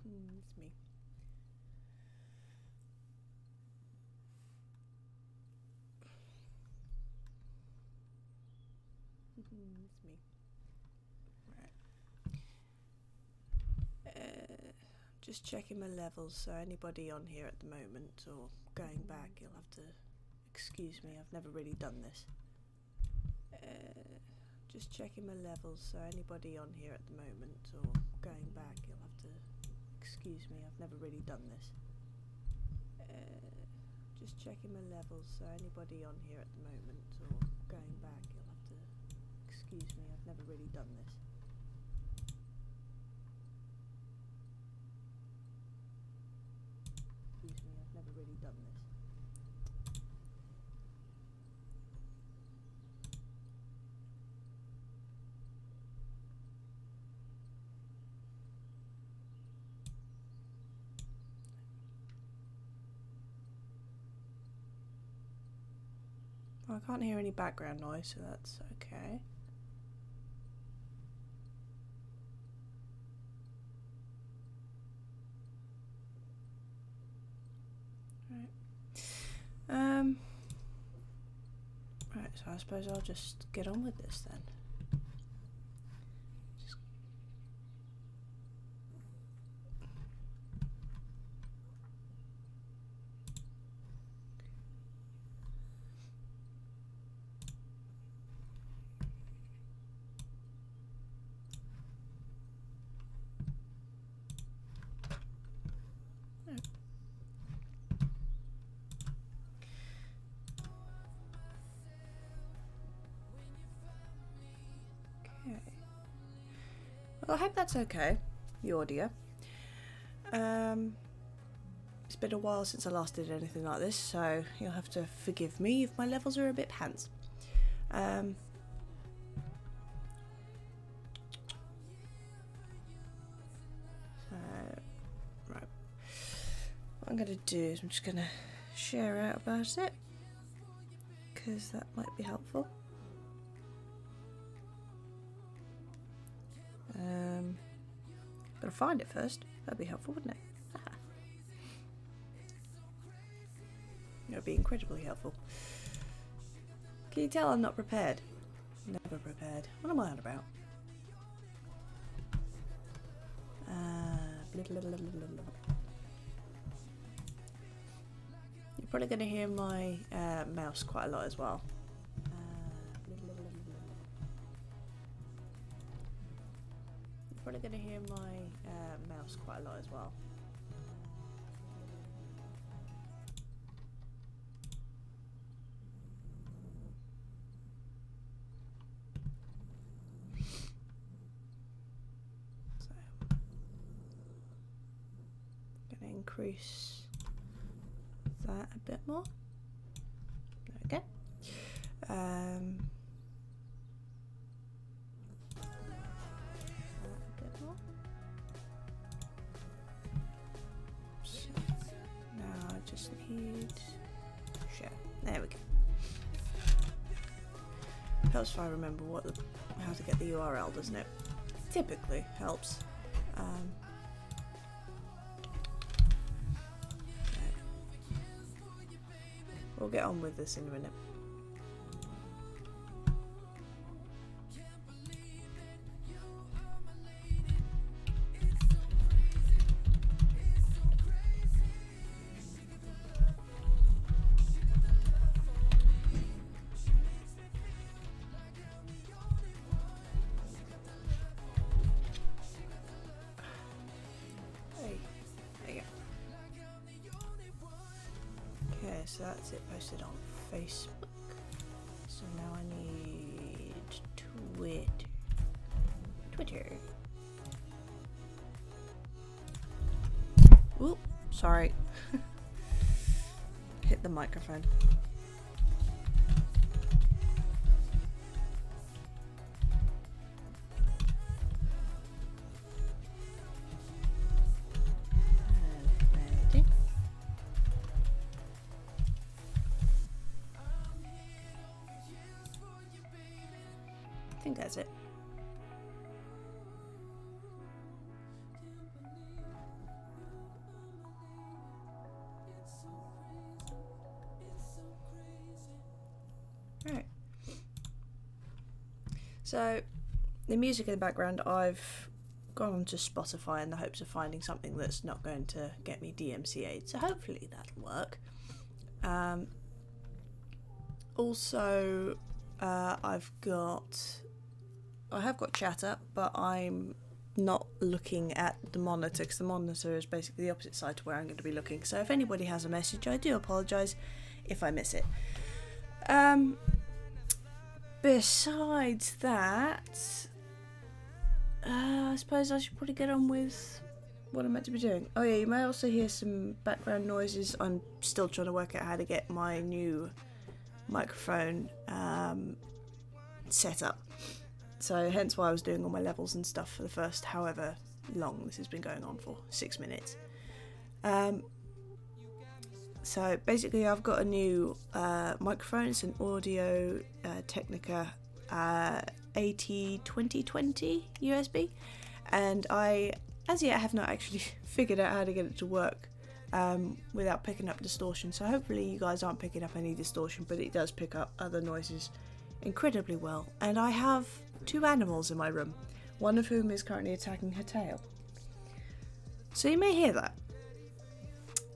It's me. It's me. Right. Just checking my levels, so anybody on here at the moment or going back, you'll have to excuse me, I've never really done this. Just checking my levels, so anybody on here at the moment or going back, you'll have to excuse me, I've never really done this. Just checking my levels, so anybody on here at the moment or going back, you'll have to excuse me, I've never really done this. Excuse me, I've never really done this. Well, I can't hear any background noise, so that's okay. Right, so I suppose I'll just get on with this then. Well, I hope that's okay, the audio. It's been a while since I last did anything like this, so you'll have to forgive me if my levels are a bit pants. Right. What I'm going to do is I'm just going to share out about it, because that might be helpful. Gotta find it first. That'd be helpful, wouldn't it? It would be incredibly helpful. Can you tell I'm not prepared? Never prepared. What am I on about? You're probably going to hear my mouse quite a lot as well. You're probably going to hear my mouse quite a lot as well. So, I'm going to increase that a bit more. There we go. Just need share. There we go. Helps if I remember how to get the URL, doesn't it? Typically helps. We'll get on with this in a minute. So that's it posted on Facebook. So now I need Twitter. Oop, sorry. Hit the microphone. I think that's it. So, the music in the background, I've gone onto Spotify in the hopes of finding something that's not going to get me DMCA'd, so hopefully that'll work. Also, I have got chat up, but I'm not looking at the monitor, because the monitor is basically the opposite side to where I'm going to be looking. So if anybody has a message, I do apologise if I miss it. Besides that, I suppose I should probably get on with what I'm meant to be doing. Oh yeah, you may also hear some background noises. I'm still trying to work out how to get my new microphone set up. So hence why I was doing all my levels and stuff for the first however long this has been going on for, 6 minutes. So basically I've got a new microphone. It's an Audio Technica AT2020 USB, and I, as yet, have not actually figured out how to get it to work without picking up distortion. So hopefully you guys aren't picking up any distortion, but it does pick up other noises incredibly well. And I have 2 animals in my room, one of whom is currently attacking her tail. So you may hear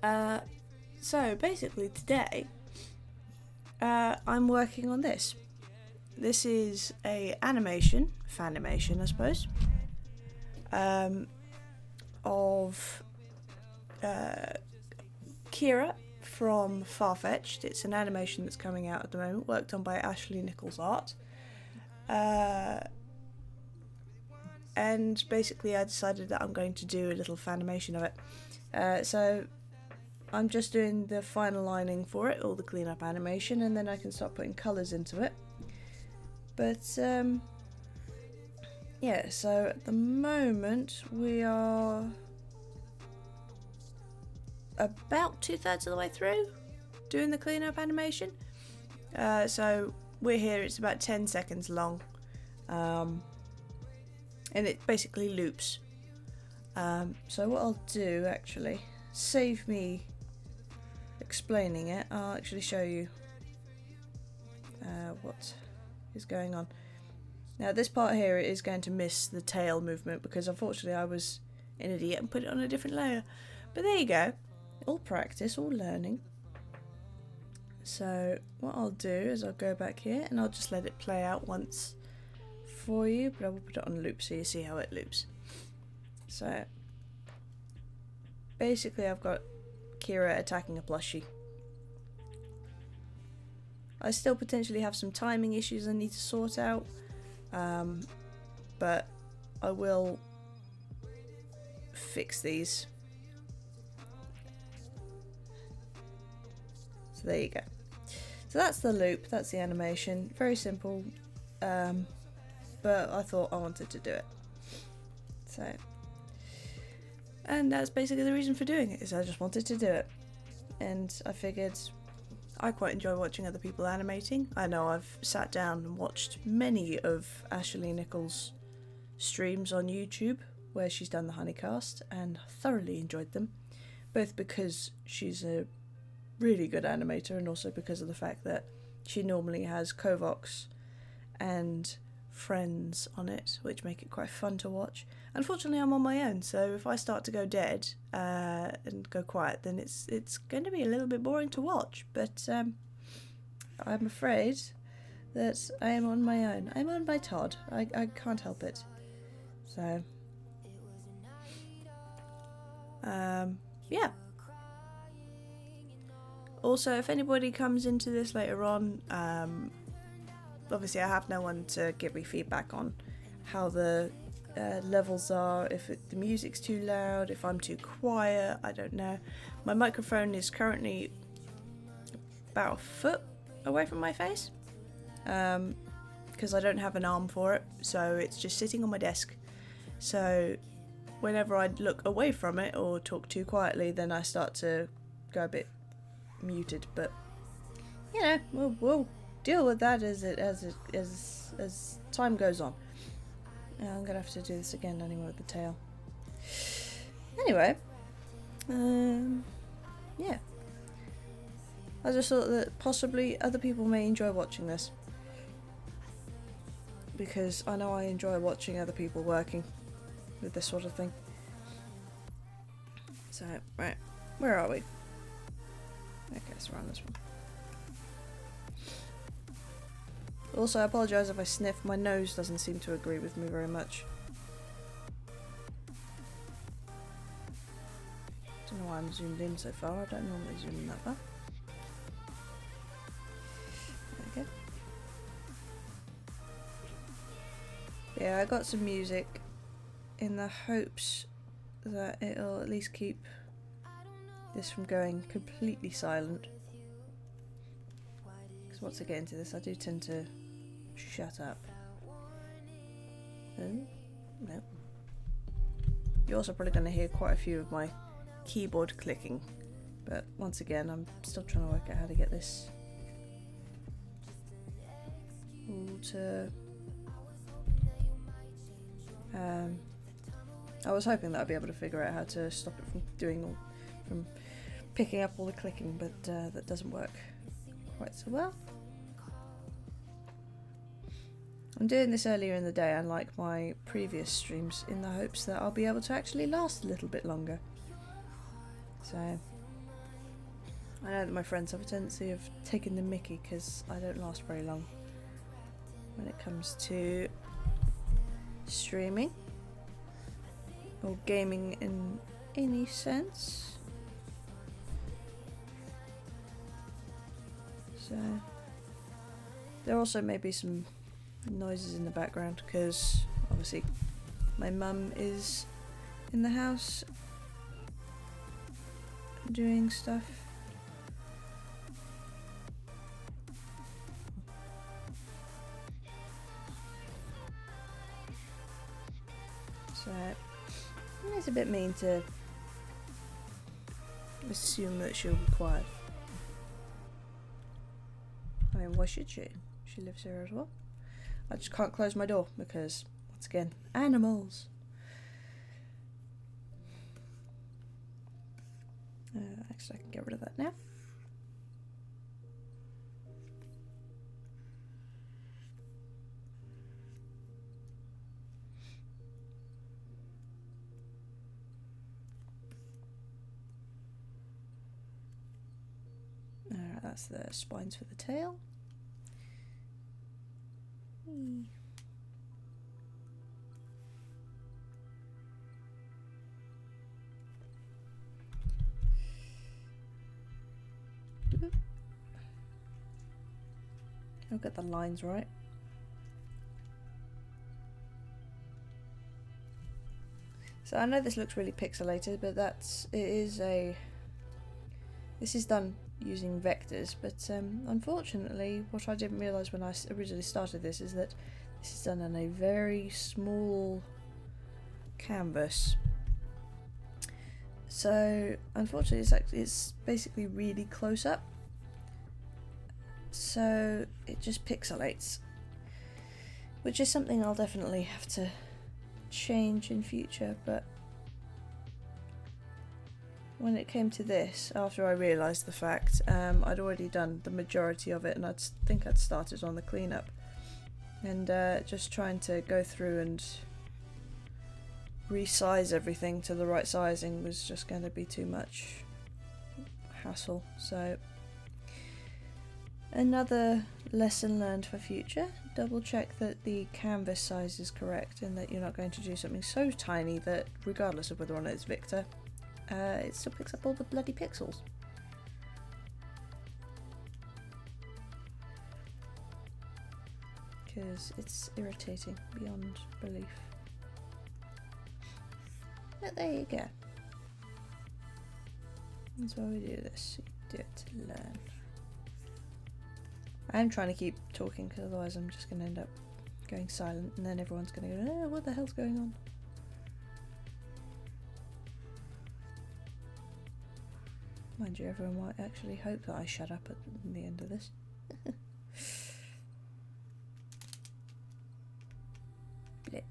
that. So basically today I'm working on this. This is a fanimation I suppose, of Kira from Farfetched. It's an animation that's coming out at the moment, worked on by Ashley Nichols art. And basically I decided that I'm going to do a little fanimation of it. So I'm just doing the final lining for it, all the cleanup animation, and then I can start putting colours into it. But yeah, so at the moment we are about 2/3 of the way through doing the cleanup animation. So we're here, it's about 10 seconds long, and it basically loops. So what I'll do, actually, save me explaining it, I'll actually show you what is going on. Now this part here is going to miss the tail movement because unfortunately I was an idiot and put it on a different layer. But there you go, all practice, all learning. So what I'll do is I'll go back here and I'll just let it play out once for you, but I will put it on loop so you see how it loops. So basically I've got Kira attacking a plushie. I still potentially have some timing issues I need to sort out, but I will fix these. So there you go. So that's the loop, that's the animation, very simple, but I thought I wanted to do it. So, and that's basically the reason for doing it, is I just wanted to do it. And I figured I quite enjoy watching other people animating. I know I've sat down and watched many of Ashley Nichols' streams on YouTube where she's done the Honeycast and thoroughly enjoyed them, both because she's a really good animator and also because of the fact that she normally has Kovox and friends on it, which make it quite fun to watch. Unfortunately I'm on my own, so if I start to go dead and go quiet, then it's going to be a little bit boring to watch, but I'm afraid that I am on my own. I'm on by Todd. I can't help it. So yeah. Also, if anybody comes into this later on, obviously I have no one to give me feedback on how the levels are, if the music's too loud, if I'm too quiet, I don't know. My microphone is currently about a foot away from my face, because I don't have an arm for it, so it's just sitting on my desk. So whenever I look away from it or talk too quietly, then I start to go a bit muted, but you know, we'll deal with that as time goes on. I'm gonna have to do this again anyway with the tail. Anyway, yeah, I just thought that possibly other people may enjoy watching this. because I know I enjoy watching other people working with this sort of thing. So, right, where are we? Okay, so we're on this one. Also, I apologise if I sniff. My nose doesn't seem to agree with me very much. Don't know why I'm zoomed in so far. I don't normally zoom in that far. There we go. Yeah, I got some music in the hopes that it'll at least keep this from going completely silent. Because once I get into this, I do tend to shut up. Oh, no. You're also probably going to hear quite a few of my keyboard clicking, but once again, I'm still trying to work out how to get this all to. I was hoping that I'd be able to figure out how to stop it from picking up all the clicking, but that doesn't work quite so well. I'm doing this earlier in the day, unlike my previous streams, in the hopes that I'll be able to actually last a little bit longer. So, I know that my friends have a tendency of taking the mickey because I don't last very long when it comes to streaming or gaming in any sense. So, there also may be some noises in the background because obviously my mum is in the house doing stuff. So it's a bit mean to assume that she'll be quiet. I mean, why should she? She lives here as well. I just can't close my door because, once again, animals. Actually, I can get rid of that now. Alright, that's the spines for the tail. I'll get the lines right. So I know this looks really pixelated, but this is done using vectors, but unfortunately what I didn't realise when I originally started this is that this is done on a very small canvas. So unfortunately it's basically really close up, so it just pixelates, which is something I'll definitely have to change in future. But when it came to this, after I realised the fact, I'd already done the majority of it, and think I'd started on the cleanup, and just trying to go through and resize everything to the right sizing was just going to be too much hassle. So another lesson learned for future: double check that the canvas size is correct and that you're not going to do something so tiny that, regardless of whether or not it's Victor, it still picks up all the bloody pixels. Because it's irritating beyond belief. But there you go. That's why we do this. You do it to learn. I am trying to keep talking because otherwise I'm just going to end up going silent and then everyone's going to go, oh, what the hell's going on? Mind you, everyone might actually hope that I shut up at the end of this. Blip.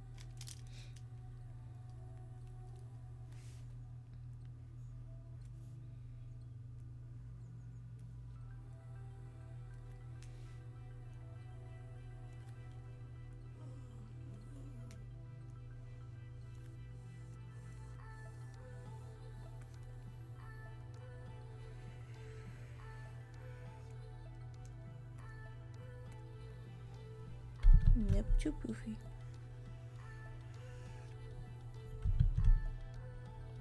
Too poofy.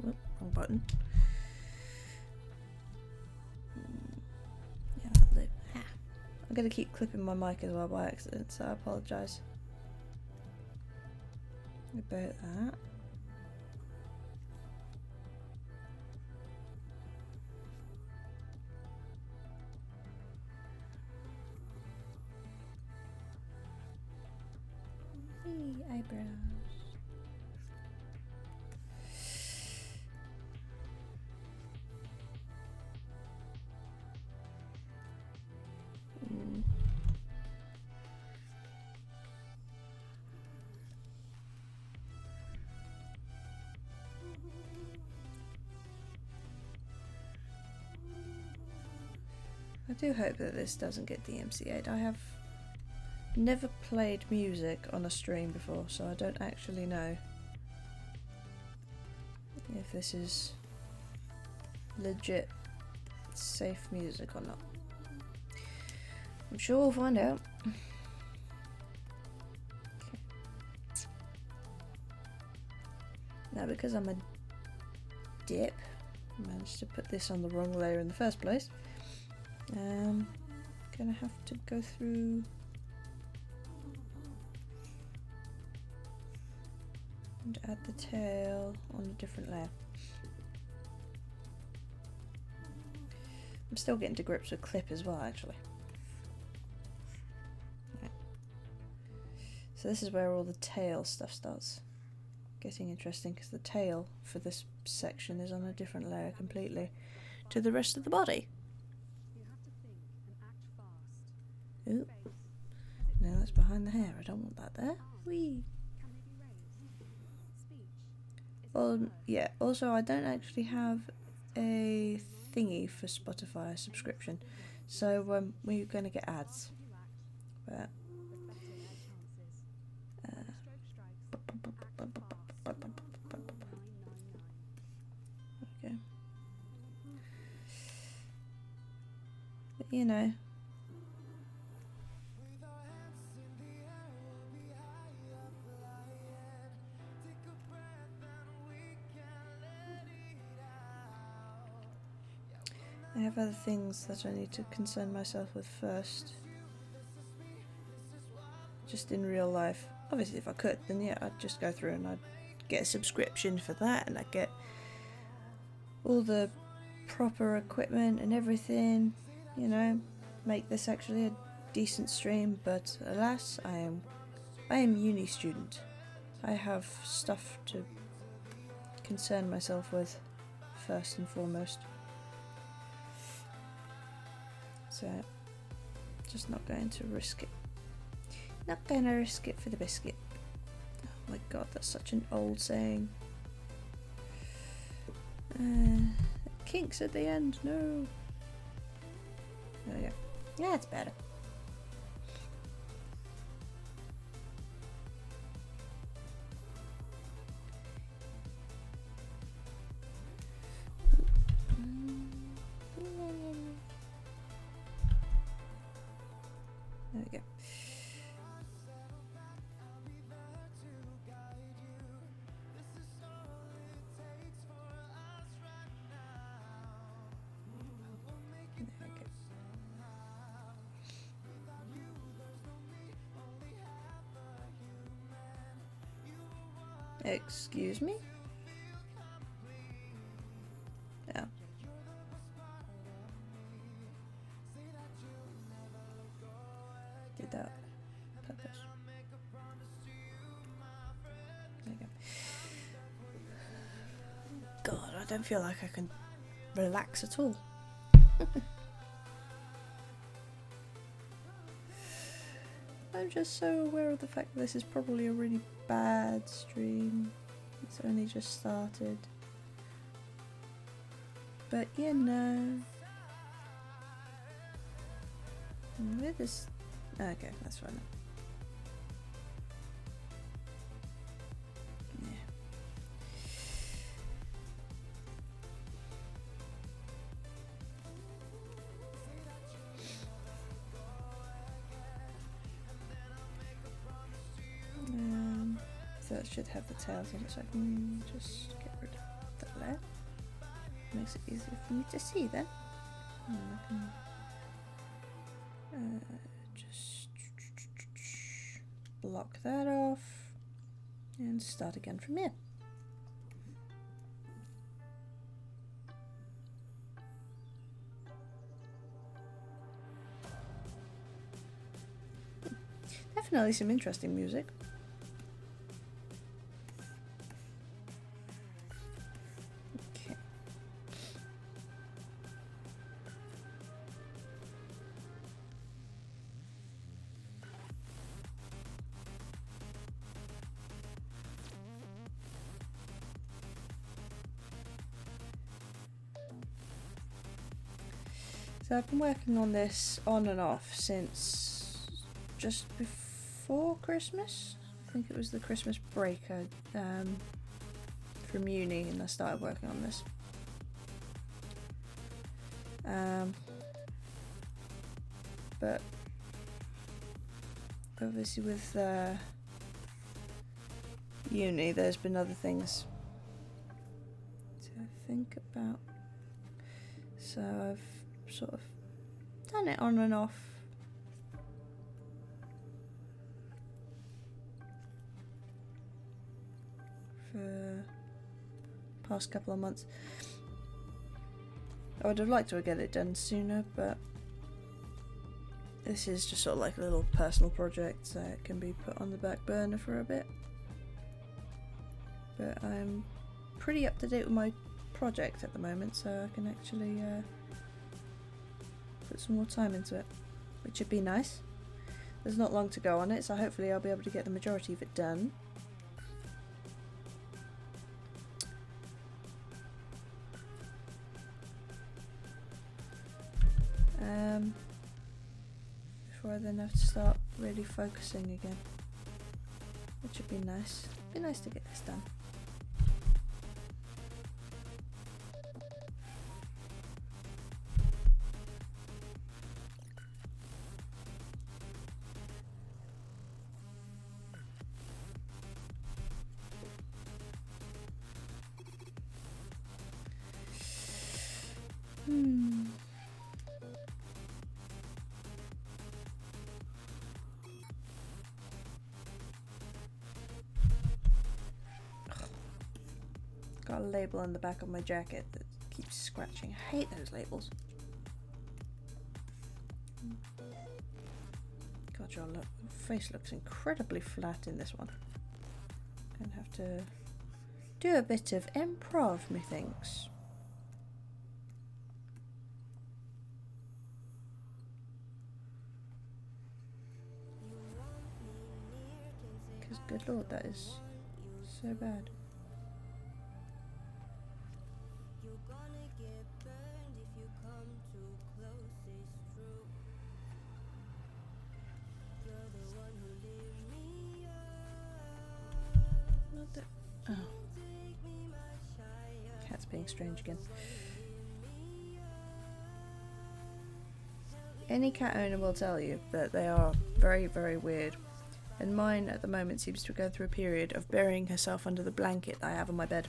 Oh, wrong button. Yeah, that'll do. Ah. I'm gonna keep clipping my mic as well by accident, so I apologise about that. Hey, eyebrows. I do hope that this doesn't get DMCA'd. I have never played music on a stream before, so I don't actually know if this is legit safe music or not. I'm sure we'll find out. Okay. Now, because I'm a dip, I managed to put this on the wrong layer in the first place. Gonna have to go through and add the tail on a different layer. I'm still getting to grips with clip as well, actually. Right. So this is where all the tail stuff starts getting interesting, because the tail for this section is on a different layer completely to the rest of the body. Ooh. No, that's behind the hair. I don't want that there. Whee! Yeah, also I don't actually have a thingy for Spotify subscription, so we're going to get ads. But okay. But you know. I have other things that I need to concern myself with first. Just in real life. Obviously if I could, then yeah, I'd just go through and I'd get a subscription for that, and I'd get all the proper equipment and everything, you know, make this actually a decent stream. But alas, I am uni student. I have stuff to concern myself with first and foremost. So, just not going to risk it. Not going to risk it for the biscuit. Oh my god, that's such an old saying. Kinks at the end, no. There we go. Yeah, it's better. There we go. Excuse me? Yeah. Did that on purpose. There you go. God, I don't feel like I can relax at all. I'm just so aware of the fact that this is probably a really bad stream. It's only just started. But you know. Where this? Okay, that's fine. Yeah. that should have the tails on it, so I can just get rid of that layer. Makes it easier for me to see then. And I can just block that off and start again from here. Definitely some interesting music. Okay. So I've been working on this on and off since just before Christmas. I think it was the Christmas break from uni, and I started working on this. But obviously with uni, there's been other things to think about. So I've sort of done it on and off. For the past couple of months. I would have liked to get it done sooner, but this is just sort of like a little personal project that can be put on the back burner for a bit. But I'm pretty up to date with my project at the moment, so I can actually put some more time into it, which would be nice. There's not long to go on it, so hopefully I'll be able to get the majority of it done. Before I then have to start really focusing again, which would be nice. Be nice to get this done. Got a label on the back of my jacket that keeps scratching. I hate those labels. God, your face looks incredibly flat in this one. Gonna have to do a bit of improv, methinks. Because, good lord, that is so bad. Oh. Cat's being strange again. Any cat owner will tell you that they are very, very weird. And mine at the moment seems to go through a period of burying herself under the blanket that I have on my bed.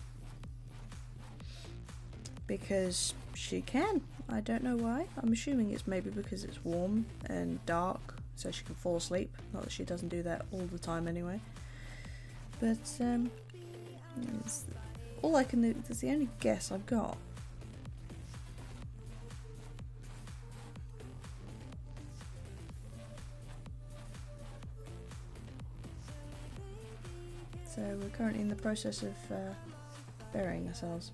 Because she can. I don't know why. I'm assuming it's maybe because it's warm and dark, so she can fall asleep. Not that she doesn't do that all the time anyway. But, it's all I can do. That's the only guess I've got. So we're currently in the process of burying ourselves.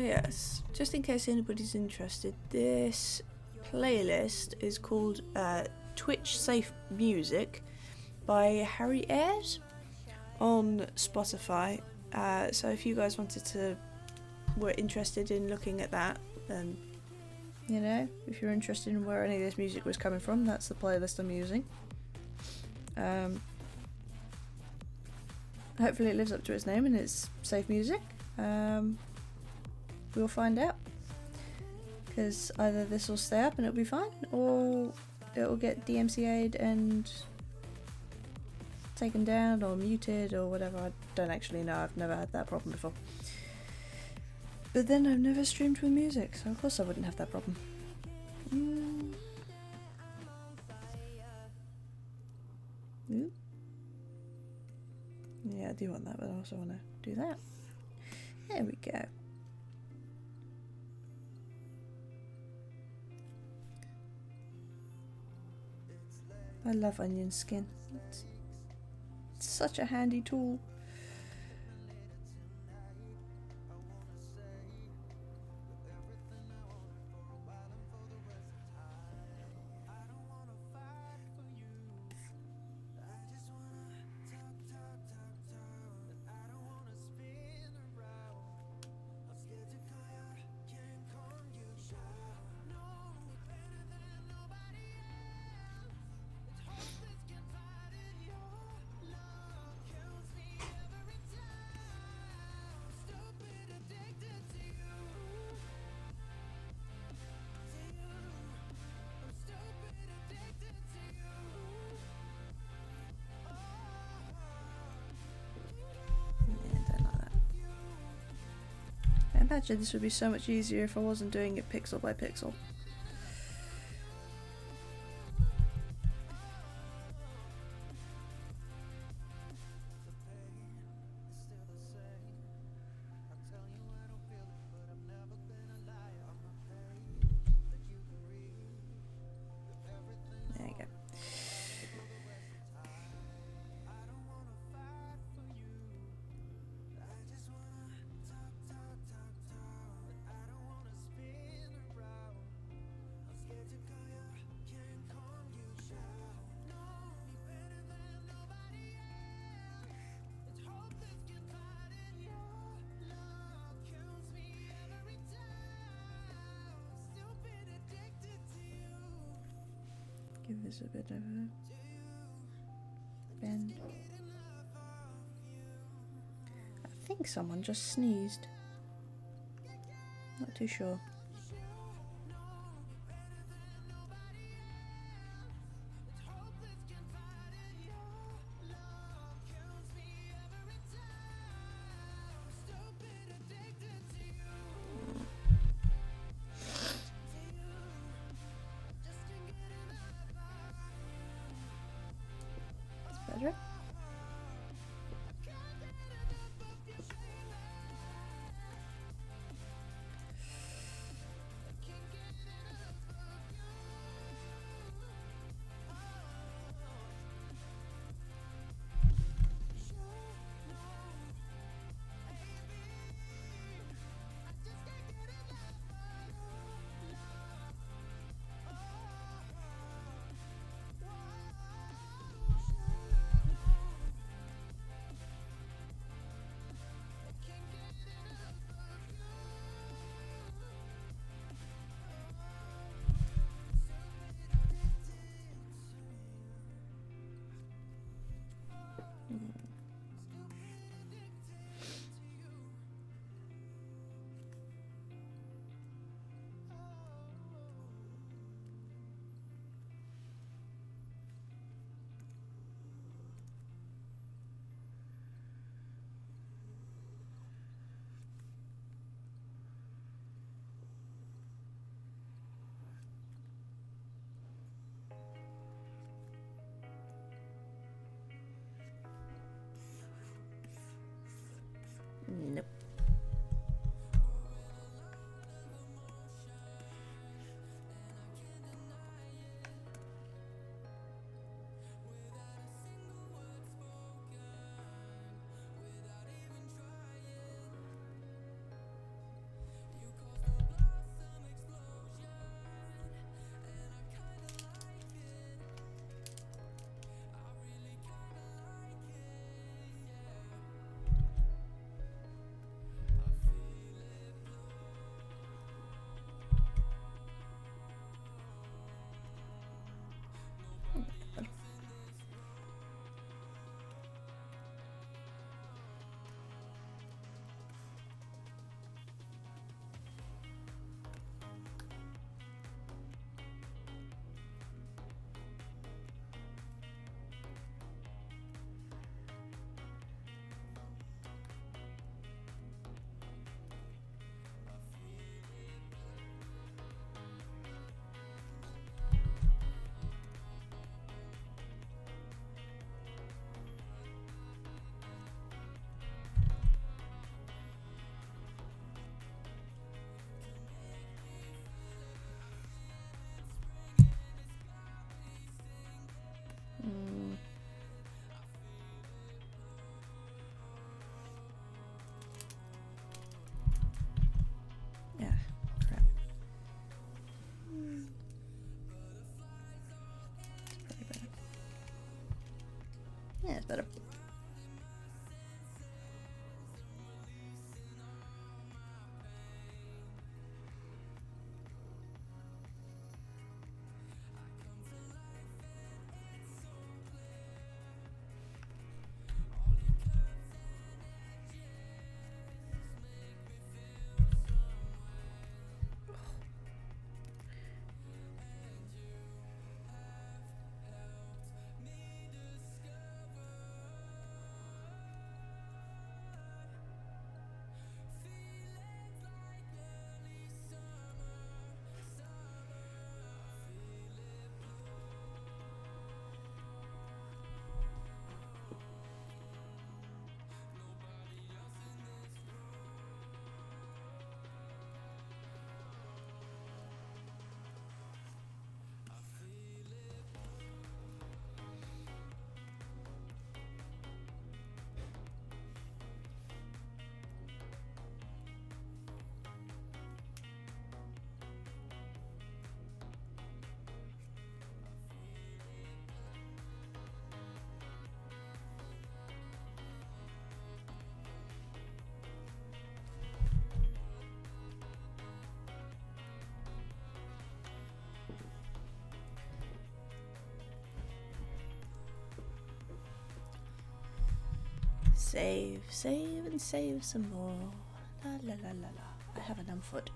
yes, just in case anybody's interested, this playlist is called Twitch Safe Music by Harry Ayres on Spotify. So if you guys were interested in looking at that, then you know, if you're interested in where any of this music was coming from, that's the playlist I'm using. Hopefully it lives up to its name and it's safe music. We'll find out, because either this will stay up and it'll be fine, or it'll get DMCA'd and taken down or muted or whatever. I don't actually know, I've never had that problem before. But then I've never streamed with music, so of course I wouldn't have that problem. Ooh. Yeah, I do want that, but I also want to do that. There we go. I love onion skin. It's such a handy tool. I imagine this would be so much easier if I wasn't doing it pixel by pixel. There you go. Give this a bit of a bend. I think someone just sneezed. Not too sure. Better. Nope. it's better. Save, save, and save some more. La la la la la. I have a numb foot.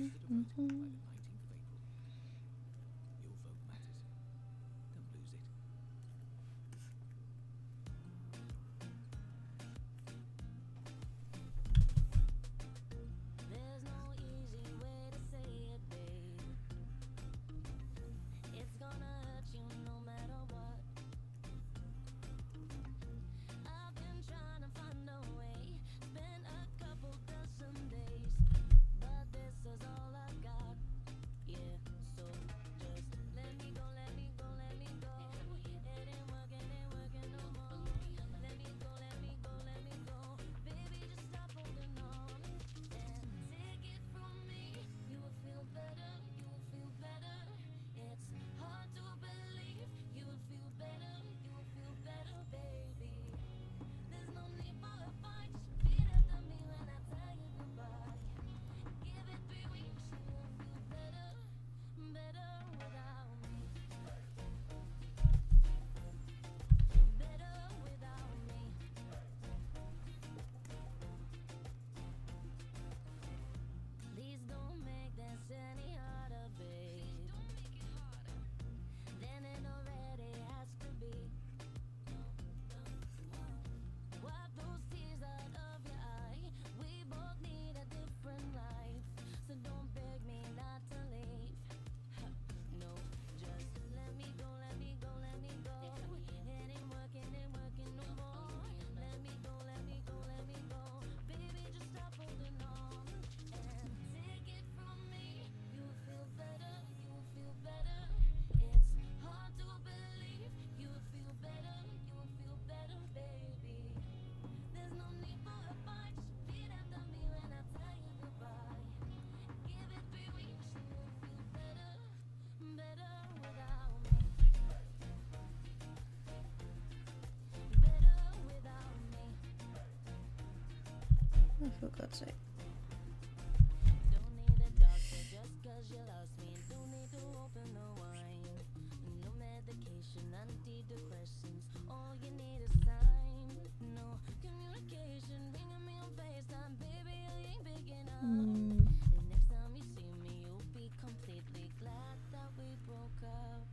Your vote matters. Don't lose it. There's no easy way to say it, babe. It's gonna hurt you no matter what. I've been trying to find a way. Spent a couple dozen days, but this is all I got. Yeah, so just let me go, let me go, let me go. It ain't working no more. Let me go, let me go, let me go. Baby, just stop holding on and take it from me. You will feel better, you will feel better. It's hard to believe. You will feel better, baby. There's no need for a fight. Repeat after me when I tell you goodbye. Give it 3 weeks, you will feel better, better without me. Better without me. Please don't make this any harder, babe. Then it already has to be. Wipe those tears out of your eye. We both need a different life, so don't beg me not to leave. No, just let me go, let me go, let me go. It ain't working no more. Let me go, let me go, let me go. Baby, just stop holding on and take it from me. You will feel better, you will feel better. It's hard to believe. You will feel better, baby. There's no need for a fight. Just repeat after me when I tell you goodbye. Give it 3 weeks, you will feel better, better without me. Better without me. Oh, for God's sake. Don't need a doctor just 'cause you lost me. Don't need to open the wine. No medication, antidepressants. All you need is time. No communication, ringing me on FaceTime. Baby, I ain't picking up. Mm. And next time you see me, you'll be completely glad that we broke up.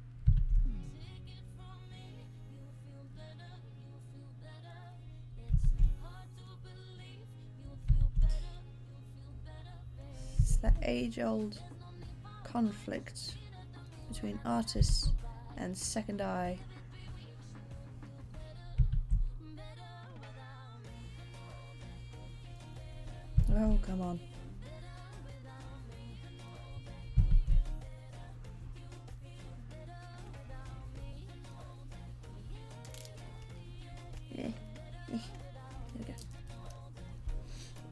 Take it from me, you'll feel better, you'll feel better. It's hard to believe, you'll feel better, babe. It's that age-old conflict between artists and second eye. Oh, come on. There we go.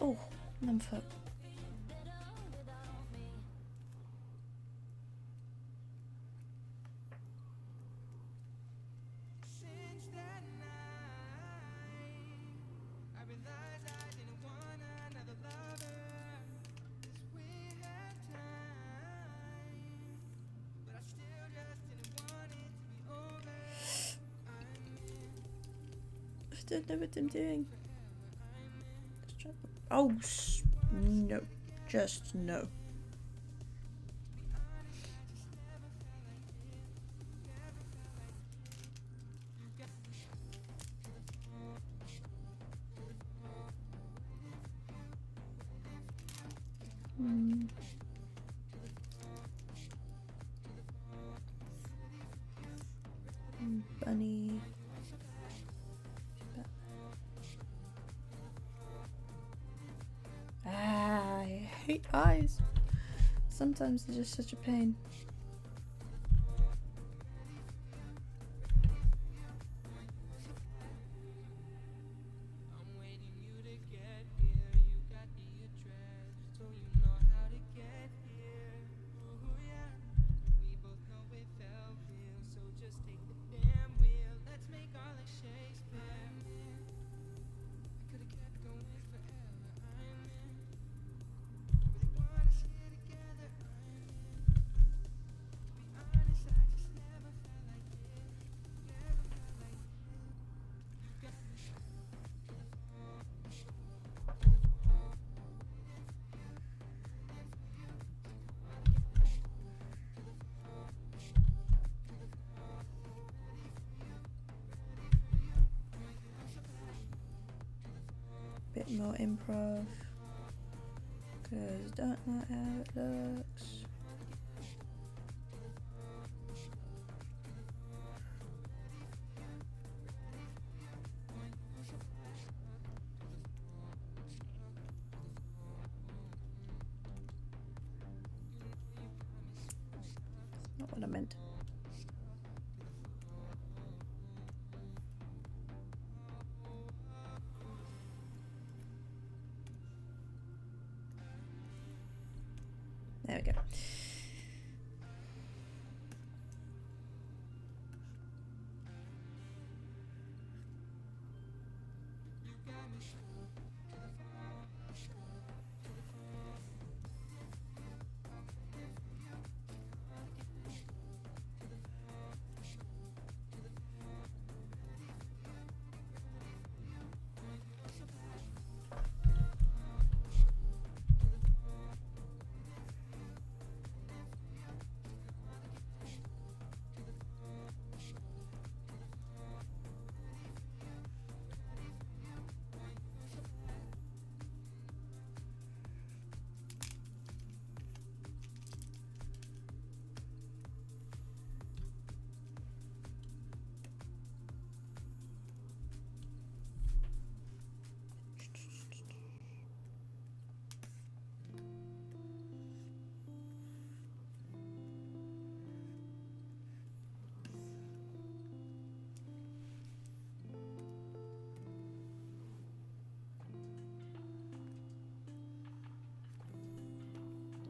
Oh, numb foot. Since that night, I realized I didn't want another lover. 'Cause we had time, but I still just didn't want it to be over. I don't know what I'm doing. Let's try. Oh, no. Just no. Mm. Bunny. Ah, I hate eyes. Sometimes they're just such a pain. I'm waiting you to get here. You got the address, so you know how to get here. Ooh, yeah. We both know it felt real, so just take the damn wheel. Let's make all like Shakespeare. I could've kept going forever. I'm in. Really wanna stay together. I'm in. To be honest, I just never felt like it. Never felt like it. You got me. Bit more improv. Cause don't like how it looks. Not what I meant. There we go.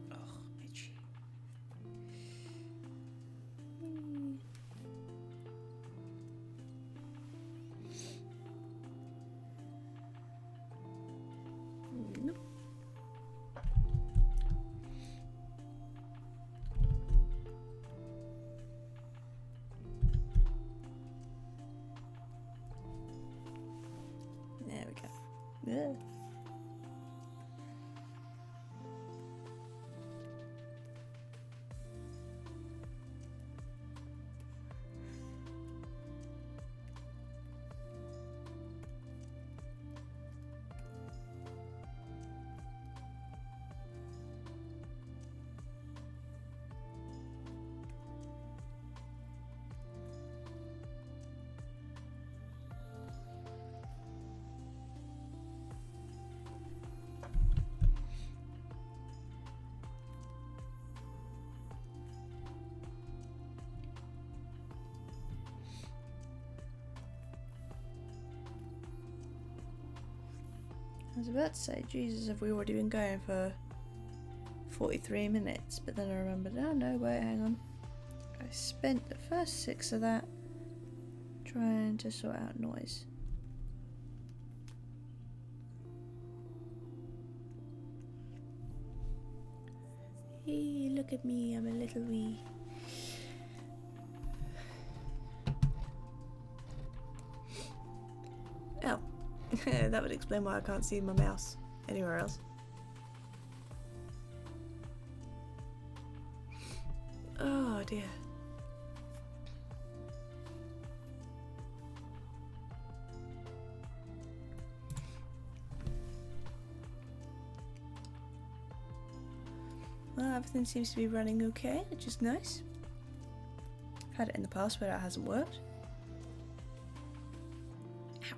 Oh, itchy. Nope. There we go. Yeah. I was about to say, Jesus, have we already been going for 43 minutes? But then I remembered, oh no, wait, hang on. I spent the first 6 of that trying to sort out noise. Hey, look at me, I'm a little wee. Oh, that would explain why I can't see my mouse anywhere else. Oh dear. Well, everything seems to be running okay, which is nice. I've had it in the past where it hasn't worked. Ow.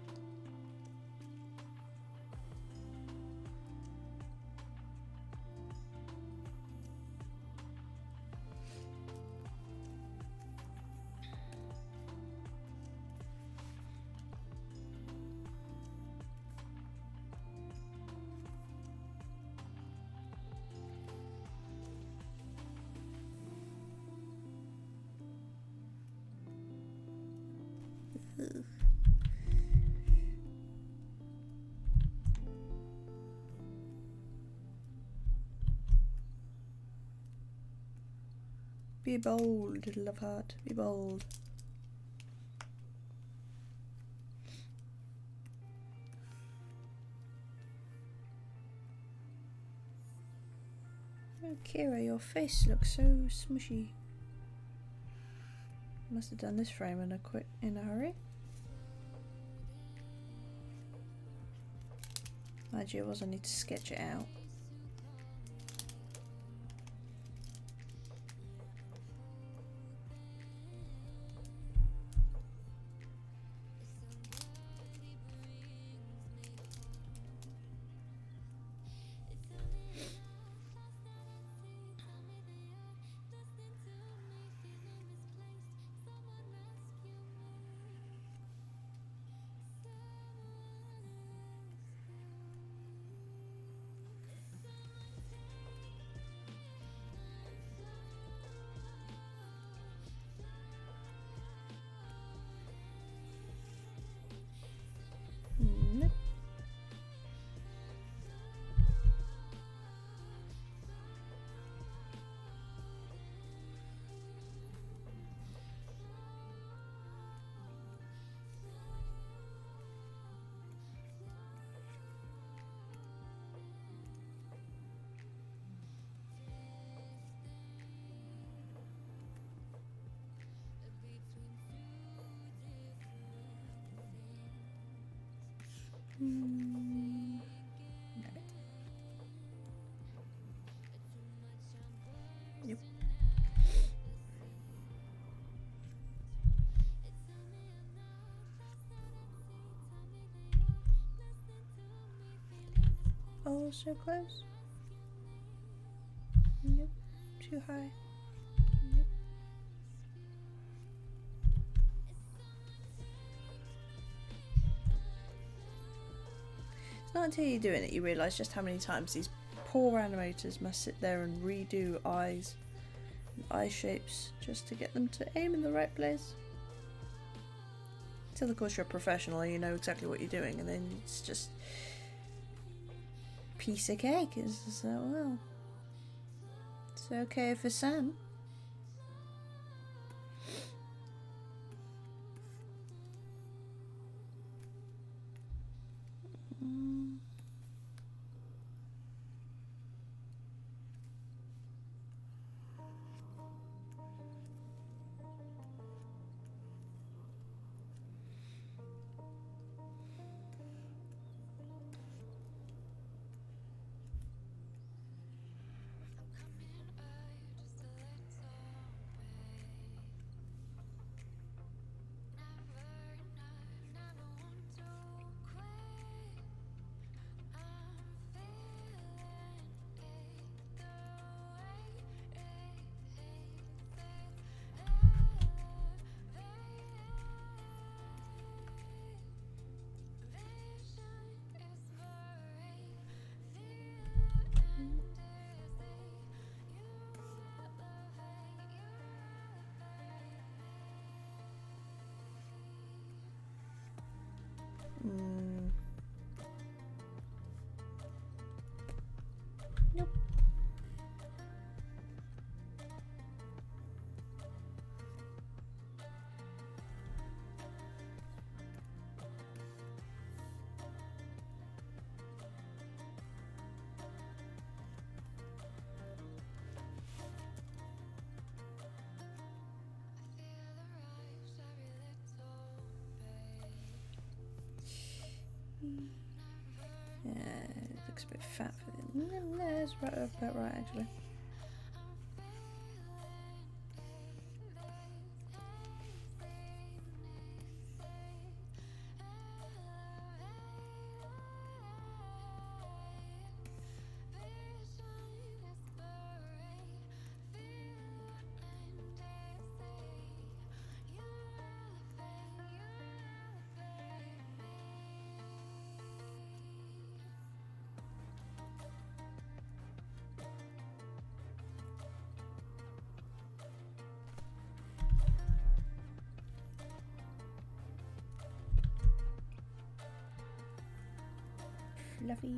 Ugh. Be bold, little love heart. Be bold. Oh, Kira, your face looks so smushy. Must have done this frame in a hurry. My idea was I need to sketch it out. Nope. No. Yep. Oh, so close. Nope. Too high. Nope. It's not until you're doing it you realise just how many times these poor animators must sit there and redo eyes and eye shapes just to get them to aim in the right place. Until of course you're a professional and you know exactly what you're doing, and then it's just piece of cake. It's just like, well, it's okay for Sam. It looks a bit fat for the. No, it's right, about right actually. Fluffy.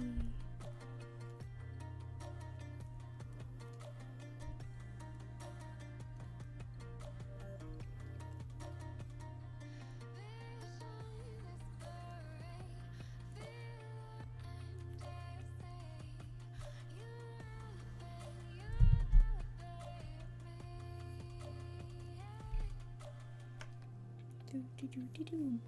Do do do do do.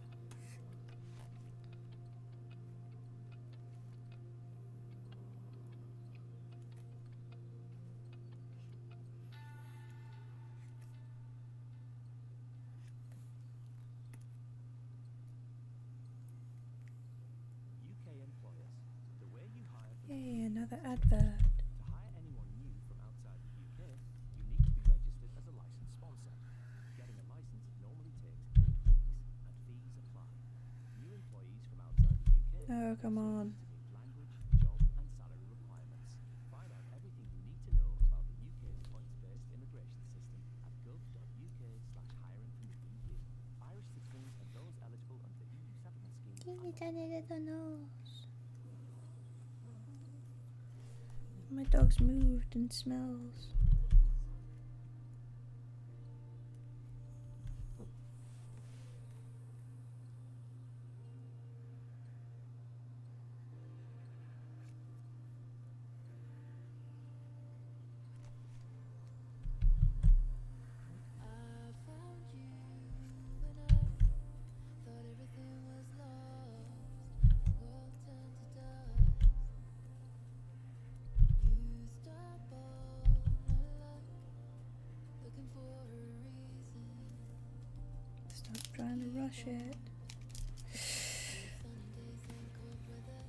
UK employers, the way you hire from Yay, another advert. to hire anyone new from outside the UK, you need to be registered as a licensed sponsor. Getting a license normally takes 8 weeks, and fees apply. New employees from outside the UK Oh, come on. need to meet language, job, and salary requirements. Find out everything you need to know about the UK's points-based immigration system at gov.uk/hiring from the EU. Irish citizens and those eligible under the EU settlement scheme are not Tiny little nose. My dog's moved and smells. I found you when I thought everything was lost. The world turned to dust. You stop all my luck, looking for a reason. Stop trying to rush it. Sunny days and cold weather,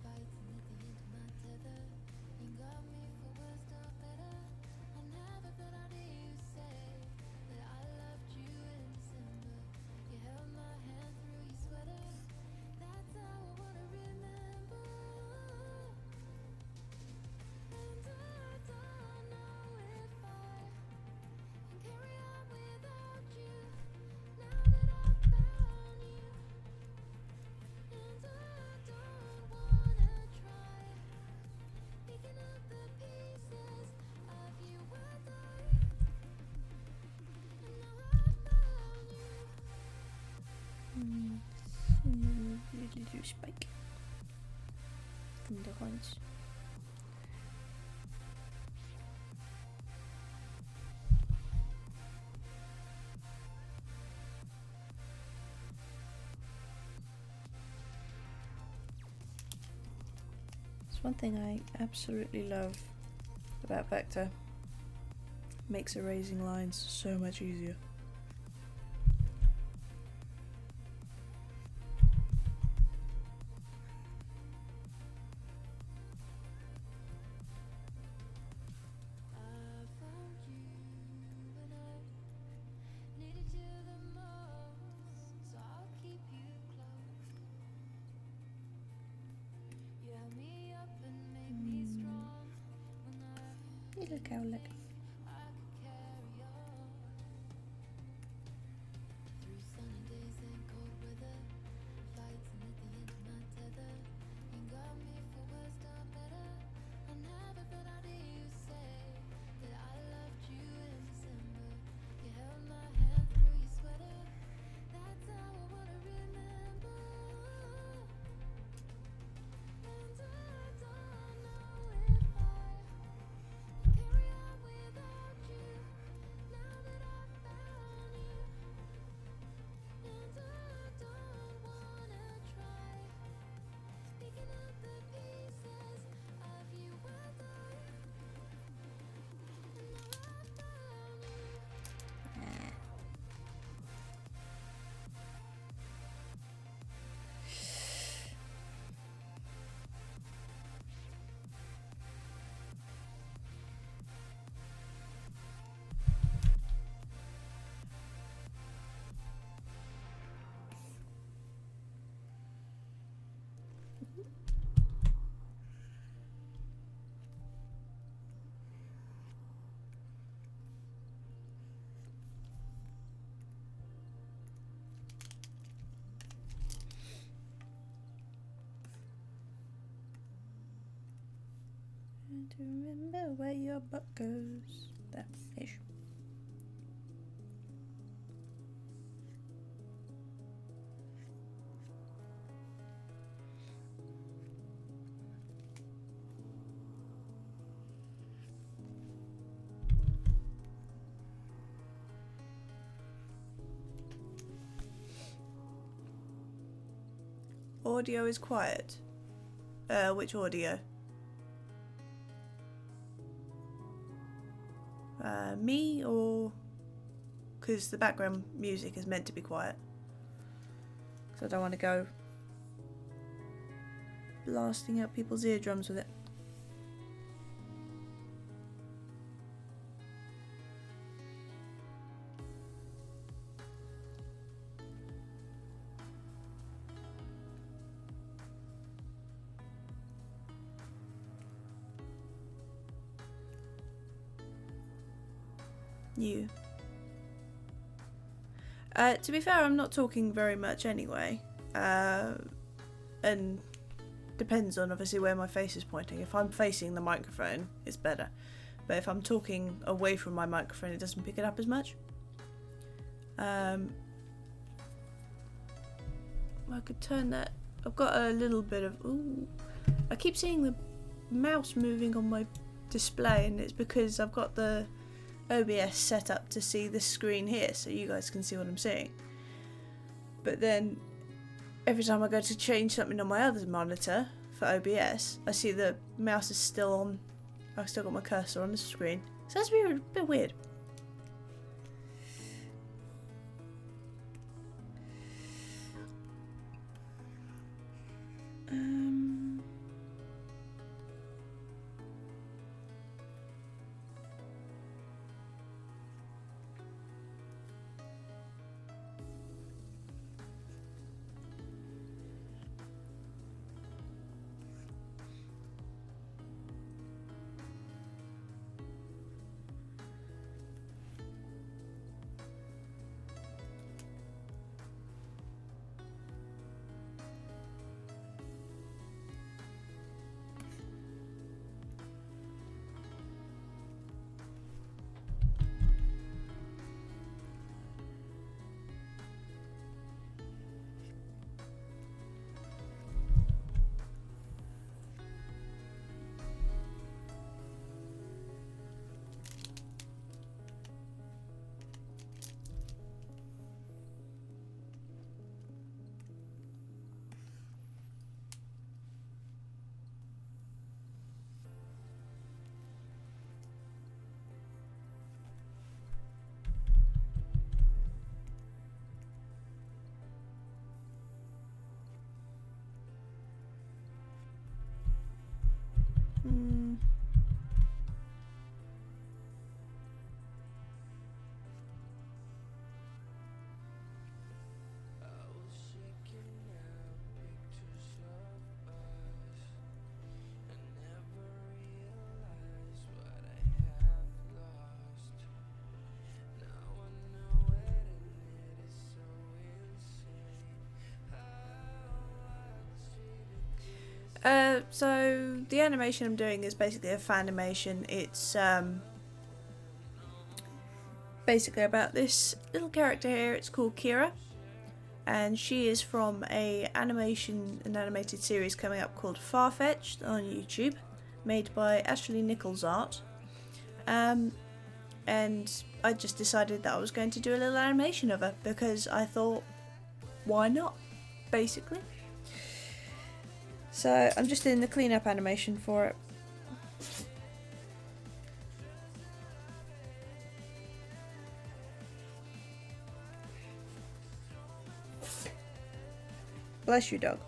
fighting at the end of my tether. You got me for worse or better. I never thought I'd hear you say that I loved you in December. You held my hand through your sweater. That's how I wanna remember. And I don't know if I can carry on without you. Now that I've found you. And I don't wanna try picking up the pieces of you and I. And now I've found you. Little spike from the horns. It's one thing I absolutely love about Vector. Makes erasing lines so much easier. I found you when I needed you the most, so I'll keep you close. You held me up and made me strong when Little cowlick. I could carry on. Through sunny days and cold weather, fighting at the end of my tether. You got me for worse or better. I never thought I'd hear you say that I loved you in December. You held my hand through your sweater. That's how I wanna remember. And I don't know if I can carry on without you. Trying to remember where your butt goes. There, ish. Audio is quiet. Which audio? Me or... Because the background music is meant to be quiet. So I don't want to go blasting out people's eardrums with it. You. To be fair, I'm not talking very much anyway. And depends on obviously where my face is pointing. If I'm facing the microphone, it's better. But if I'm talking away from my microphone, it doesn't pick it up as much. I could turn that. I've got a little bit of... Ooh. I keep seeing the mouse moving on my display, and it's because I've got the OBS set up to see this screen here, so you guys can see what I'm seeing. But then every time I go to change something on my other monitor for OBS, I see the mouse is still on. I've still got my cursor on the screen, so that's a bit weird. So the animation I'm doing is basically a fanimation. It's basically about this little character here. It's called Kira, and she is from an animated series coming up called Farfetched on YouTube, made by Ashley Nichols art. And I just decided that I was going to do a little animation of her because I thought, why not, basically. So I'm just doing the cleanup animation for it. Bless you, dog.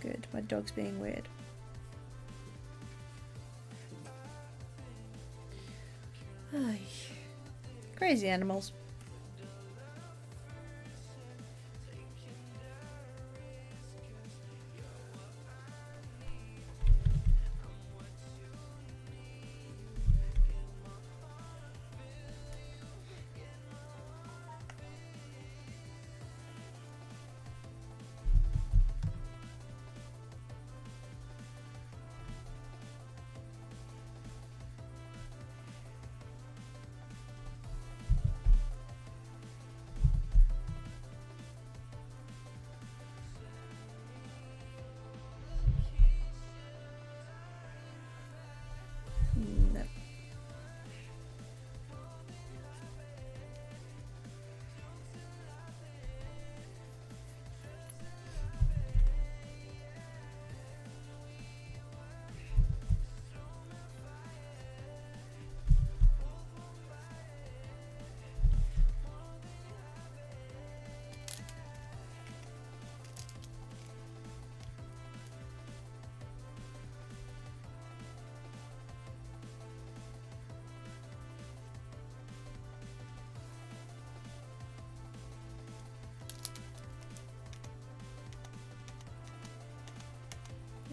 Good, my dog's being weird. Ay. Crazy animals.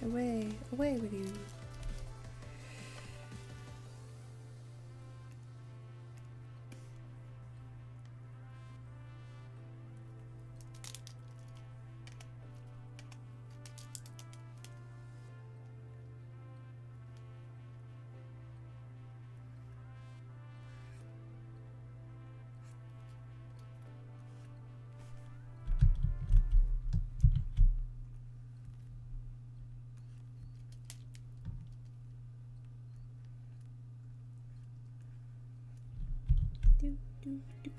Away, away with you. Do, do, do.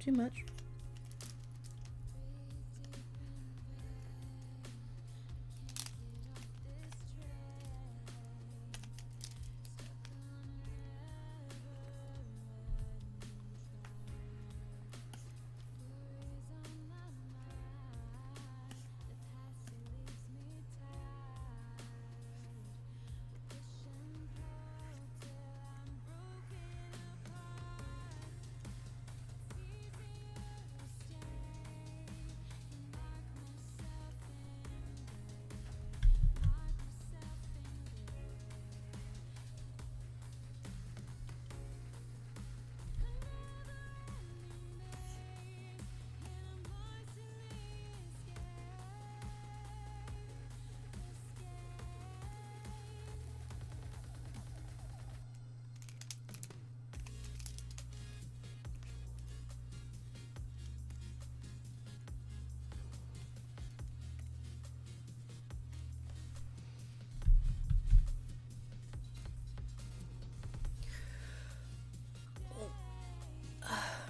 Too much.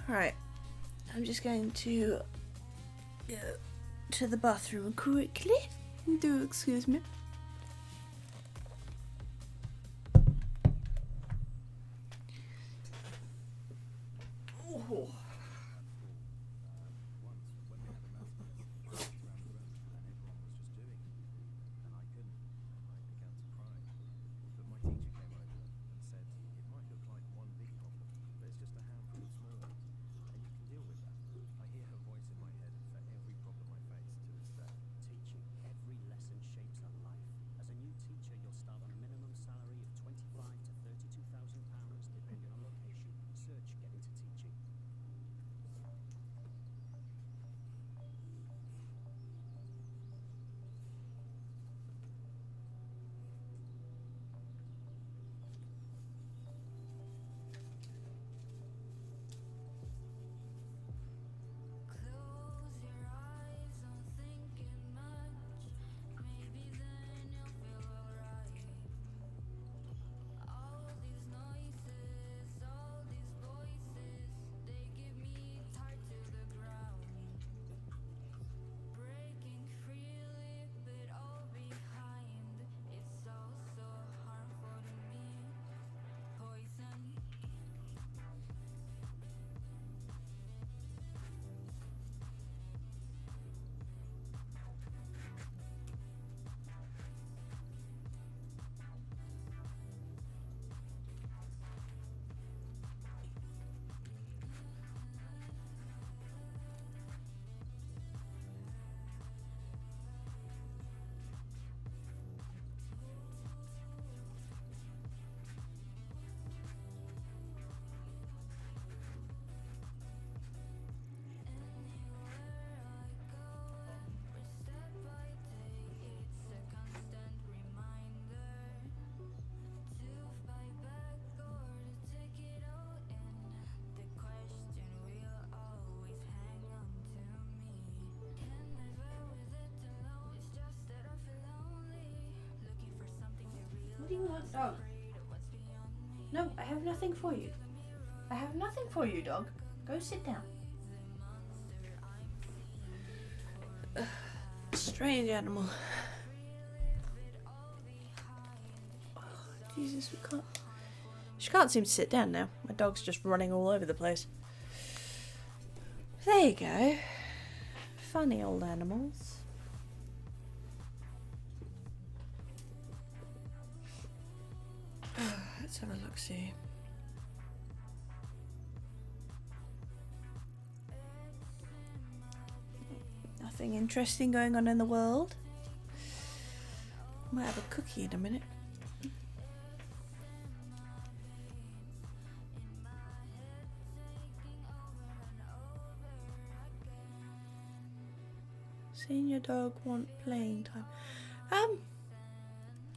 Right, I'm just going to go to the bathroom quickly. Do excuse me. Oh. Teaching every lesson shapes a life. do you want, dog? No, I have nothing for you. I have nothing for you, dog. Go sit down. Strange animal. Oh, Jesus, we can't. She can't seem to sit down now. My dog's just running all over the place. There you go. Funny old animals. Let's have a look, see. Nothing interesting going on in the world. Might have a cookie in a minute. Seeing your dog want playing time.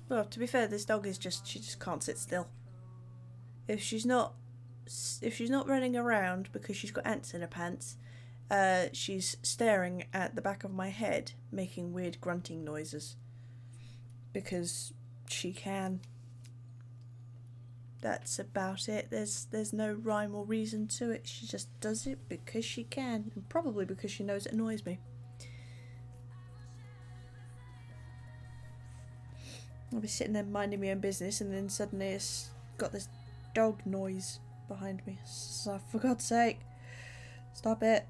Well, to be fair, this dog is she just can't sit still. If she's not running around because she's got ants in her pants, she's staring at the back of my head, making weird grunting noises. Because she can. That's about it. There's no rhyme or reason to it. She just does it because she can, and probably because she knows it annoys me. I'll be sitting there minding my own business, and then suddenly it's got this dog noise behind me. So, for God's sake, stop it.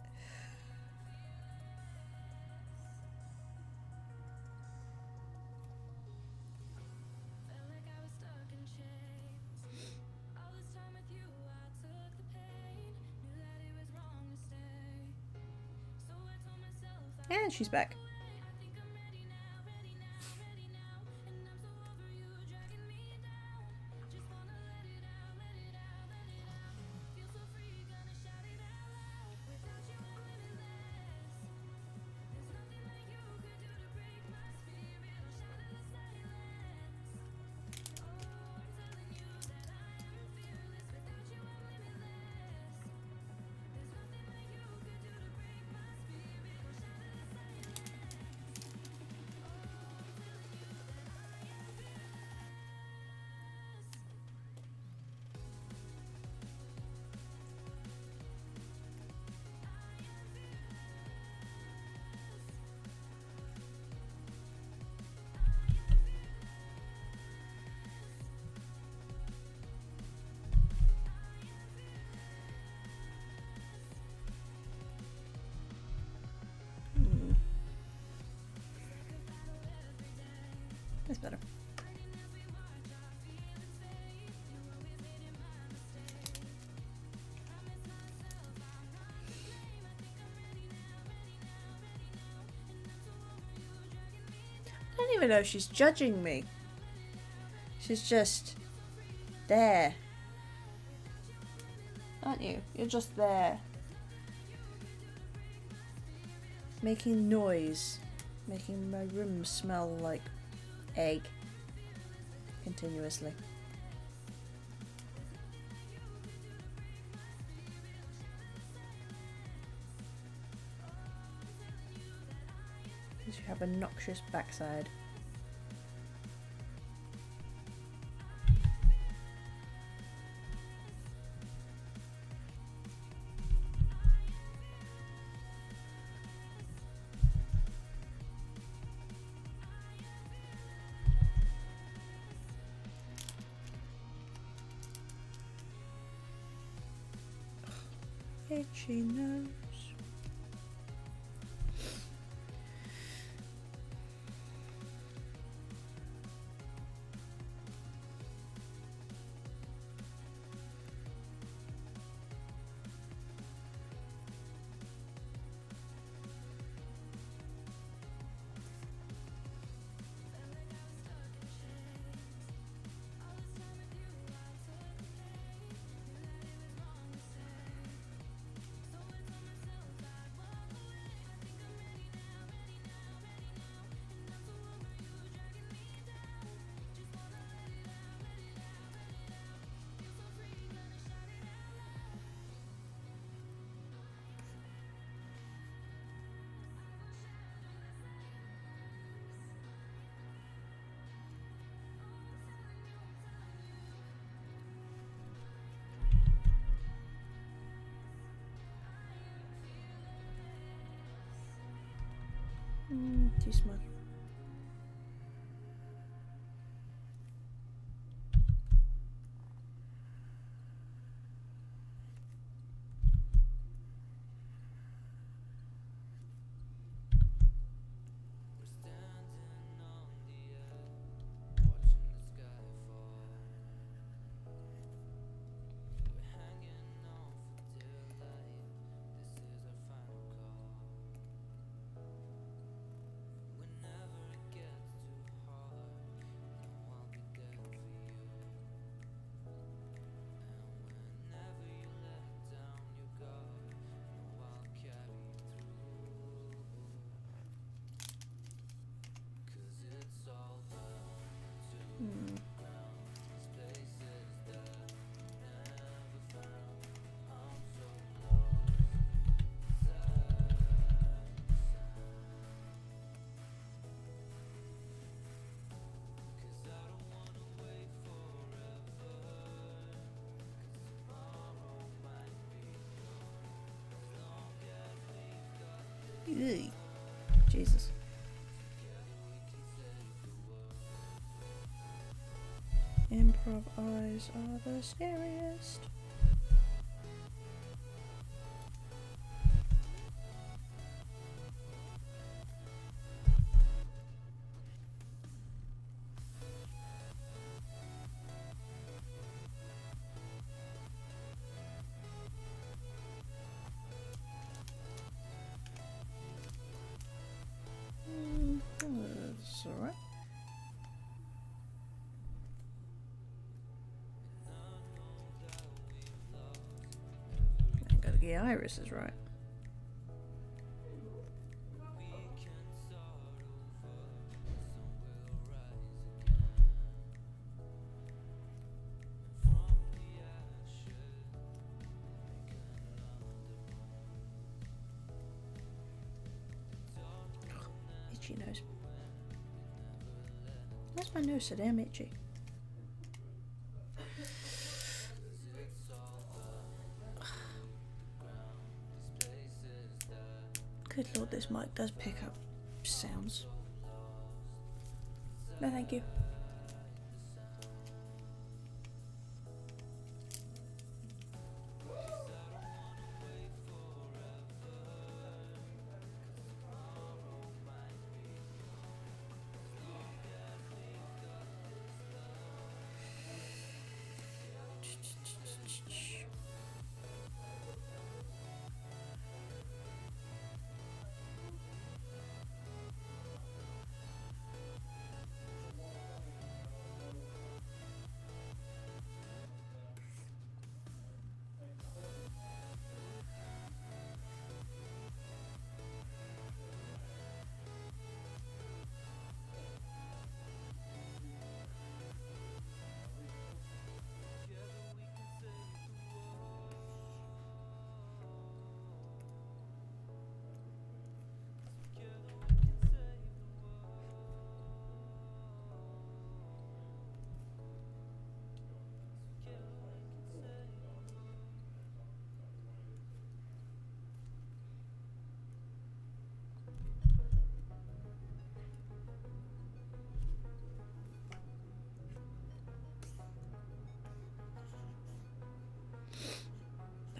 And she's back. That's better. I don't even know if she's judging me. She's just there. Aren't you? You're just there. Making noise. Making my room smell like egg. Continuously. Because you have a noxious backside. Itchy nose. Too small. We're standing on the edge, watching the sky fall. We're hanging on for dear life. This is our final call. Whenever it gets too hard, know I'll be there for you. And whenever you let down your guard, know I'll carry you through. 'Cause it's all bound to ground. These places that never found. I'm so lost inside the sound. 'Cause I don't wanna wait forever. 'Cause tomorrow might be gone. As long as we've got Eey. Jesus. together, we can save the world. Improv eyes are the scariest. That's alright. I gotta get irises right. We can start over, sun will rise again. And from the ashes, make another one. Itchy nose. Why's my nose so damn itchy? It's all ground, these places that Good lord, this mic does pick up sounds. No, thank you.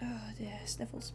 Oh dear, sniffles.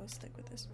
stick with this.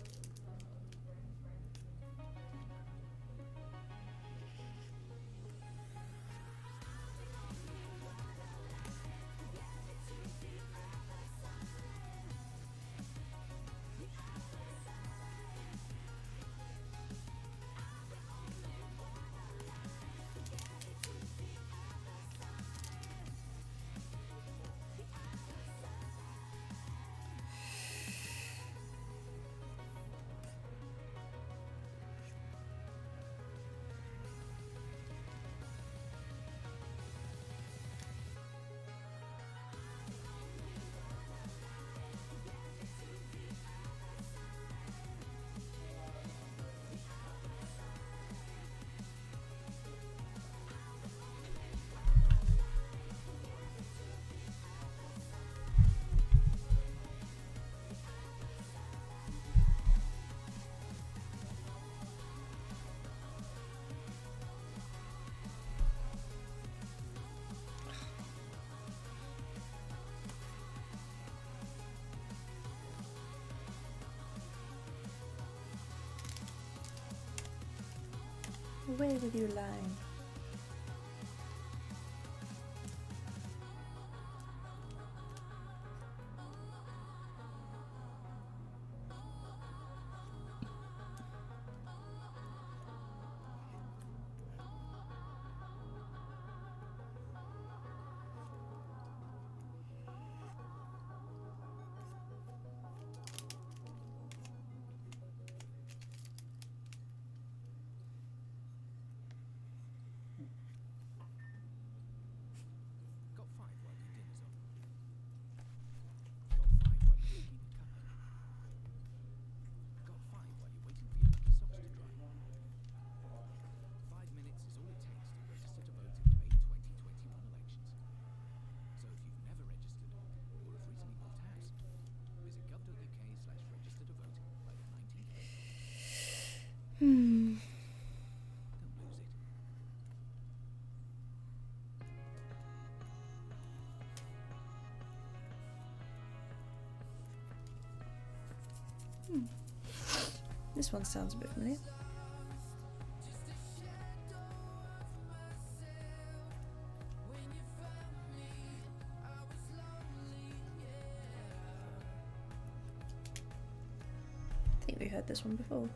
Away with your line. Got five while your dinner's up. Got five while you're making a cuppa. Got five while you're waiting for your lucky socks to dry. 5 minutes is all it takes to register to vote in the May 2021 elections. So if you've never registered, or have recently moved house, visit gov.uk/register to vote by the 19th of April. Don't lose it. This one sounds a bit familiar. I think we heard this one before.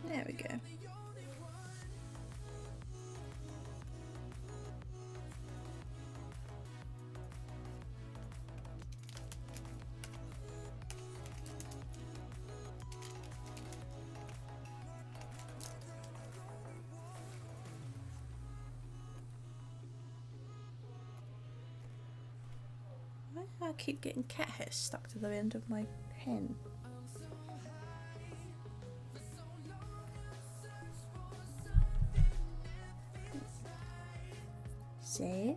There we go. Why do I keep getting cat hair stuck to the end of my pen? Save.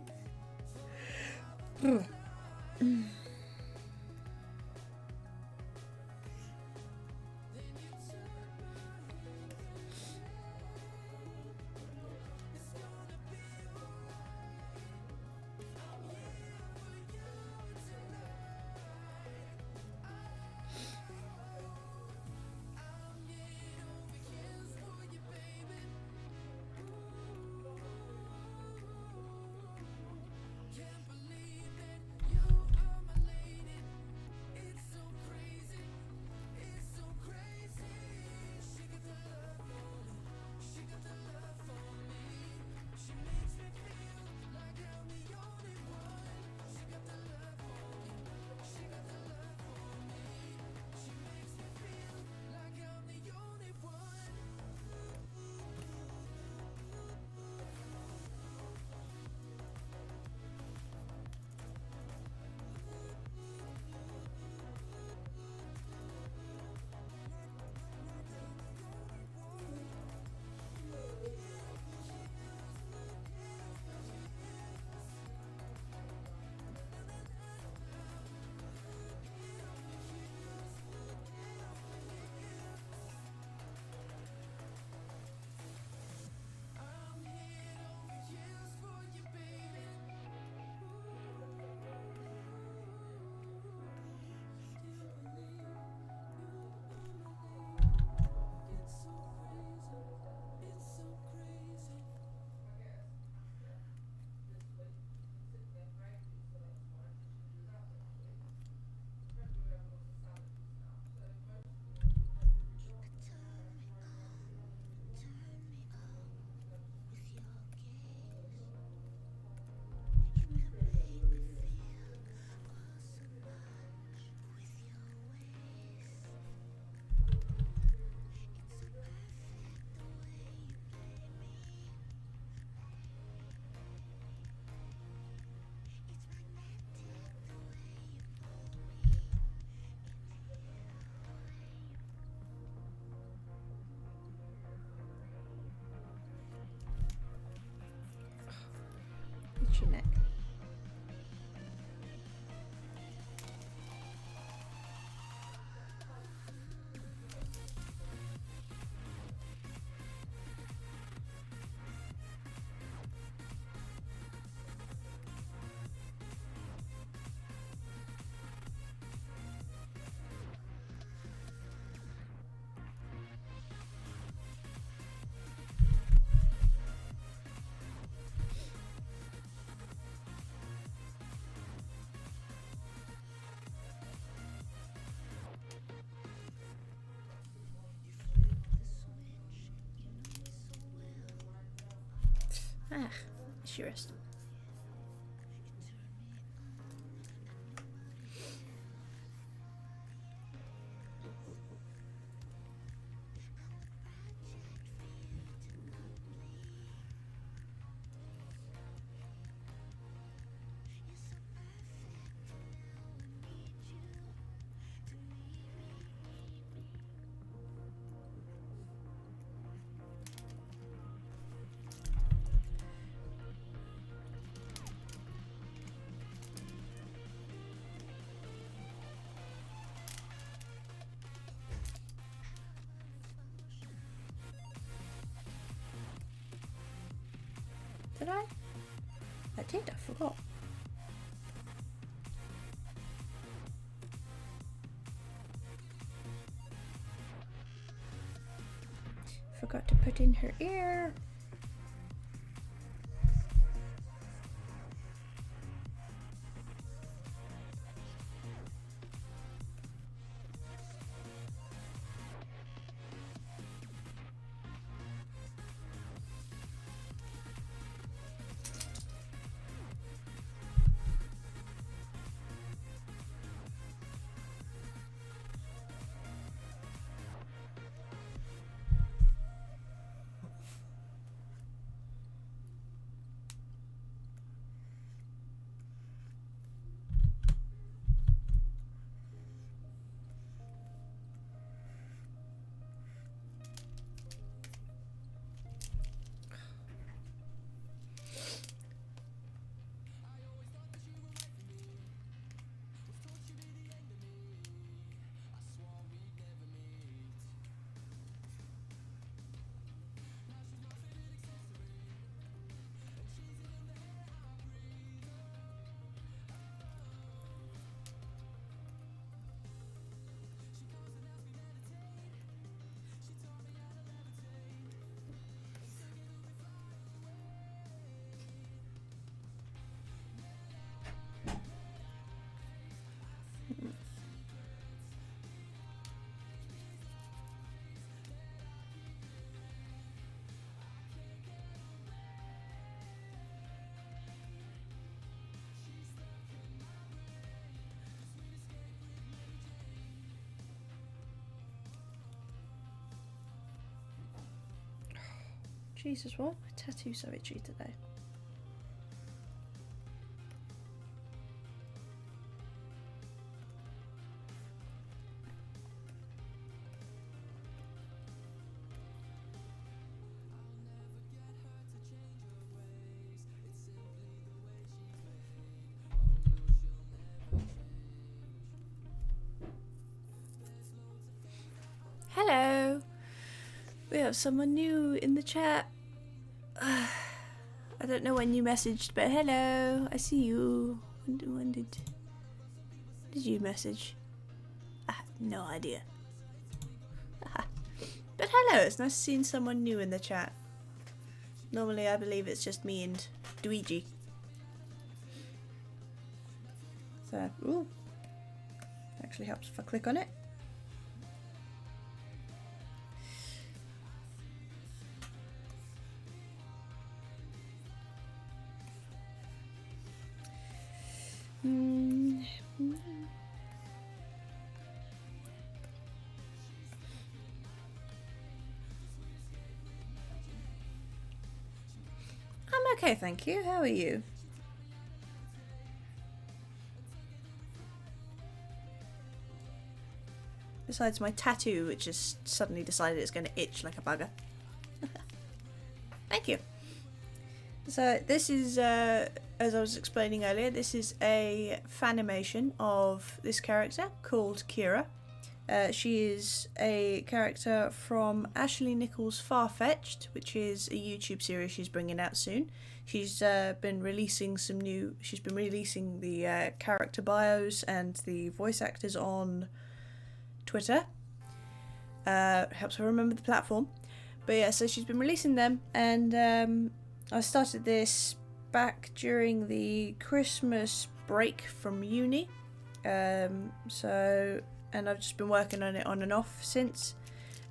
scratchy neck. Ah, surest. Did I? I did, I forgot. Forgot to put in her ear. Jesus, why are my tattoos so itchy today? Hello! We have someone new in the chat. I don't know when you messaged, but hello, I see you. When did you message? I have no idea. But hello, it's nice seeing someone new in the chat. Normally I believe it's just me and Luigi. So, ooh. Actually helps if I click on it. I'm okay, thank you. How are you? Besides my tattoo, which has suddenly decided it's going to itch like a bugger. Thank you. So this is as I was explaining earlier, this is a fanimation of this character called Kira. She is a character from Ashley Nichols' Farfetched, which is a YouTube series she's bringing out soon. She's been releasing the character bios and the voice actors on Twitter. Helps her remember the platform. But yeah, so she's been releasing them, and I started this back during the Christmas break from uni. And I've just been working on it on and off since,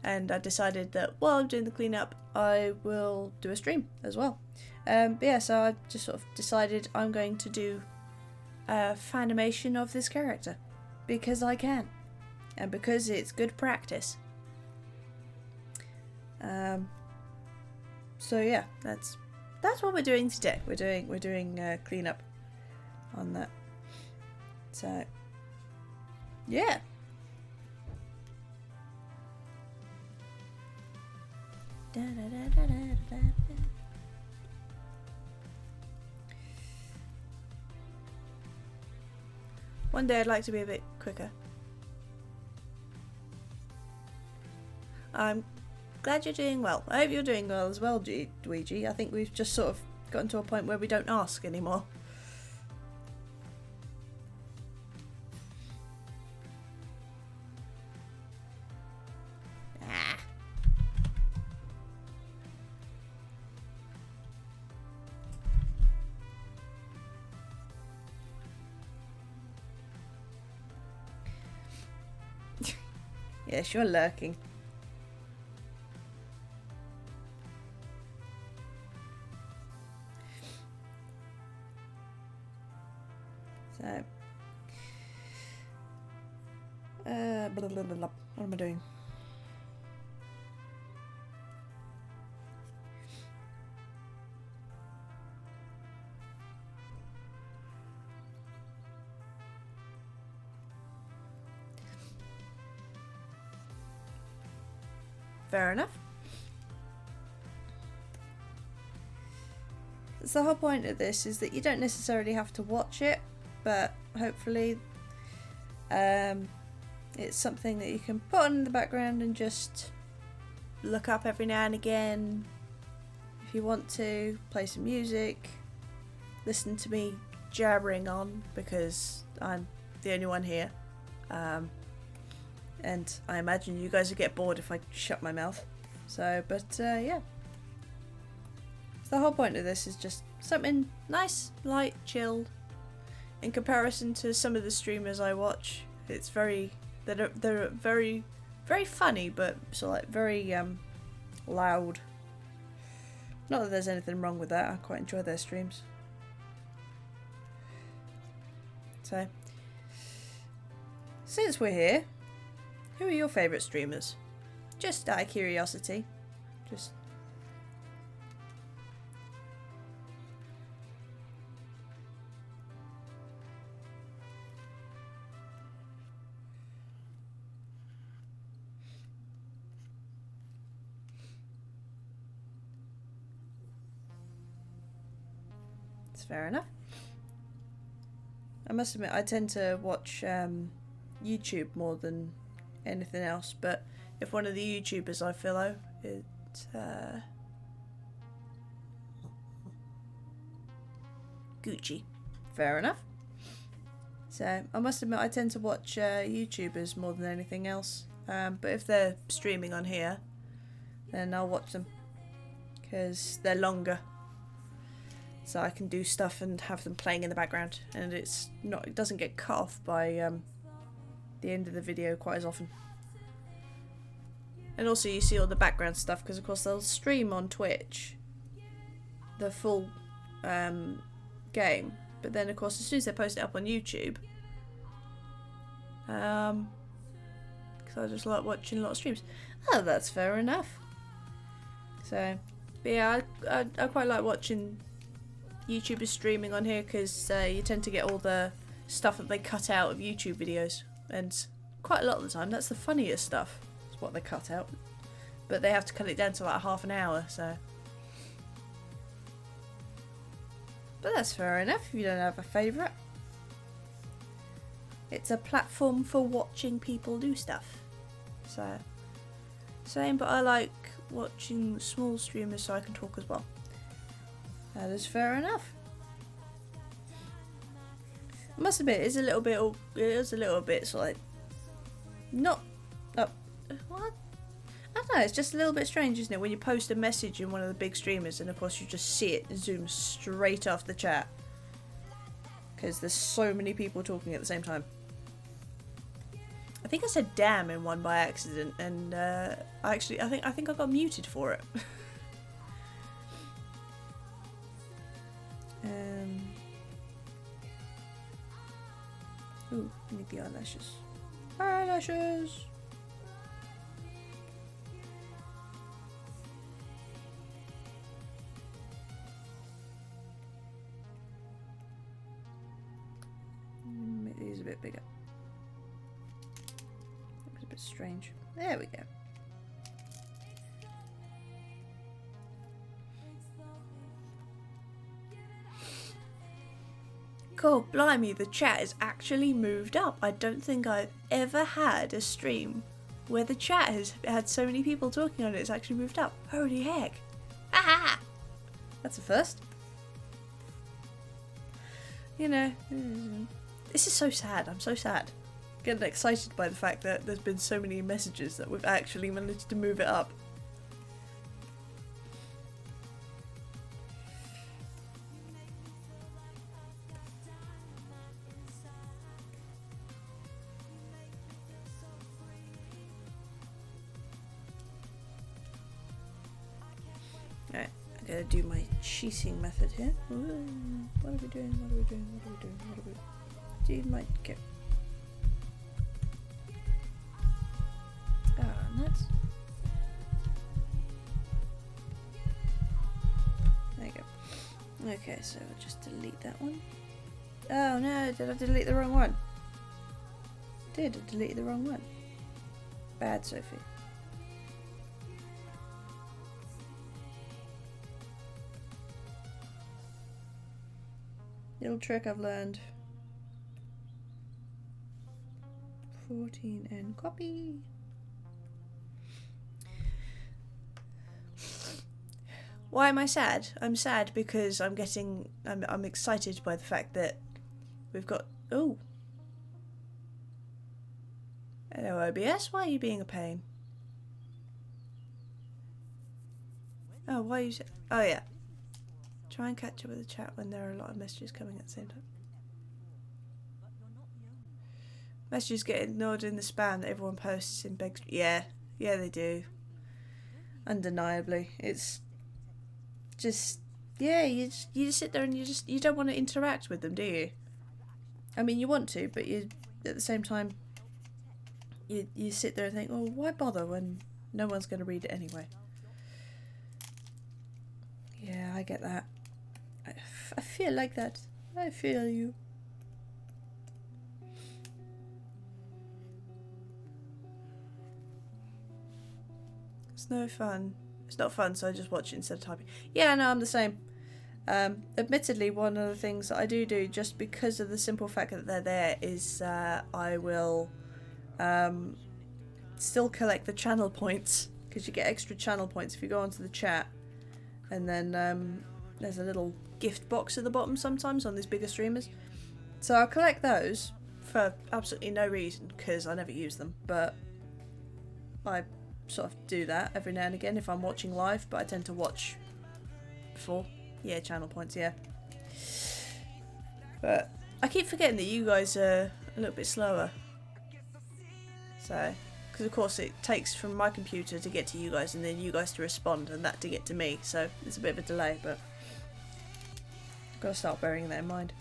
and I decided that while I'm doing the cleanup I will do a stream as well. But yeah, so I just sort of decided I'm going to do a fanimation of this character because I can, and because it's good practice. So yeah, that's what we're doing today. We're doing cleanup on that. So yeah. Da, da, da, da, da, da, da. One day I'd like to be a bit quicker. I'm glad you're doing well. I hope you're doing well as well, Luigi. I think we've just sort of gotten to a point where we don't ask anymore. Yes, you're lurking. So, blah, blah, blah, blah. What am I doing? Fair enough. So the whole point of this is that you don't necessarily have to watch it, but hopefully it's something that you can put on in the background and just look up every now and again. If you want to, play some music, listen to me jabbering on because I'm the only one here. And I imagine you guys would get bored if I shut my mouth. So, but yeah. So the whole point of this is just something nice, light, chilled. In comparison to some of the streamers I watch, it's they're very, very funny, but sort of like very loud. Not that there's anything wrong with that. I quite enjoy their streams. So, since we're here, who are your favourite streamers? Just out of curiosity. Just. It's fair enough. I must admit, I tend to watch YouTube more than anything else, but if one of the YouTubers I follow, it's Gucci. Fair enough. So I must admit I tend to watch YouTubers more than anything else, but if they're streaming on here, then I'll watch them because they're longer, so I can do stuff and have them playing in the background, and it doesn't get cut off by the end of the video quite as often. And also you see all the background stuff because of course they'll stream on Twitch the full game, but then of course as soon as they post it up on YouTube, because I just like watching a lot of streams. Oh, that's fair enough. So, but yeah, I quite like watching YouTubers streaming on here because you tend to get all the stuff that they cut out of YouTube videos. And quite a lot of the time, that's the funniest stuff. It's what they cut out. But they have to cut it down to like half an hour, so. But that's fair enough if you don't have a favourite. It's a platform for watching people do stuff. So, same, but I like watching small streamers so I can talk as well. That is fair enough. I must admit, it is a little bit sort of like, not, what? I don't know, it's just a little bit strange, isn't it, when you post a message in one of the big streamers and of course you just see it zoom straight off the chat. Because there's so many people talking at the same time. I think I said damn in one by accident and I think I got muted for it. Ooh, I need the eyelashes. Eyelashes! Make these a bit bigger. Looks a bit strange. There we go. God blimey, the chat is actually moved up. I don't think I've ever had a stream where the chat has had so many people talking on it, it's actually moved up. Holy heck. Aha! That's a first. You know, this is so sad. I'm so sad. Getting excited by the fact that there's been so many messages that we've actually managed to move it up. Alright, I'm gonna do my cheating method here. Ooh, what are we doing? What are we doing? What are we doing? What are we doing? Dude might get. Ah, nuts. There you go. Okay, so I'll just delete that one. Oh no, did I delete the wrong one? I deleted the wrong one. Bad, Sophie. Little trick I've learned. 14 and copy. Why am I sad? I'm sad because I'm excited by the fact that we've got. Oh. Hello, OBS. Why are you being a pain? Oh, why are you? Oh yeah. Try and catch up with the chat when there are a lot of messages coming at the same time. Messages get ignored in the spam that everyone posts in big. Yeah, they do. Undeniably, it's just you just sit there and you don't want to interact with them, do you? I mean, you want to, but you at the same time you sit there and think, well, why bother when no one's going to read it anyway? Yeah, I get that. I feel like that. I feel you. It's no fun. It's not fun, so I just watch it instead of typing. Yeah, no, I'm the same. Admittedly, one of the things that I do just because of the simple fact that they're there is I will still collect the channel points, because you get extra channel points if you go onto the chat. And then there's a little gift box at the bottom sometimes on these bigger streamers. So I'll collect those for absolutely no reason because I never use them. But I sort of do that every now and again if I'm watching live. But I tend to watch before. Yeah, channel points, yeah. But I keep forgetting that you guys are a little bit slower. So, because of course it takes from my computer to get to you guys and then you guys to respond and that to get to me. So it's a bit of a delay, but I've got to start bearing that in mind.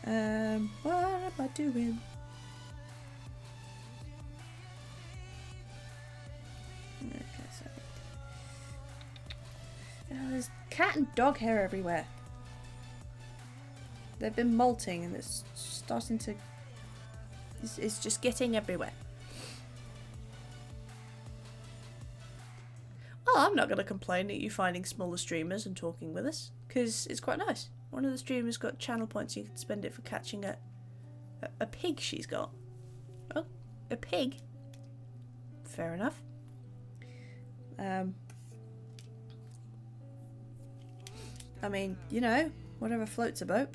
What am I doing? Okay, so there's cat and dog hair everywhere. They've been molting and it's starting to. It's just getting everywhere. Well, I'm not going to complain at you finding smaller streamers and talking with us, because it's quite nice. One of the streamers got channel points, you can spend it for catching a pig she's got. Oh, a pig? Fair enough. I mean, you know, whatever floats a boat.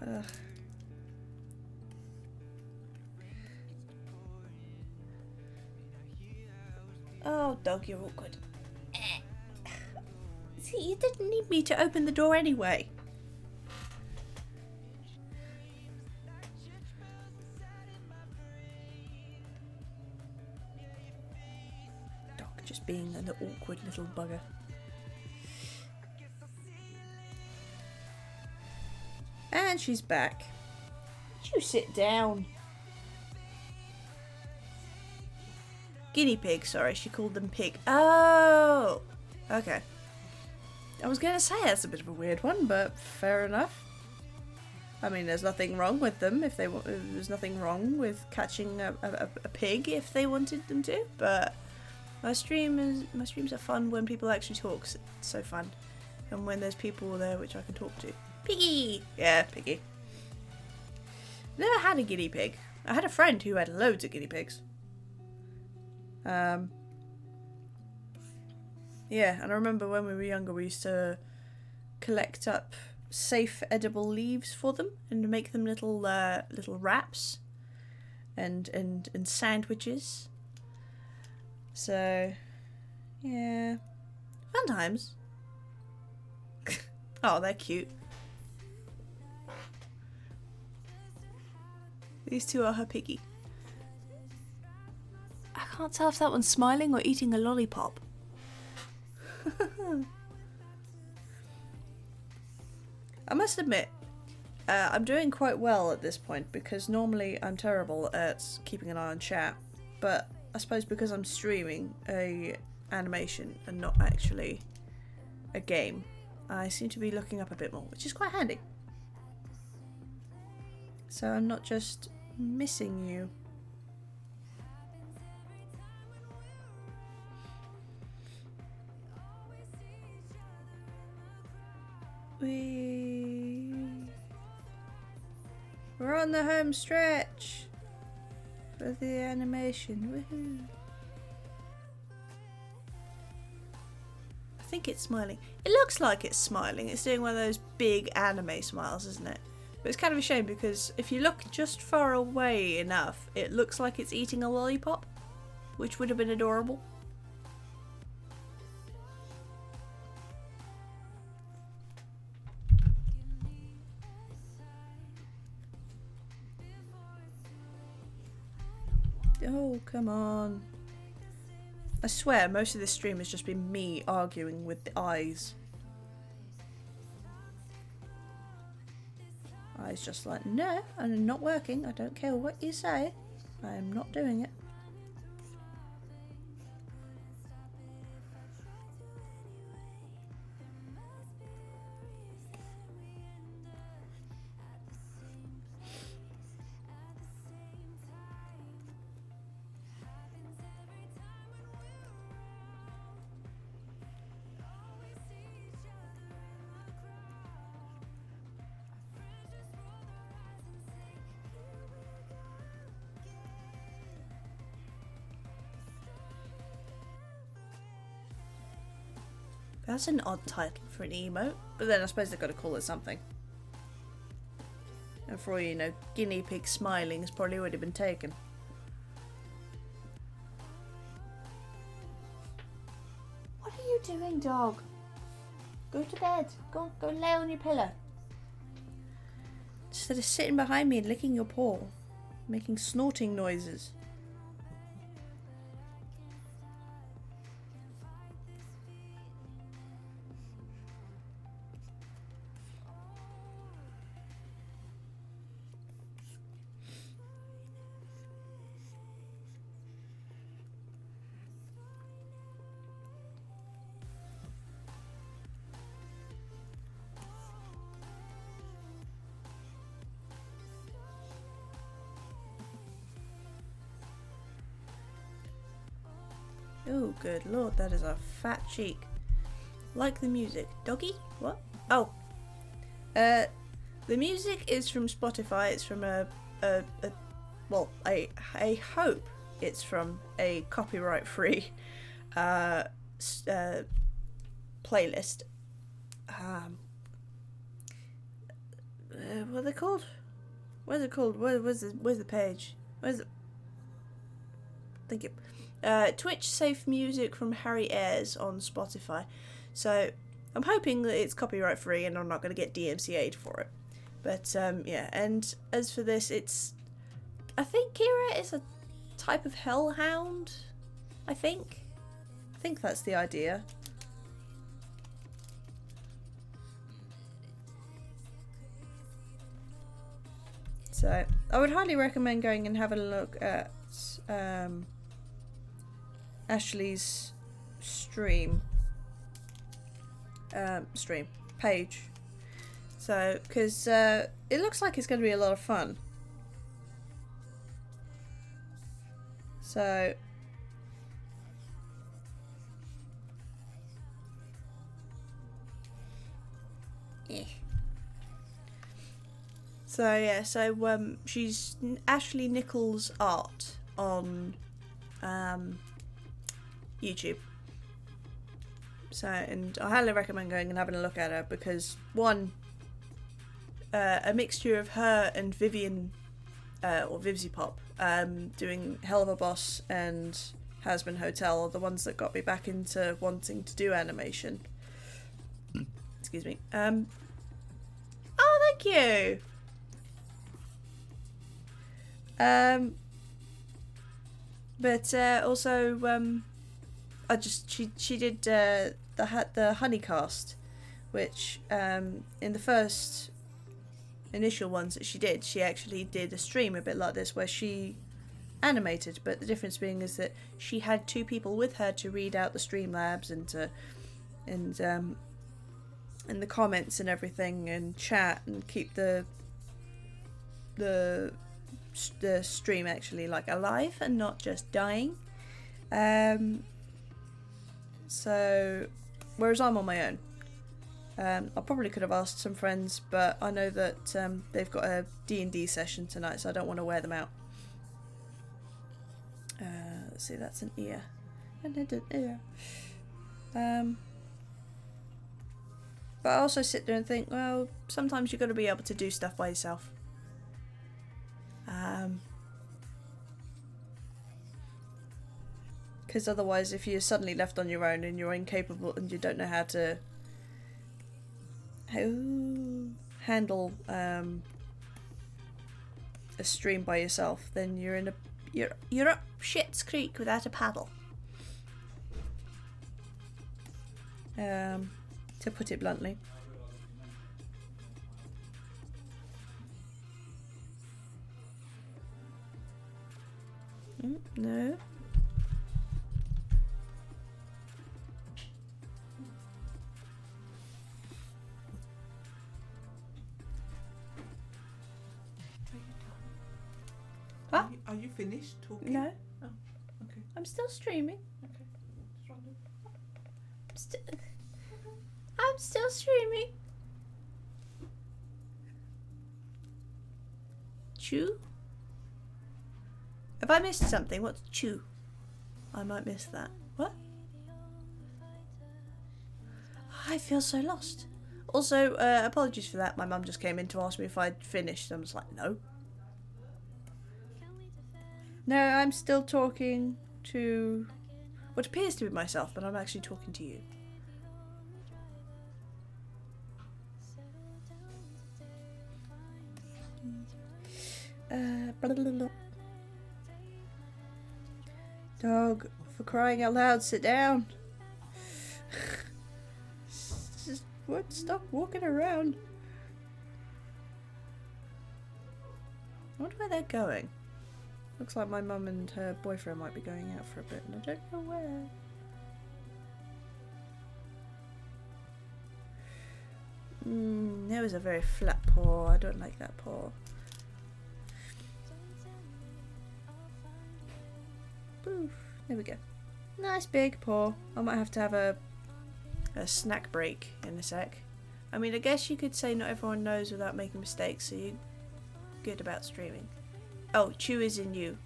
Ugh. Oh, dog, you're awkward. See, you didn't need me to open the door anyway. Dog just being an awkward little bugger. And she's back. You sit down. Guinea pig, sorry, she called them pig. Oh! Okay. I was gonna say that's a bit of a weird one, but fair enough. I mean, there's nothing wrong with them if they there's nothing wrong with catching a pig if they wanted them to, but my streams are fun when people actually talk, it's so fun. And when there's people there which I can talk to. Piggy! Yeah, piggy. Never had a guinea pig. I had a friend who had loads of guinea pigs. Yeah, and I remember when we were younger we used to collect up safe edible leaves for them and make them little wraps and sandwiches. So yeah, fun times. Oh, they're cute. These two are her piggy. I can't tell if that one's smiling or eating a lollipop. I must admit, I'm doing quite well at this point because normally I'm terrible at keeping an eye on chat, but I suppose because I'm streaming a animation and not actually a game, I seem to be looking up a bit more, which is quite handy. So I'm not just missing you. We're on the home stretch for the animation. Woohoo! I think it's smiling. It looks like it's smiling. It's doing one of those big anime smiles, isn't it? But it's kind of a shame because if you look just far away enough, it looks like it's eating a lollipop, which would have been adorable. Oh, come on. I swear most of this stream has just been me arguing with the eyes. Eyes just like, no, I'm not working. I don't care what you say. I am not doing it. That's an odd title for an emote, but then I suppose they've got to call it something. And for all you know, guinea pig smiling has probably already been taken. What are you doing, dog? Go to bed. Go lay on your pillow. Instead of sitting behind me and licking your paw, making snorting noises. Oh, good lord, that is a fat cheek. Like the music. Doggy? What? Oh. The music is from Spotify. It's from well, I hope it's from a copyright-free playlist. What are they called? What is it called? Where's the page? Where's it? Thank you. Twitch safe music from Harry Ayres on Spotify. So I'm hoping that it's copyright free and I'm not going to get DMCA'd for it. But yeah, and as for this, I think Kira is a type of hellhound. I think that's the idea. So I would highly recommend going and having a look at Ashley's stream page. So because it looks like it's going to be a lot of fun. So yeah. So yeah, so she's Ashley Nichols art on YouTube. So, and I highly recommend going and having a look at her because one, a mixture of her and Vivian or Vivzy Pop doing Hell of a Boss and Hasbin Hotel are the ones that got me back into wanting to do animation. Excuse me. Oh, thank you. But also she did the Honeycast, which in the first initial ones that she actually did a stream a bit like this where she animated, but the difference being is that she had two people with her to read out the Streamlabs and the comments and everything and chat and keep the stream actually like alive and not just dying. So whereas I'm on my own, I probably could have asked some friends, but I know that they've got a D&D session tonight, so I don't want to wear them out. Let's see, that's an ear and an ear. But I also sit there and think, well, sometimes you've got to be able to do stuff by yourself. Because otherwise, if you're suddenly left on your own and you're incapable and you don't know how to handle a stream by yourself, then you're up shit's creek without a paddle. To put it bluntly. No. Huh? Are you finished talking? No. Oh, okay. I'm still streaming. Okay. Just wondered. I'm still streaming. Chew? Have I missed something? What's chew? I might miss that. What? I feel so lost. Also, apologies for that. My mum just came in to ask me if I'd finished. I was like, no. No, I'm still talking to what appears to be myself, but I'm actually talking to you. Blah, blah, blah. Dog, for crying out loud, sit down. Just what? Stop walking around. I wonder where they're going. Looks like my mum and her boyfriend might be going out for a bit, and I don't know where. There was a very flat paw. I don't like that paw. Poof. There we go. Nice big paw. I might have to have a snack break in a sec. I mean, I guess you could say not everyone knows without making mistakes, so you're good about streaming. Oh, chew is in you.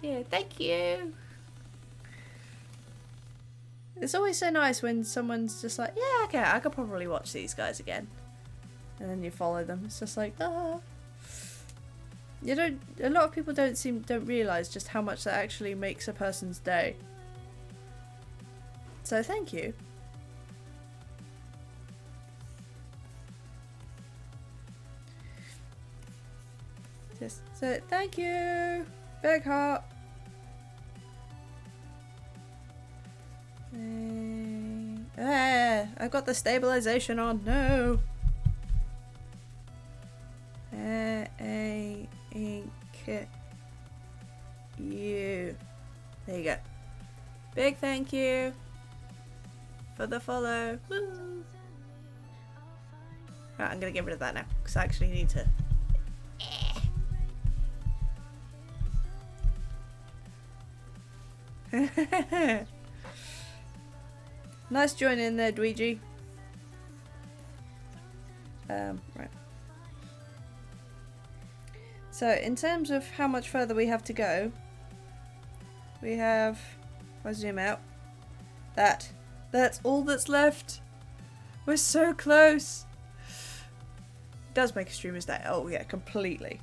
Yeah, thank you. It's always so nice when someone's just like, yeah, okay, I could probably watch these guys again. And then you follow them. It's just like, ah. You don't. A lot of people don't realise just how much that actually makes a person's day. So thank you. Just so thank you. Big heart. I got the stabilization on. No. You. There you go. Big thank you for the follow. Woo. Right, I'm gonna get rid of that now because I actually need to. Nice join in there, Dweegi. Right. So, in terms of how much further we have to go, we have, if I zoom out, that's all that's left. We're so close. It does make a streamer's day. Oh yeah, completely.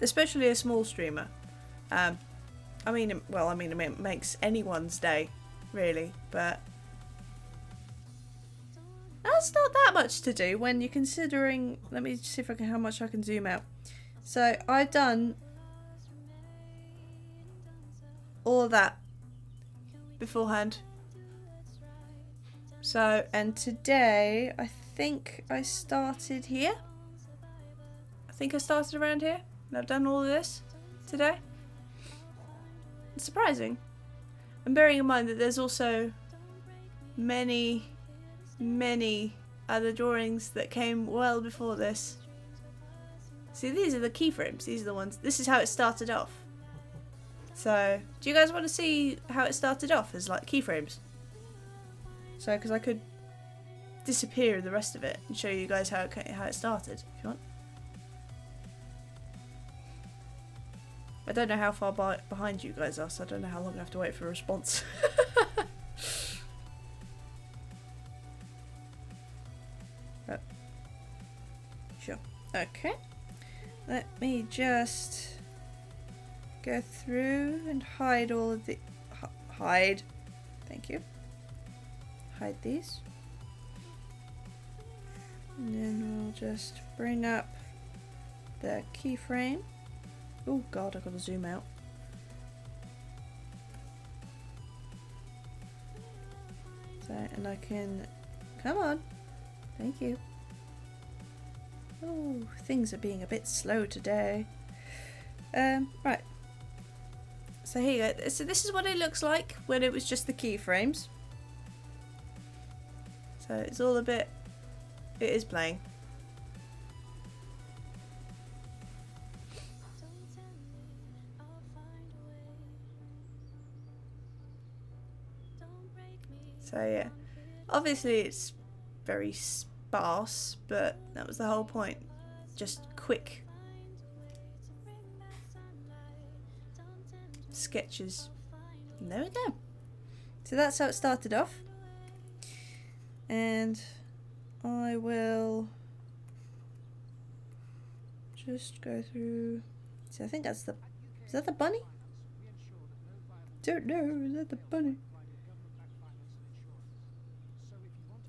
Especially a small streamer. I mean, it makes anyone's day, really, but that's not that much to do when you're considering. Let me see if I can, how much I can zoom out. So I've done all of that beforehand. So, and today I think I started here. I think I started around here, and I've done all of this today. It's surprising. And bearing in mind that there's also many other drawings that came well before this. See, these are the keyframes. These are the ones. This is how it started off. So, do you guys want to see how it started off as like keyframes? So, because I could disappear the rest of it and show you guys how it started, if you want. I don't know how far behind you guys are, so I don't know how long I have to wait for a response. Oh. Sure. Okay. Let me just go through and hide all of the... hide. Thank you. Hide these. And then we'll just bring up the keyframe. Oh god, I've got to zoom out. So, and I can... Come on. Thank you. Oh, things are being a bit slow today. Right. So here you go. So this is what it looks like when it was just the keyframes. So it's all a bit... It is playing. So yeah. Obviously it's very sparse, but that was the whole point. Just quick sketches. And there we go. So that's how it started off. And I will just go through. So I think that's the... Is that the bunny? Don't know. Is that the bunny?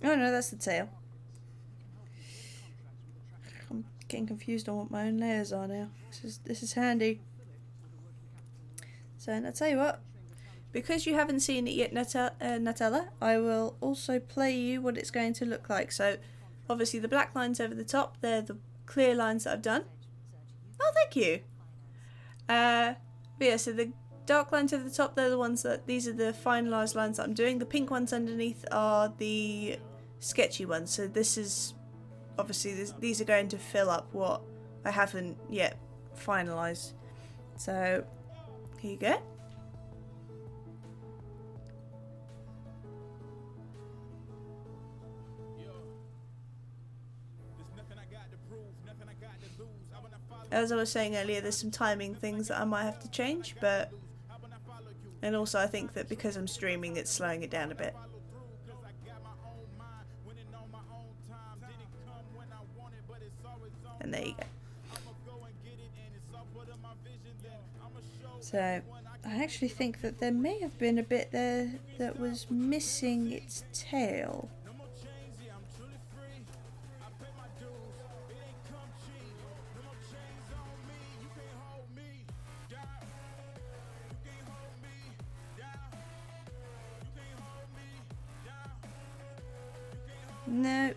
Oh no, that's the tail. I'm getting confused on what my own layers are now. This is handy. So, and I'll tell you what, because you haven't seen it yet, Nutella, I will also play you what it's going to look like. So, obviously the black lines over the top, they're the clear lines that I've done. Oh, thank you. But yeah, so the dark lines over the top, they're the ones that, these are the finalised lines that I'm doing. The pink ones underneath are the sketchy ones. So this is, obviously, these are going to fill up what I haven't yet finalised. So, here you go. as I was saying earlier, there's some timing things that I might have to change, but... And also I think that because I'm streaming, it's slowing it down a bit. And there you go. So, I actually think that there may have been a bit there that was missing its tail. No,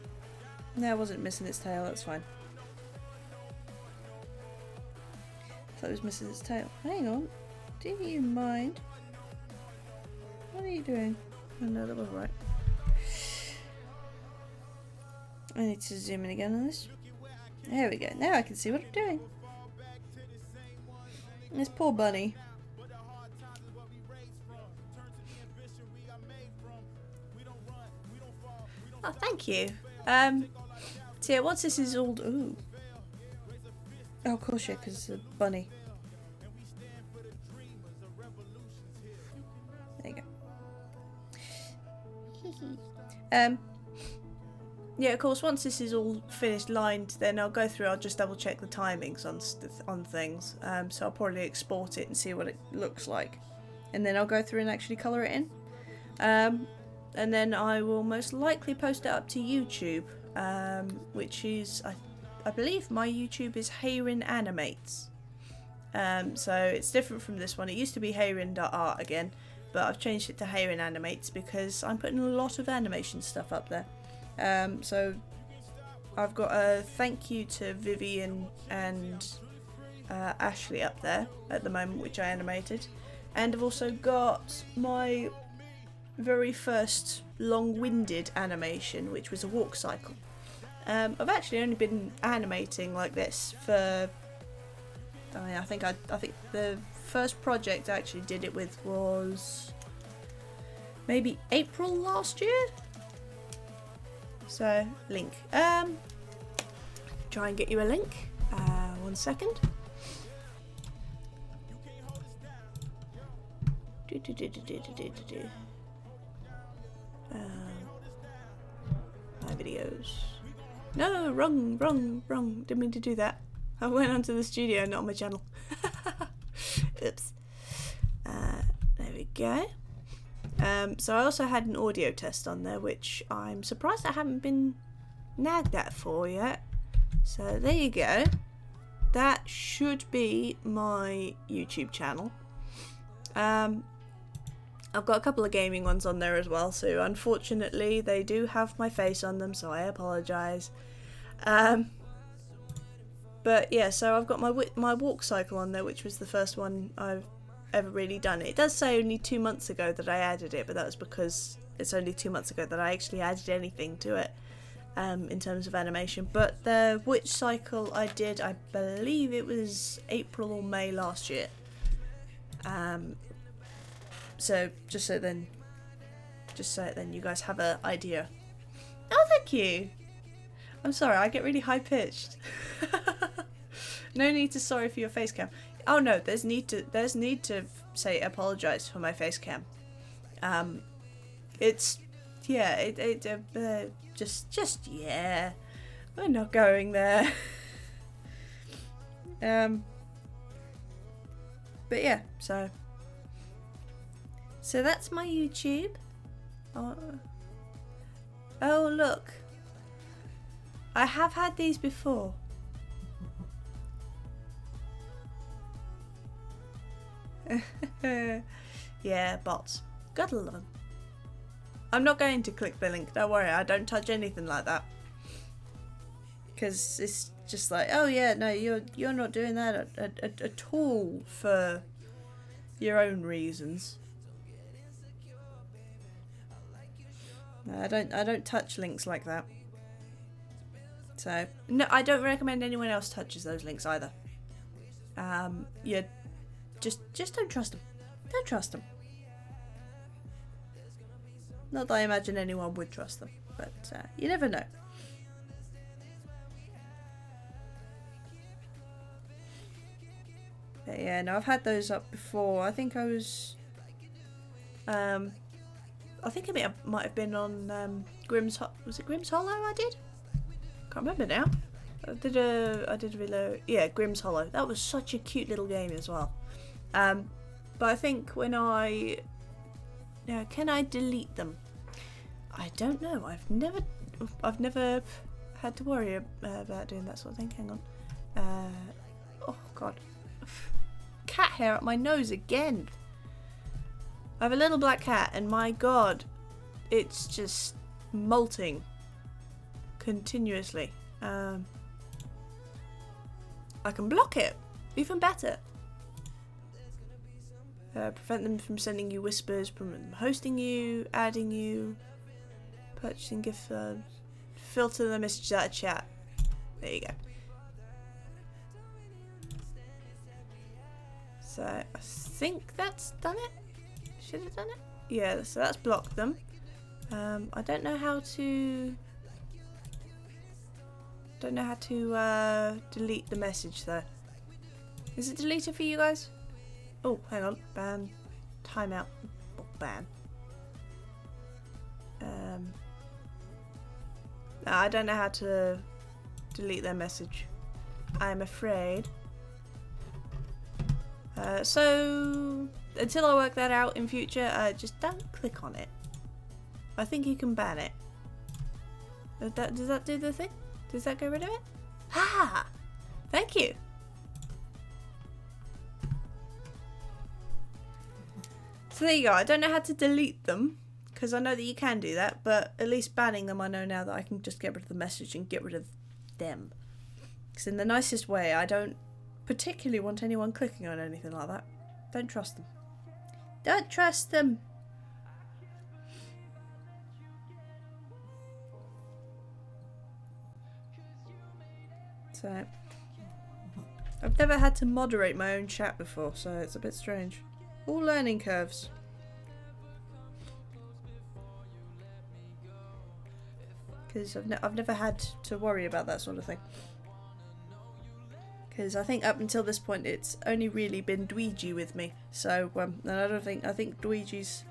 I wasn't missing its tail, that's fine. I thought it was missing its tail. Hang on. Do you mind? What are you doing? Oh no, that wasn't right. I need to zoom in again on this. There we go. Now I can see what I'm doing. This poor bunny. Oh, thank you. So yeah, once this is all... Ooh. Oh, of course, yeah, because it's a bunny. There you go. Yeah, of course, once this is all finished lined, then I'll go through, I'll just double check the timings on things. So I'll probably export it and see what it looks like. And then I'll go through and actually colour it in. And then I will most likely post it up to YouTube, which is, I believe my YouTube is Hayrin Animates. So it's different from this one. It used to be hayrin.art again, but I've changed it to Hayrin Animates because I'm putting a lot of animation stuff up there. So I've got a thank you to Vivian and Ashley up there at the moment, which I animated. And I've also got my very first long-winded animation, which was a walk cycle. I've actually only been animating like this for... I think the first project I actually did it with was maybe April last year. So, link. Try and get you a link. 1 second. My videos. No, wrong. Didn't mean to do that. I went onto the studio, not on my channel. Oops. There we go. So I also had an audio test on there, which I'm surprised I haven't been nagged at for yet. So there you go. That should be my YouTube channel. I've got a couple of gaming ones on there as well, so unfortunately they do have my face on them, so I apologise. But yeah, so I've got my walk cycle on there, which was the first one I've ever really done. It does say only 2 months ago that I added it, but that was because it's only 2 months ago that I actually added anything to it in terms of animation. But the witch cycle I did, I believe it was April or May last year. So just so then you guys have an idea. Oh, thank you. I'm sorry, I get really high pitched. No need to sorry for your face cam. Oh no, there's need to say apologise for my face cam. It's yeah, just yeah. We're not going there. But yeah, so that's my YouTube. Oh look, I have had these before. Yeah, bots. Gotta love them. I'm not going to click the link, don't worry, I don't touch anything like that. Because it's just like, oh yeah, no, you're not doing that at all for your own reasons. No, I don't touch links like that. So no, I don't recommend anyone else touches those links either. Yeah, just don't trust them. Don't trust them. Not that I imagine anyone would trust them, but you never know. But yeah, no, I've had those up before. I think I was, I think it might have been on Grimm's. Was it Grimm's Hollow? I did. Can't remember now. I did a video. Yeah, Grimm's Hollow. That was such a cute little game as well. But I think when can I delete them? I don't know. I've never had to worry about doing that sort of thing. Hang on. Oh god. Cat hair up my nose again. I have a little black cat and my god, it's just molting continuously. I can block it. Even better. Prevent them from sending you whispers, from them hosting you, adding you, purchasing gift cards, filter the messages out of chat. There you go. So I think that's done it. Should have done it. Yeah, so that's blocked them. I don't know how to. Delete the message though. Is it deleted for you guys? Oh, hang on. Ban. Timeout. Ban. No, I don't know how to delete their message. I'm afraid. So until I work that out in future, just don't click on it. I think you can ban it. Does that do the thing? Does that get rid of it? Ah! Thank you. So there you go. I don't know how to delete them, because I know that you can do that, but at least banning them, I know now that I can just get rid of the message and get rid of them. Because in the nicest way, I don't particularly want anyone clicking on anything like that. Don't trust them. Don't trust them. So, I've never had to moderate my own chat before, so it's a bit strange. All learning curves. Because I've never had to worry about that sort of thing. Because I think up until this point it's only really been Dweegi with me. So and I think Dweegi's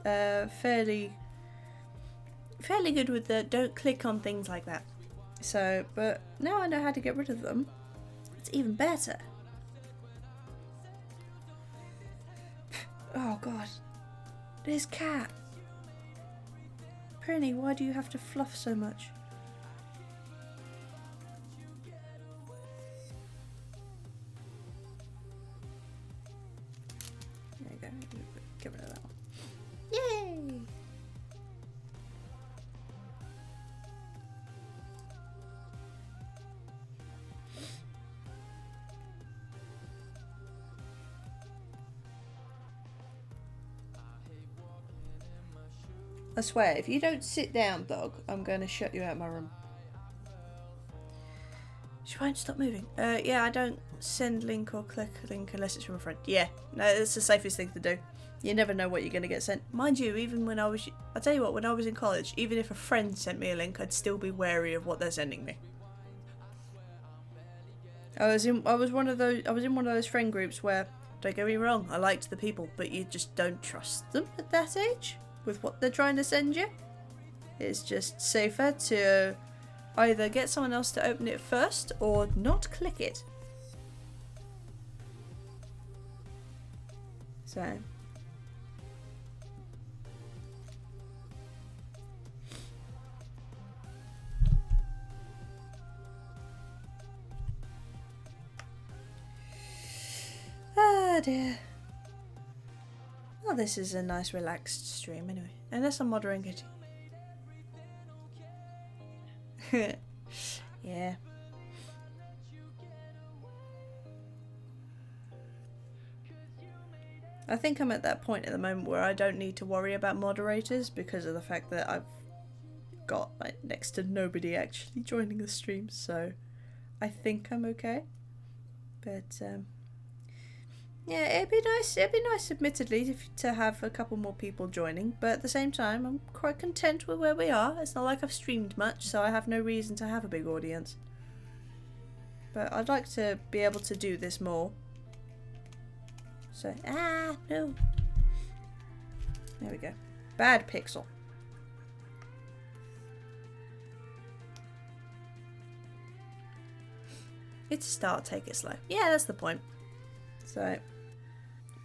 fairly good with the don't click on things like that. So, but now I know how to get rid of them. It's even better. Oh god. This cat. Prinny, why do you have to fluff so much? There you go. Get rid of that one. Yay! I swear, if you don't sit down, dog, I'm going to shut you out of my room. She won't stop moving. Yeah, I don't send link or click link unless it's from a friend. Yeah, no, it's the safest thing to do. You never know what you're going to get sent. Mind you, even when I'll tell you what, when I was in college, even if a friend sent me a link, I'd still be wary of what they're sending me. I was in one of those friend groups where, don't get me wrong, I liked the people, but you just don't trust them at that age with what they're trying to send you. It's just safer to either get someone else to open it first or not click it. So oh dear. Well, this is a nice relaxed stream anyway. Unless I'm moderating it. Yeah. I think I'm at that point at the moment where I don't need to worry about moderators because of the fact that I've got like next to nobody actually joining the stream, so I think I'm okay. But yeah, it'd be nice admittedly to have a couple more people joining, but at the same time I'm quite content with where we are. It's not like I've streamed much, so I have no reason to have a big audience. But I'd like to be able to do this more. So, no. There we go. Bad pixel. It's a start, take it slow. Yeah, that's the point. So,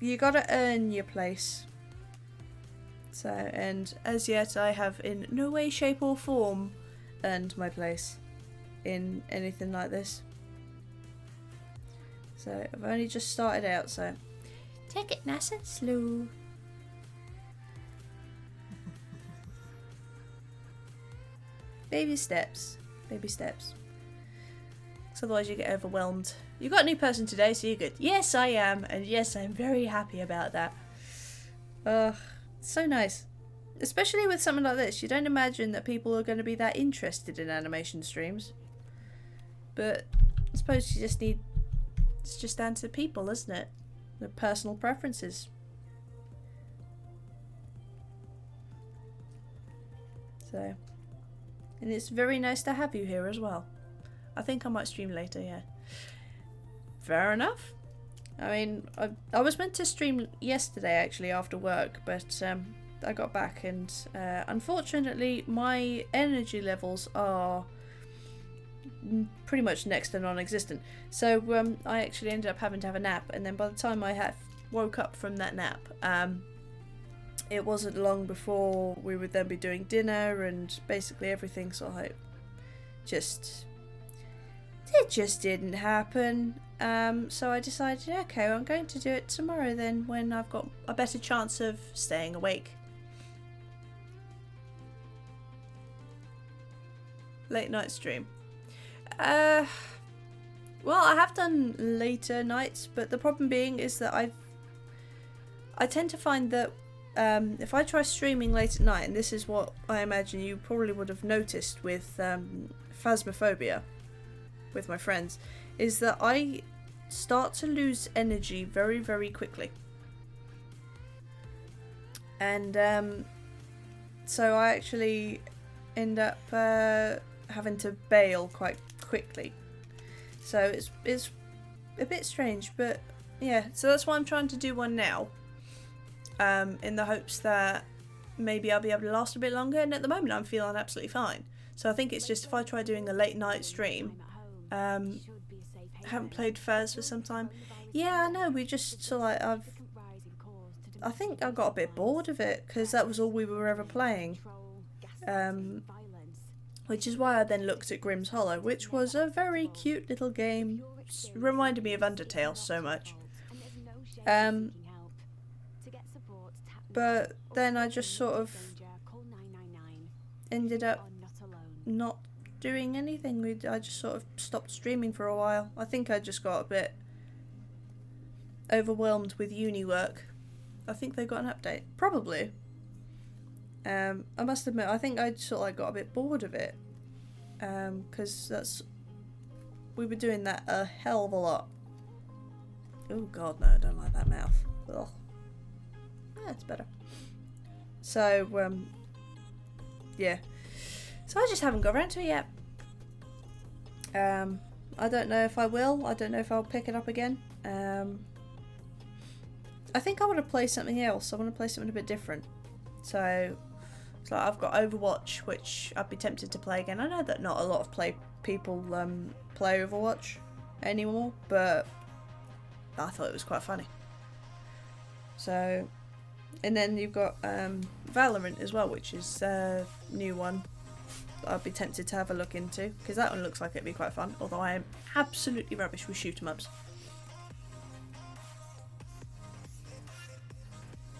you gotta earn your place. So, and as yet I have in no way, shape or form earned my place in anything like this. So, I've only just started out, so take it nice and slow. Baby steps. Baby steps. Because otherwise you get overwhelmed. You got a new person today, so you're good. Yes, I am. And yes, I'm very happy about that. Ugh. So nice. Especially with something like this. You don't imagine that people are going to be that interested in animation streams. But I suppose you just need... It's just down to people, isn't it? Their personal preferences. So... And it's very nice to have you here as well. I think I might stream later, yeah. Fair enough. I mean, I was meant to stream yesterday actually after work, but I got back and unfortunately my energy levels are pretty much next to non-existent. So I actually ended up having to have a nap, and then by the time I woke up from that nap, it wasn't long before we would then be doing dinner, and basically everything sort of like it just didn't happen. So I decided, okay, well, I'm going to do it tomorrow then, when I've got a better chance of staying awake. Late night stream. Well, I have done later nights, but the problem being is that I tend to find that if I try streaming late at night, and this is what I imagine you probably would have noticed with Phasmophobia, with my friends, is that I start to lose energy very, very quickly. And so I actually end up having to bail quite quickly. So it's a bit strange, but yeah, so that's why I'm trying to do one now. In the hopes that maybe I'll be able to last a bit longer, and at the moment I'm feeling absolutely fine. So I think it's just if I try doing a late night stream, haven't played Faz for some time. Yeah, I know, we just sort of like, I think I got a bit bored of it because that was all we were ever playing. Which is why I then looked at Grimm's Hollow, which was a very cute little game. Reminded me of Undertale so much. But then I just sort of ended up not doing anything. I just sort of stopped streaming for a while. I think I just got a bit overwhelmed with uni work. I think they got an update. Probably. I must admit, I think I sort of like got a bit bored of it. Because we were doing that a hell of a lot. Oh god, no, I don't like that mouth. Ugh. Yeah, it's better. So, yeah. So I just haven't got around to it yet. I don't know if I will. I don't know if I'll pick it up again. I think I want to play something else. I want to play something a bit different. So, it's like I've got Overwatch, which I'd be tempted to play again. I know that not a lot of people play Overwatch anymore, but I thought it was quite funny. So, and then you've got Valorant as well, which is a new one I'd be tempted to have a look into, because that one looks like it'd be quite fun, although I am absolutely rubbish with shoot 'em ups.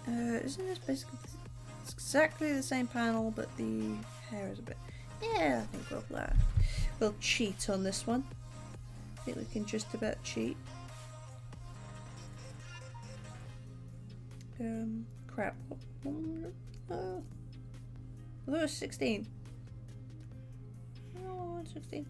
Isn't this basically it's exactly the same panel, but the hair is a bit... Yeah, I think we'll cheat on this one. I think we can just about cheat. Crap. Oh. I thought it was 16. Oh, 16.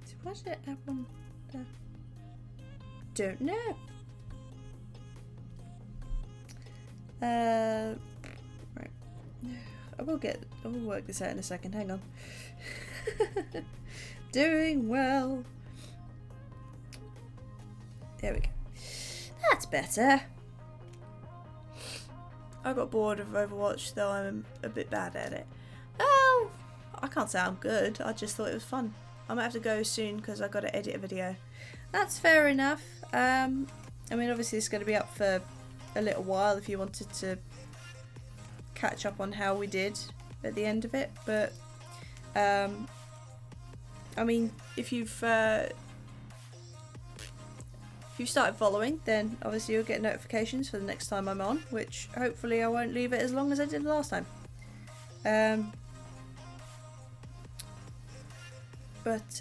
So why did it have one there? don't know. Right. I will work this out in a second. Hang on. Doing well. There we go. That's better. I got bored of Overwatch, though I'm a bit bad at it. Oh, I can't say I'm good. I just thought it was fun. I might have to go soon because I've got to edit a video. That's fair enough. I mean, obviously it's going to be up for a little while if you wanted to catch up on how we did at the end of it. But, I mean, if you've started following, then obviously you'll get notifications for the next time I'm on, which hopefully I won't leave it as long as I did last time.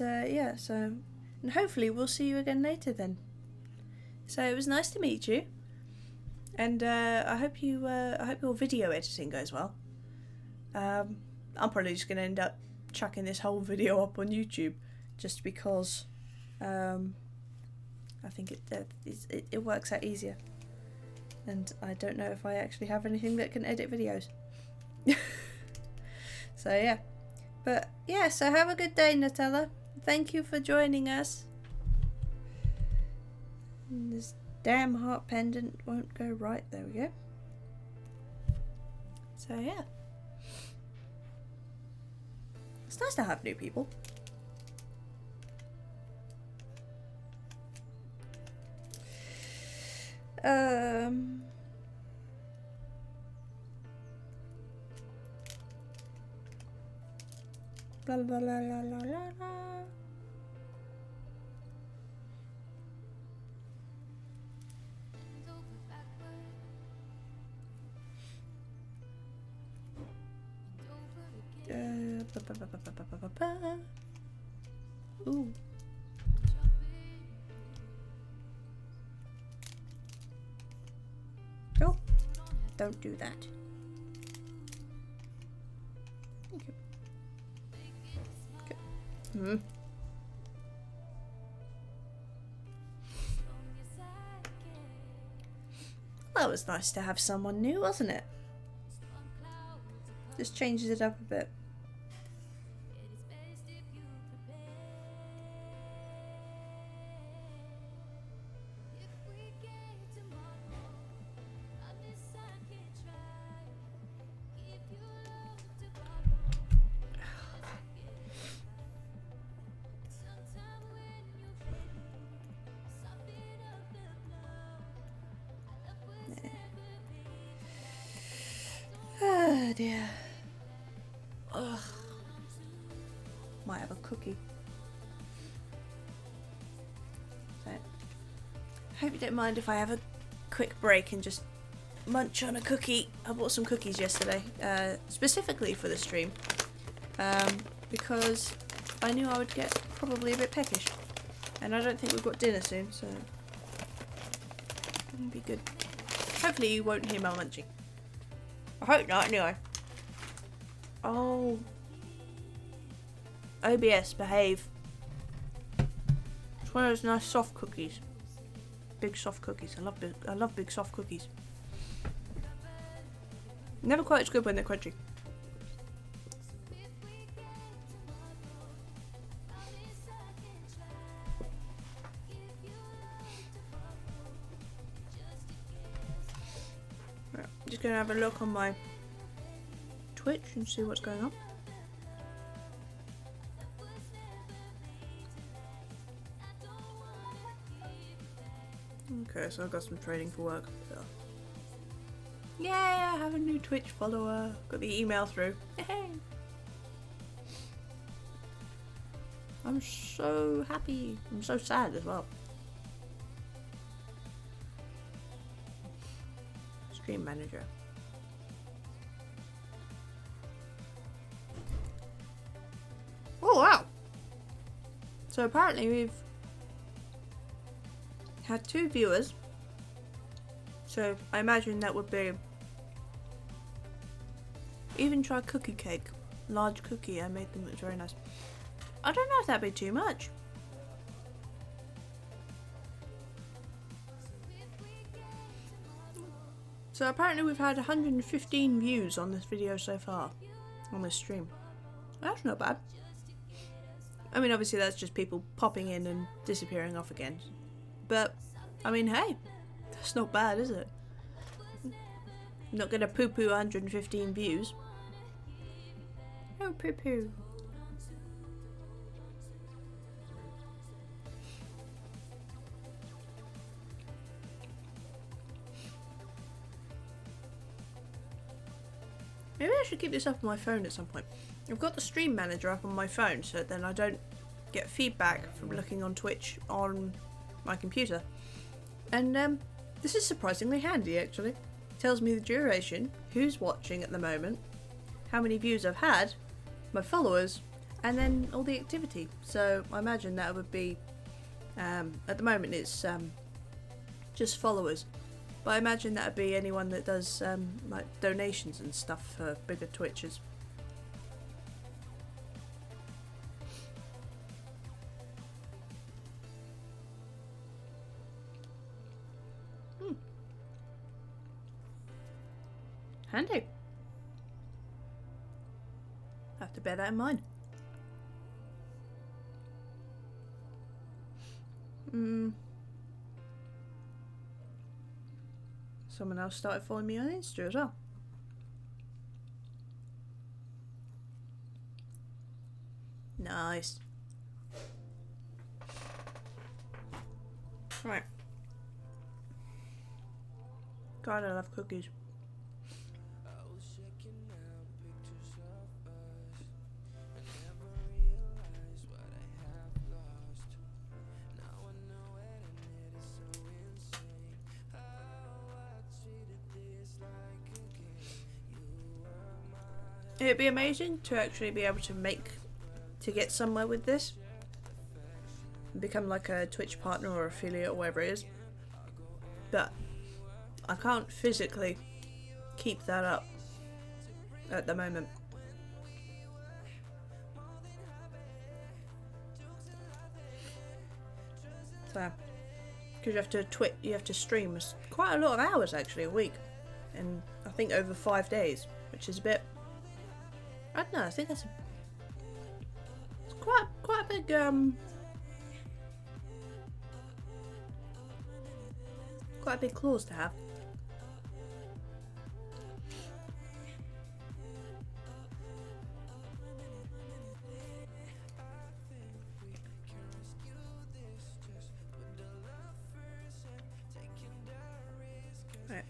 Yeah, so and hopefully we'll see you again later then. So it was nice to meet you, and I hope your video editing goes well. I'm probably just gonna end up chucking this whole video up on YouTube, just because I think it works out easier, and I don't know if I actually have anything that can edit videos. So yeah, but yeah, so have a good day, Nutella. Thank you for joining us. And this damn heart pendant won't go right. There we go. So yeah, it's nice to have new people. La la la la la la la. Ooh. Oh, don't do that. Thank you. Okay. That was nice to have someone new, wasn't it? Just changes it up a bit. Oh dear. Ugh. Might have a cookie. So, hope you don't mind if I have a quick break and just munch on a cookie. I bought some cookies yesterday, specifically for the stream, because I knew I would get probably a bit peckish, and I don't think we've got dinner soon, so it'll be good. Hopefully you won't hear my munching. I hope not, anyway. Oh. OBS, behave. It's one of those nice soft cookies. Big soft cookies. I love big soft cookies. Never quite as good when they're crunchy. Right, I'm just gonna have a look on my Twitch and see what's going on. Okay, so I've got some training for work. Yay, I have a new Twitch follower. Got the email through. Hey. I'm so happy. I'm so sad as well. Stream manager. Oh wow. So apparently we've had 2 viewers. So I imagine that would be. Even try cookie cake. Large cookie, I made them, it was very nice. I don't know if that'd be too much. So apparently we've had 115 views on this video so far, on this stream. That's not bad. I mean, obviously that's just people popping in and disappearing off again. But, I mean, hey, that's not bad, is it? I'm not gonna poo-poo 115 views. No poo-poo. Maybe I should keep this up on my phone at some point. I've got the stream manager up on my phone so then I don't get feedback from looking on Twitch on my computer. And this is surprisingly handy actually. It tells me the duration, who's watching at the moment, how many views I've had, my followers, and then all the activity. So I imagine that would be, at the moment it's just followers. But I imagine that would be anyone that does like donations and stuff for bigger Twitches. Handy. I have to bear that in mind. Someone else started following me on Insta as well. Nice. Right. God, I love cookies. It'd be amazing to actually be able to get somewhere with this. Become like a Twitch partner or affiliate or whatever it is. But I can't physically keep that up at the moment. So, because you have to stream quite a lot of hours actually a week. And I think over 5 days, which is a bit, I don't know, I think it's quite a big quite a big clause to have. Right.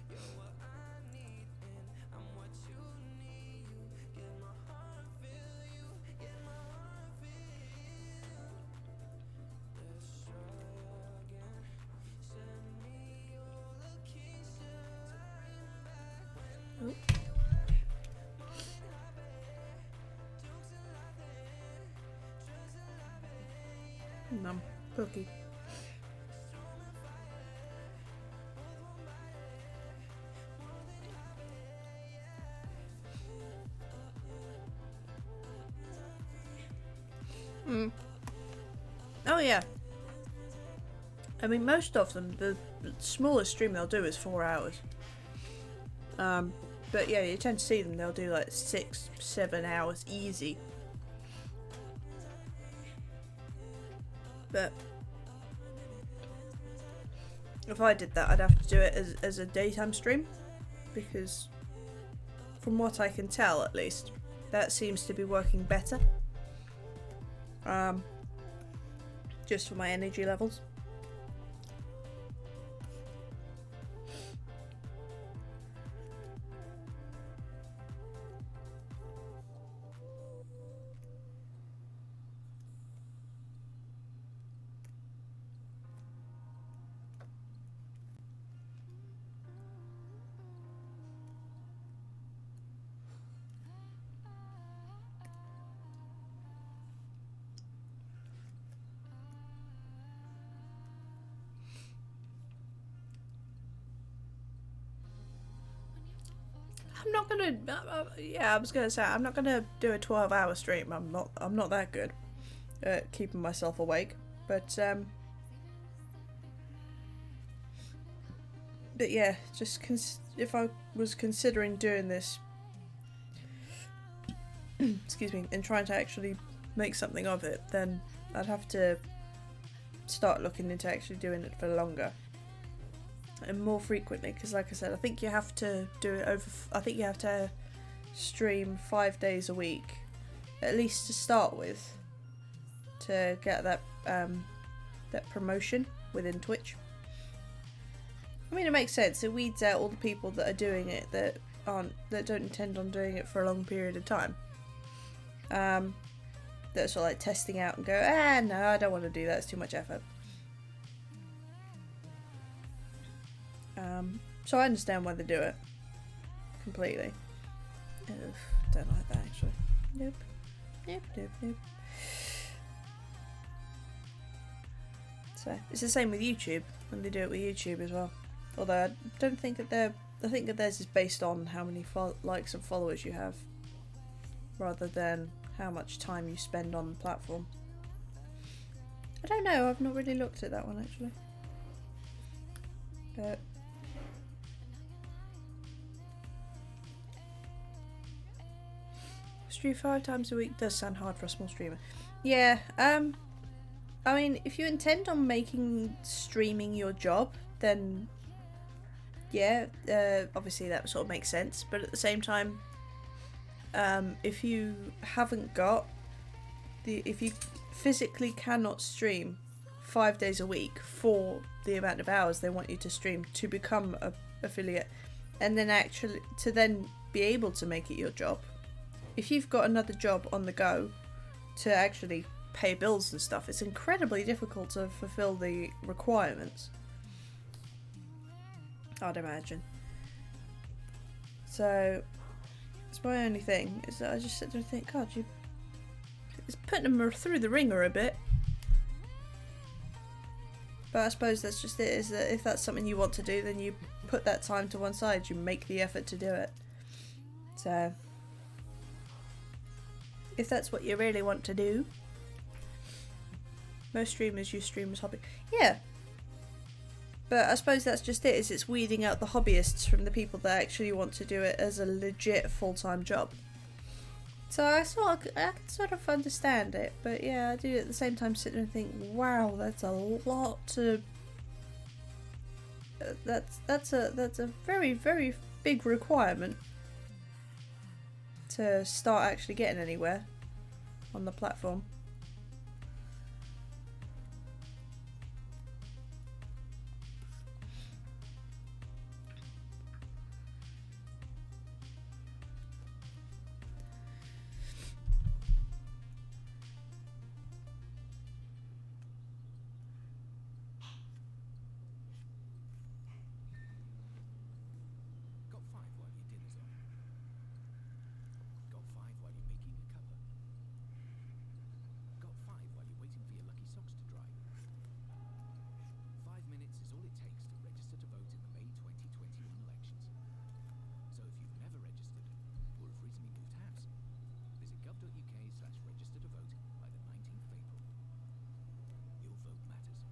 Num cookie. Oh yeah. I mean, most of them, the smallest stream they'll do is 4 hours. But yeah, you tend to see them, they'll do like 6-7 hours easy. But if I did that, I'd have to do it as a daytime stream, because from what I can tell at least, that seems to be working better. Just for my energy levels. I'm not gonna. Yeah, I was gonna say I'm not gonna do a 12-hour stream. I'm not that good at keeping myself awake. But But yeah, just if I was considering doing this, excuse me, and trying to actually make something of it, then I'd have to start looking into actually doing it for longer and more frequently, because like I said, I think you have to do it over, I think you have to stream 5 days a week at least to start with, to get that that promotion within Twitch. I mean, it makes sense. It weeds out all the people that are doing it that don't intend on doing it for a long period of time. That sort of like testing out and go, no, I don't want to do that, it's too much effort. So I understand why they do it completely. Ugh, don't like that actually. Nope. So it's the same with YouTube when they do it with YouTube as well. Although I don't think that I think that theirs is based on how many likes and followers you have, rather than how much time you spend on the platform. I don't know. I've not really looked at that one actually. But stream 5 times a week does sound hard for a small streamer. Yeah. I mean, if you intend on making streaming your job, then yeah, obviously that sort of makes sense. But at the same time, if you haven't got if you physically cannot stream 5 days a week for the amount of hours they want you to stream to become a affiliate, and then actually to then be able to make it your job, if you've got another job on the go to actually pay bills and stuff, it's incredibly difficult to fulfill the requirements, I'd imagine. So it's my only thing, is that I just sit there and think, God, it's putting them through the ringer a bit. But I suppose that's just it, is that if that's something you want to do, then you put that time to one side, you make the effort to do it. So if that's what you really want to do. Most streamers use stream as hobby. Yeah. But I suppose that's just it, is it's weeding out the hobbyists from the people that actually want to do it as a legit full-time job. So I can sort of understand it, but yeah, I do at the same time sit there and think, wow, that's a lot to... That's a very, very big requirement to start actually getting anywhere on the platform. Got 5 while your dinner's on. Got 5 while you're making a cuppa. Got 5 while you're waiting for your lucky socks to dry. 5 minutes is all it takes to register to vote in the May 2021 elections. So if you've never registered, or have recently moved house, visit gov.uk/register to vote by the 19th of April. Your vote matters.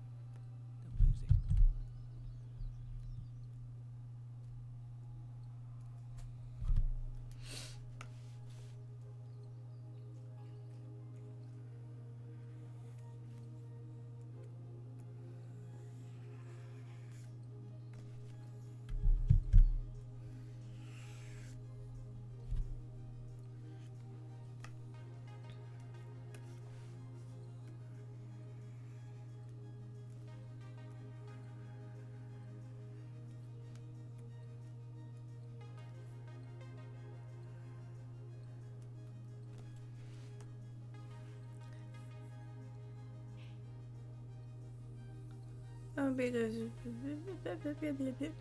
Don't lose it.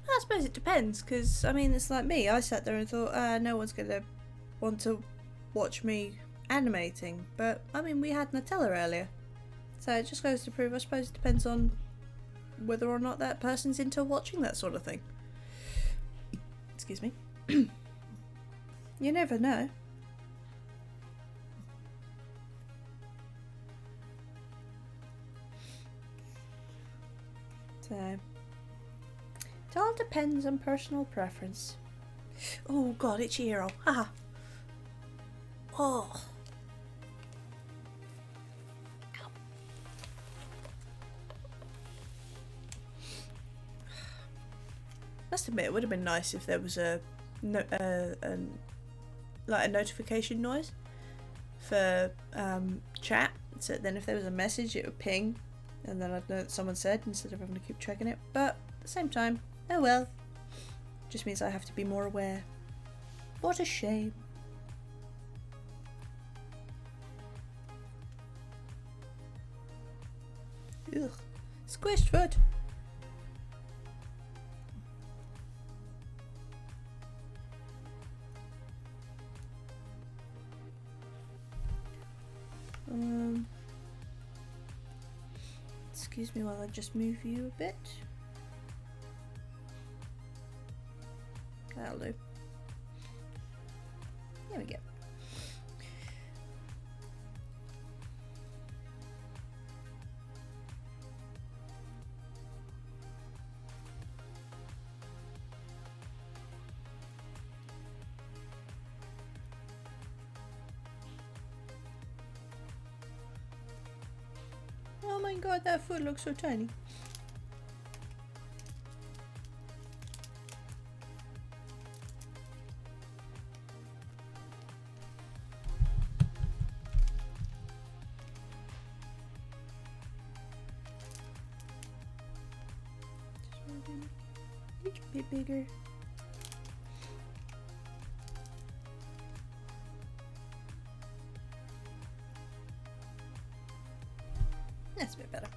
I suppose it depends, because I mean, it's like me. I sat there and thought, no one's gonna want to watch me animating, but I mean, we had Nutella earlier, so it just goes to prove. I suppose it depends on whether or not that person's into watching that sort of thing. Excuse me. You never know. So It all depends on personal preference. Oh god, itchy ear. Haha. Oh. Ow. Must admit, it would have been nice if there was a like a notification noise for chat. So then if there was a message, it would ping, and then I'd know that someone said instead of having to keep checking it. But at the same time, oh well. Just means I have to be more aware. What a shame. Ugh. Squished foot. Excuse me while I just move you a bit. That'll do. There we go. Oh my god, that foot looks so tiny. A bit bigger. That's a bit better.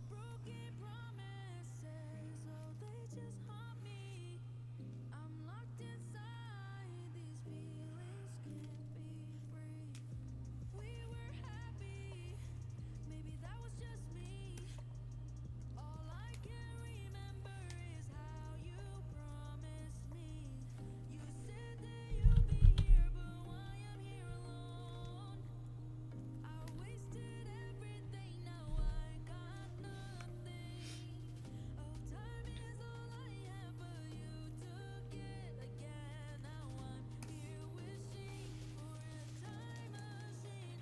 Broken promises, oh, they just haunt me. I'm locked inside, these feelings can't be free. We were happy, maybe that was just me. All I can remember is how you promised me. You said that you'd be here, but why I'm here alone? I wasted everything, now I got nothing. Oh, time is all I have, but you took it again. Now I'm here wishing for a time machine.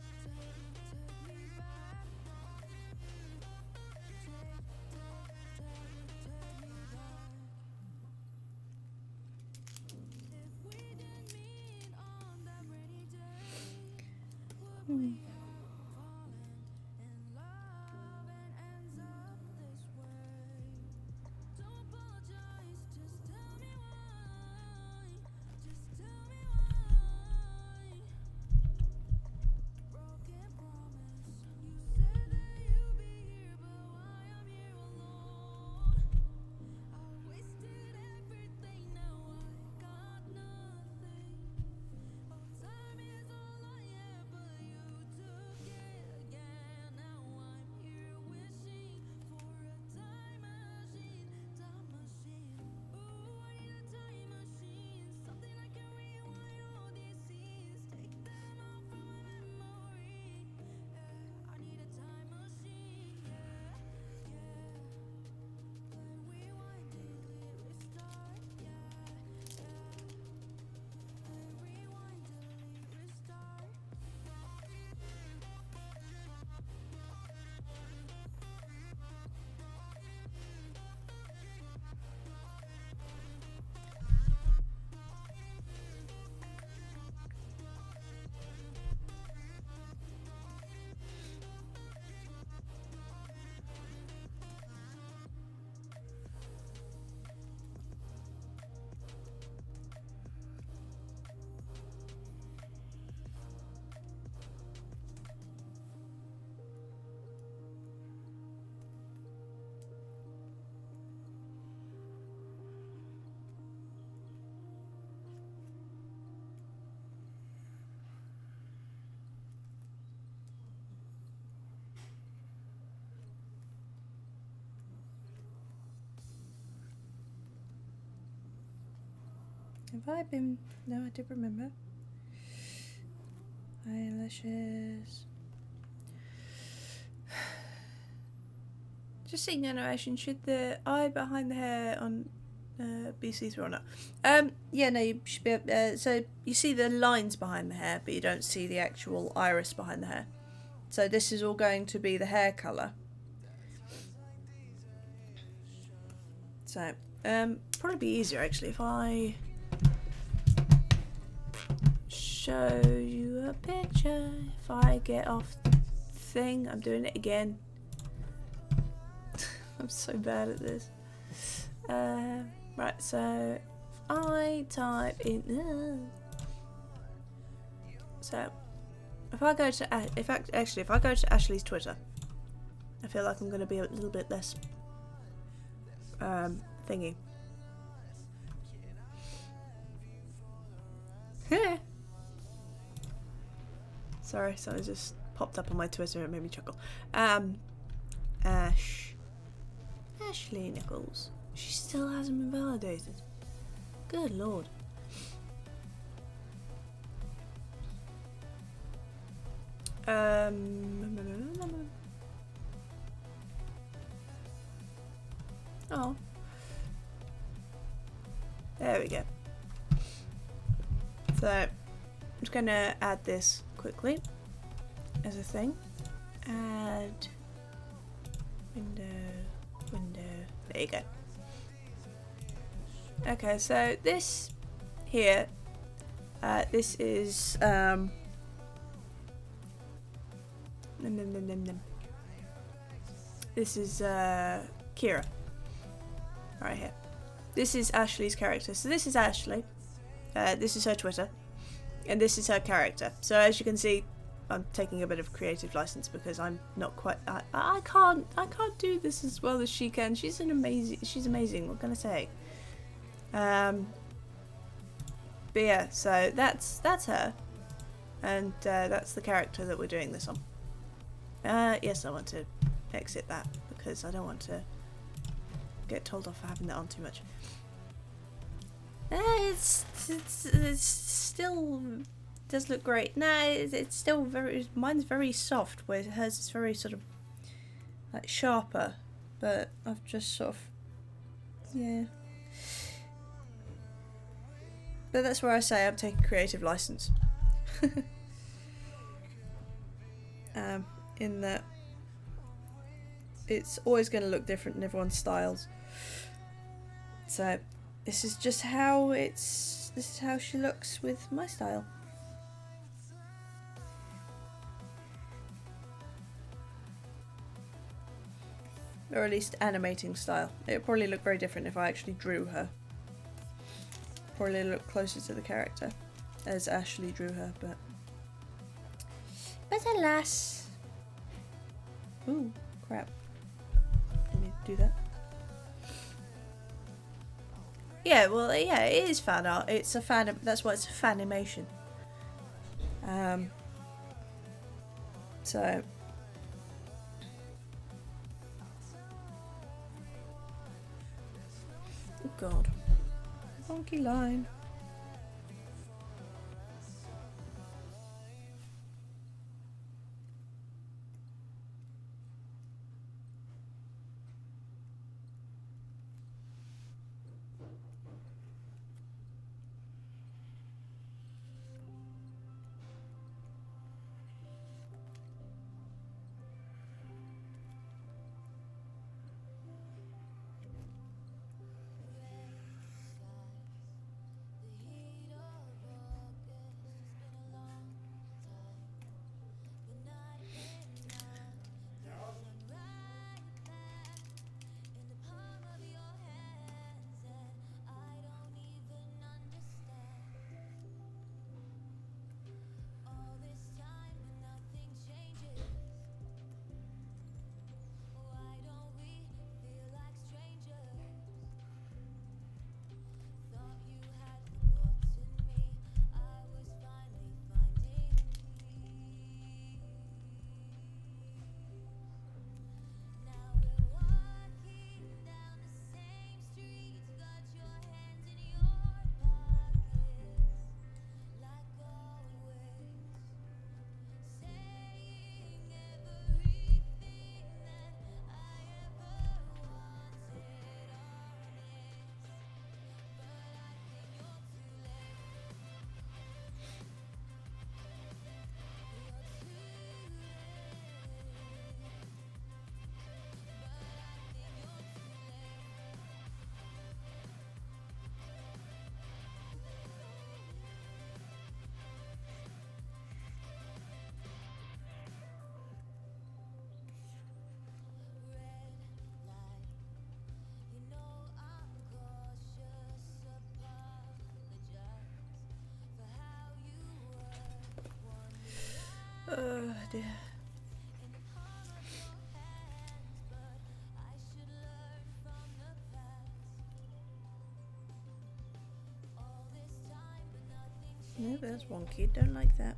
Take me back. If we didn't meet on that rainy day, would we have fallen in love and ends up this way? Don't apologize, just tell me why. Just tell me why. Broken promise. You said that you'd be here, but why I'm here alone? I wasted everything, now I got nothing. Oh, time is all I have, but you took Have I been? No, I did remember. Eyelashes. Just seeing animation. Should the eye behind the hair on be see-through or not? Yeah, no, you should be. So you see the lines behind the hair, but you don't see the actual iris behind the hair. So this is all going to be the hair colour. So, probably be easier actually if I show you a picture. If I get off the thing, I'm doing it again. I'm so bad at this. Right, so if I type in, so if I go to if I go to Ashley's Twitter, I feel like I'm going to be a little bit less thingy. Sorry, something just popped up on my Twitter. It made me chuckle. Ashley Nichols. She still hasn't been validated. Good lord. Oh. There we go. So, I'm just gonna add this quickly as a thing. Add window. There you go. Okay, so this here, this is this is Kira, right here. This is Ashley's character. So this is Ashley. This is her Twitter, and this is her character. So as you can see, I'm taking a bit of creative license because I'm not quite. I can't do this as well as she can. She's amazing. What can I say? But yeah, so that's her, and that's the character that we're doing this on. Yes, I want to exit that because I don't want to get told off for having that on too much. It's still does look great. Nah, it's still mine's very soft, whereas hers is very sort of like sharper. But I've just sort of, yeah. But that's where I say I'm taking creative license. In that it's always going to look different in everyone's styles. So this is just how this is how she looks with my style. Or at least animating style. It would probably look very different if I actually drew her. Probably look closer to the character as Ashley drew her, but alas. Ooh, crap. Let me do that. Yeah, well, yeah, it is fan art. It's a fan. That's why it's a fanimation. So. Oh God. Funky line. Oh dear. No, there's one kid, don't like that.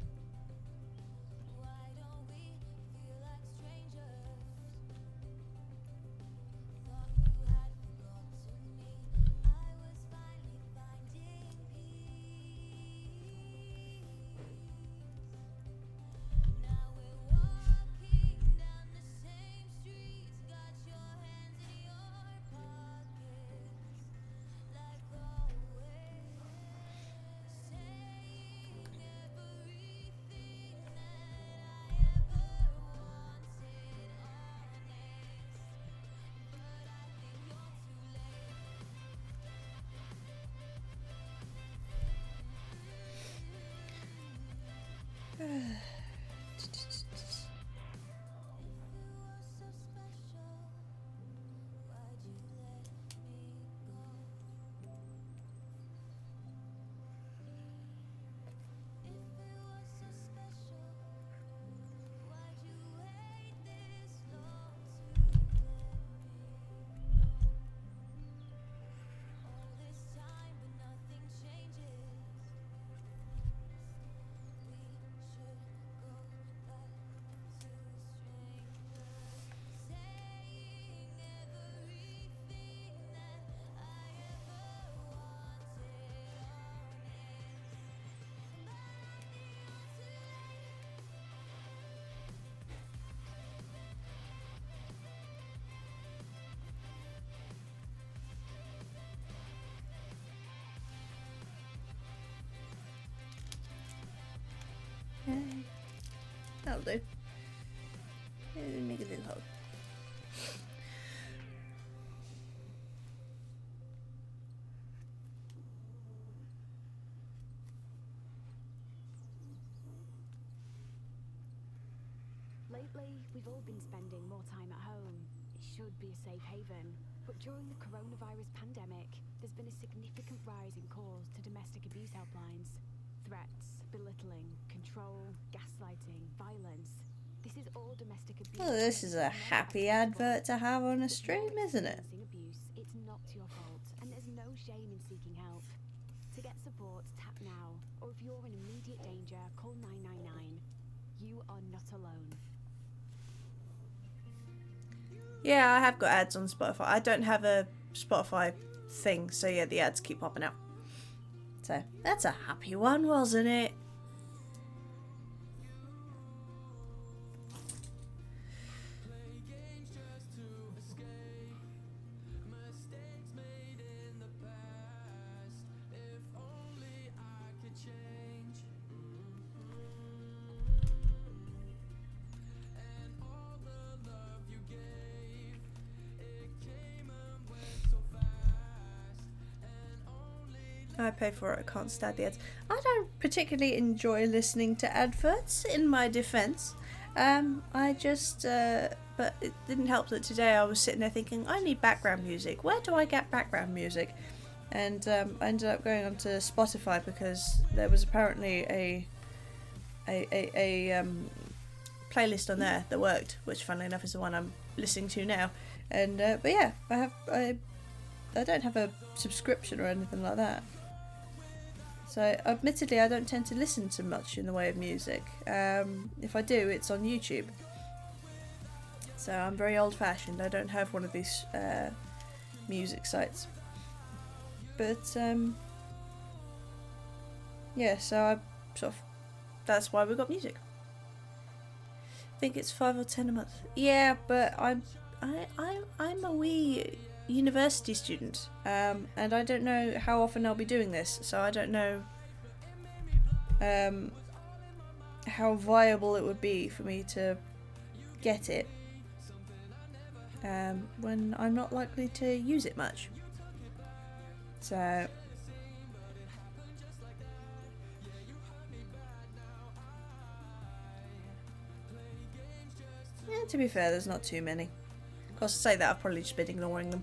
That'll do. Make a little hole. Lately, we've all been spending more time at home. It should be a safe haven. But during the coronavirus pandemic, there's been a significant rise in calls to domestic abuse helplines. Threats, belittling, control, gaslighting, violence. This is all domestic abuse. Well, this is a happy advert to have on a stream, isn't it? Abuse, it's not your fault, and there's no shame in seeking help. To get support, tap now, or if you're in immediate danger, call 999. You are not alone. Yeah, I have got ads on Spotify. I don't have a Spotify thing, so yeah, the ads keep popping out. So, that's a happy one, wasn't it? I pay for it, I can't stand the ads. I don't particularly enjoy listening to adverts, in my defence. I just, but it didn't help that today I was sitting there thinking, I need background music. Where do I get background music? And I ended up going onto Spotify because there was apparently a playlist on there that worked, which funnily enough is the one I'm listening to now. And but yeah, I don't have a subscription or anything like that. So admittedly I don't tend to listen to much in the way of music. If I do, it's on YouTube. So I'm very old fashioned. I don't have one of these music sites. But yeah, so I sort of, that's why we got music. I think it's 5 or 10 a month. Yeah, but I'm a wee university student, and I don't know how often I'll be doing this, so I don't know how viable it would be for me to get it when I'm not likely to use it much. So yeah, to be fair, there's not too many. Of course, to say that, I've probably just been ignoring them.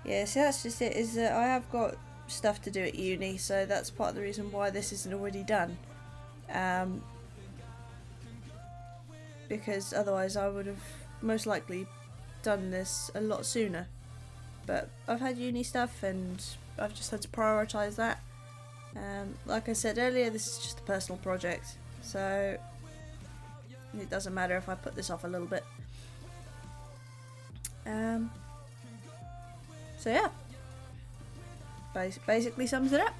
Yeah, so that's just it, is that I have got stuff to do at uni, so that's part of the reason why this isn't already done. Because otherwise I would have most likely done this a lot sooner. But I've had uni stuff and I've just had to prioritise that. Like I said earlier, this is just a personal project, so it doesn't matter if I put this off a little bit. So yeah, basically sums it up.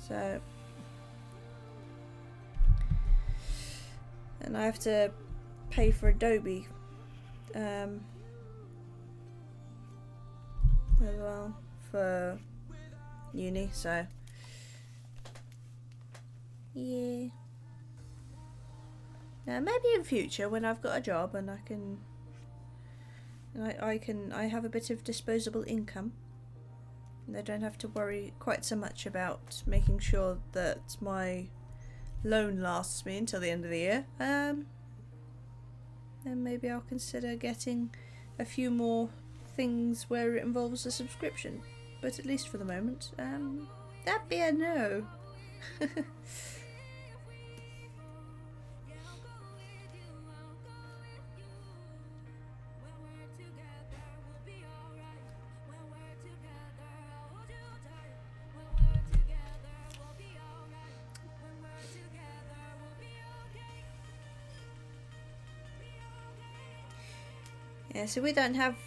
So, and I have to pay for Adobe as well for uni, so yeah. Now maybe in future when I've got a job and I have a bit of disposable income and I don't have to worry quite so much about making sure that my loan lasts me until the end of the year, then maybe I'll consider getting a few more things where it involves a subscription. But at least for the moment, that'd be a no. Yeah, so we don't have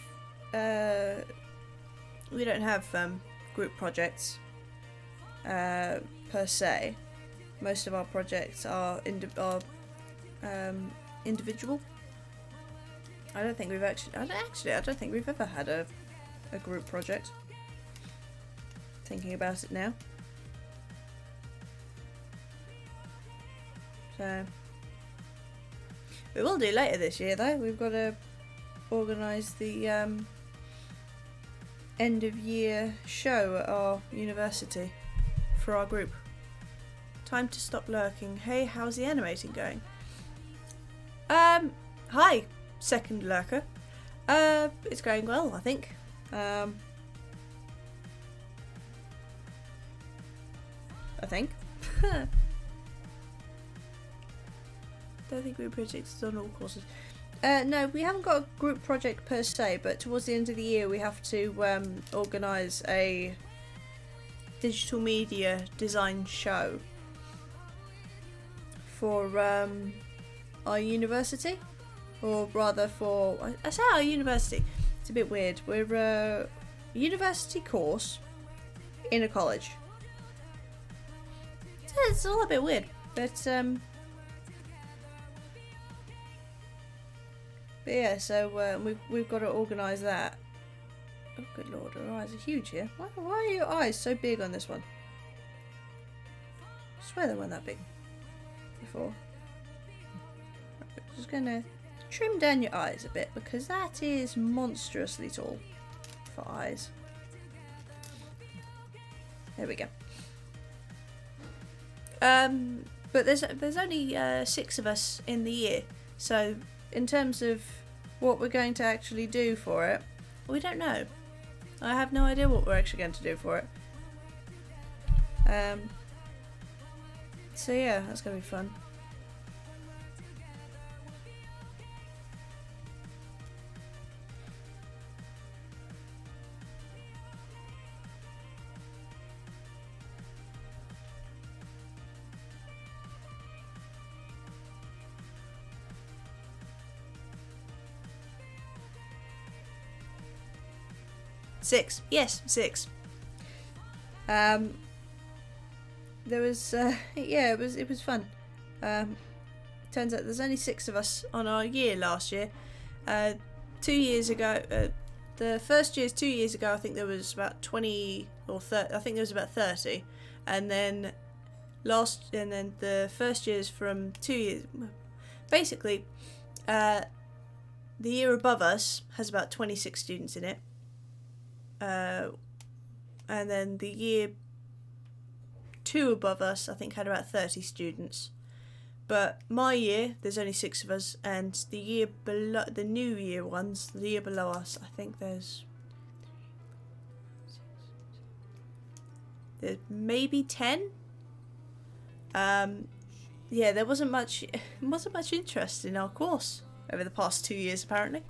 group projects per se. Most of our projects are individual. I don't think we've I don't think we've ever had a group project. Thinking about it now. So we will do later this year though. We've got to organise the end of year show at our university for our group. Time to stop lurking. Hey, how's the animating going? Hi, second lurker. It's going well, I think. I think. Don't think group projects on all courses. No, we haven't got a group project per se, but towards the end of the year we have to organise a digital media design show for our university, or rather for, I say our university, it's a bit weird, we're a university course in a college. It's all a bit weird, but yeah, so we've got to organise that. Oh, good lord, her eyes are huge here. Why are your eyes so big on this one? I swear they weren't that big before. Just gonna trim down your eyes a bit because that is monstrously tall for eyes. There we go. But there's only 6 of us in the year, so in terms of what we're going to actually do for it, we don't know. I have no idea what we're actually going to do for it. So yeah, that's going to be fun. Six. Yes, 6. There was yeah, it was fun. Turns out there's only 6 of us on our year last year. 2 years ago, the first year's 2 years ago, I think there was about 20 or 30. I think there was about 30, and then the first year's from 2 years. Basically, the year above us has about 26 students in it. And then the year 2 above us, I think, had about 30 students. But my year, there's only 6 of us, and the year below, the new year ones, the year below us, I think there's maybe 10. Yeah, there wasn't much interest in our course over the past 2 years, apparently.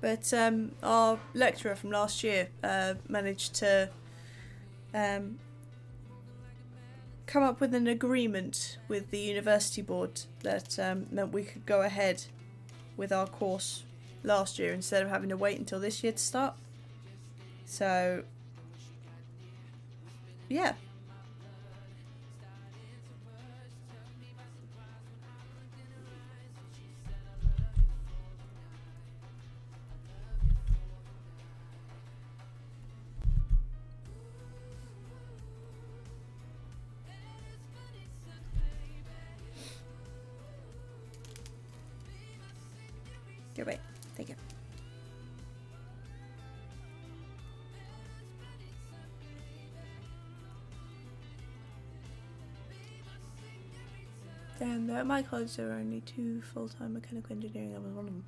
But our lecturer from last year managed to come up with an agreement with the university board that meant we could go ahead with our course last year instead of having to wait until this year to start. So, yeah. Go away. Take it. Damn, though at my college there were only 2 full-time mechanical engineering. I was one of them.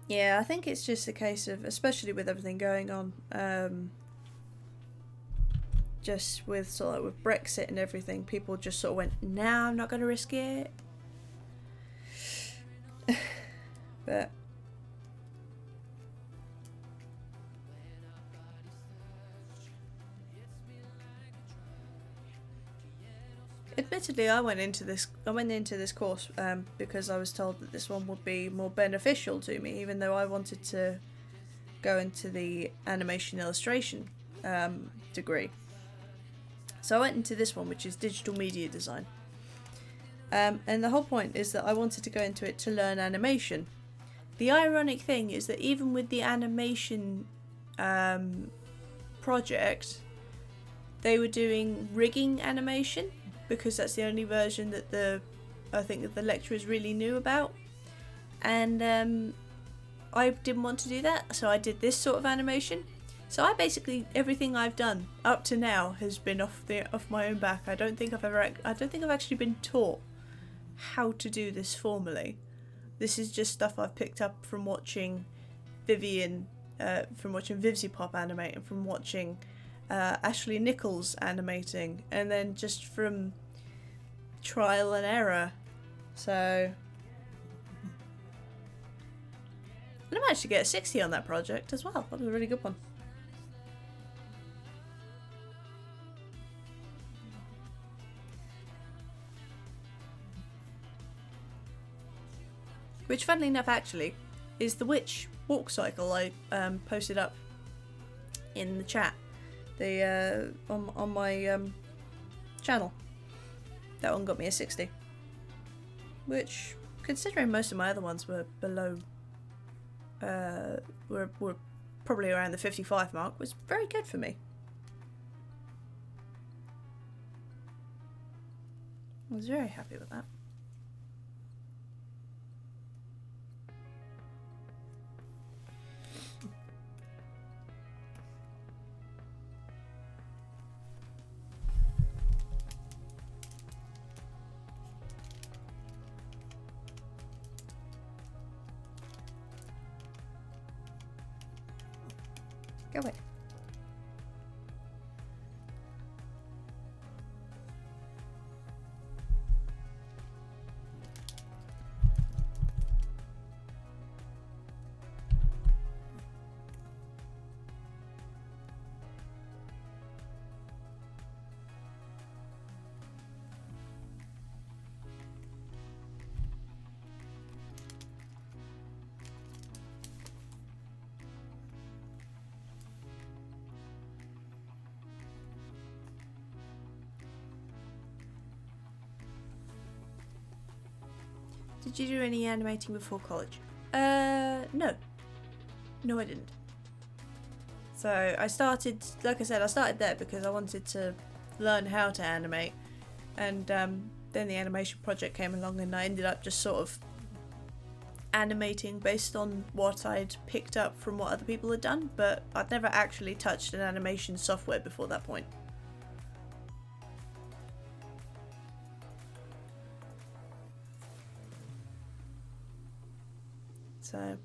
Yeah, I think it's just a case of, especially with everything going on, just with sort of with Brexit and everything, people just sort of went, "Nah, I'm not going to risk it." But admittedly, I went into this course because I was told that this one would be more beneficial to me, even though I wanted to go into the animation illustration degree. So I went into this one, which is digital media design. And the whole point is that I wanted to go into it to learn animation. The ironic thing is that even with the animation project, they were doing rigging animation because that's the only version that I think that the lecturers really knew about. And I didn't want to do that, so I did this sort of animation. So I basically, everything I've done up to now has been off my own back. I don't think I've actually been taught how to do this formally. This is just stuff I've picked up from watching Vivsy Pop animate, and from watching Ashley Nichols animating, and then just from trial and error. So, and I managed to get a 60 on that project as well. That was a really good one. Which, funnily enough, actually, is the witch walk cycle I posted up in the chat, on my channel. That one got me a 60, which, considering most of my other ones were below, were probably around the 55 mark, was very good for me. I was very happy with that. Go away. Did you do any animating before college? No. No, I didn't. So I started, like I said, I started there because I wanted to learn how to animate, and then the animation project came along, and I ended up just sort of animating based on what I'd picked up from what other people had done, but I'd never actually touched an animation software before that point. So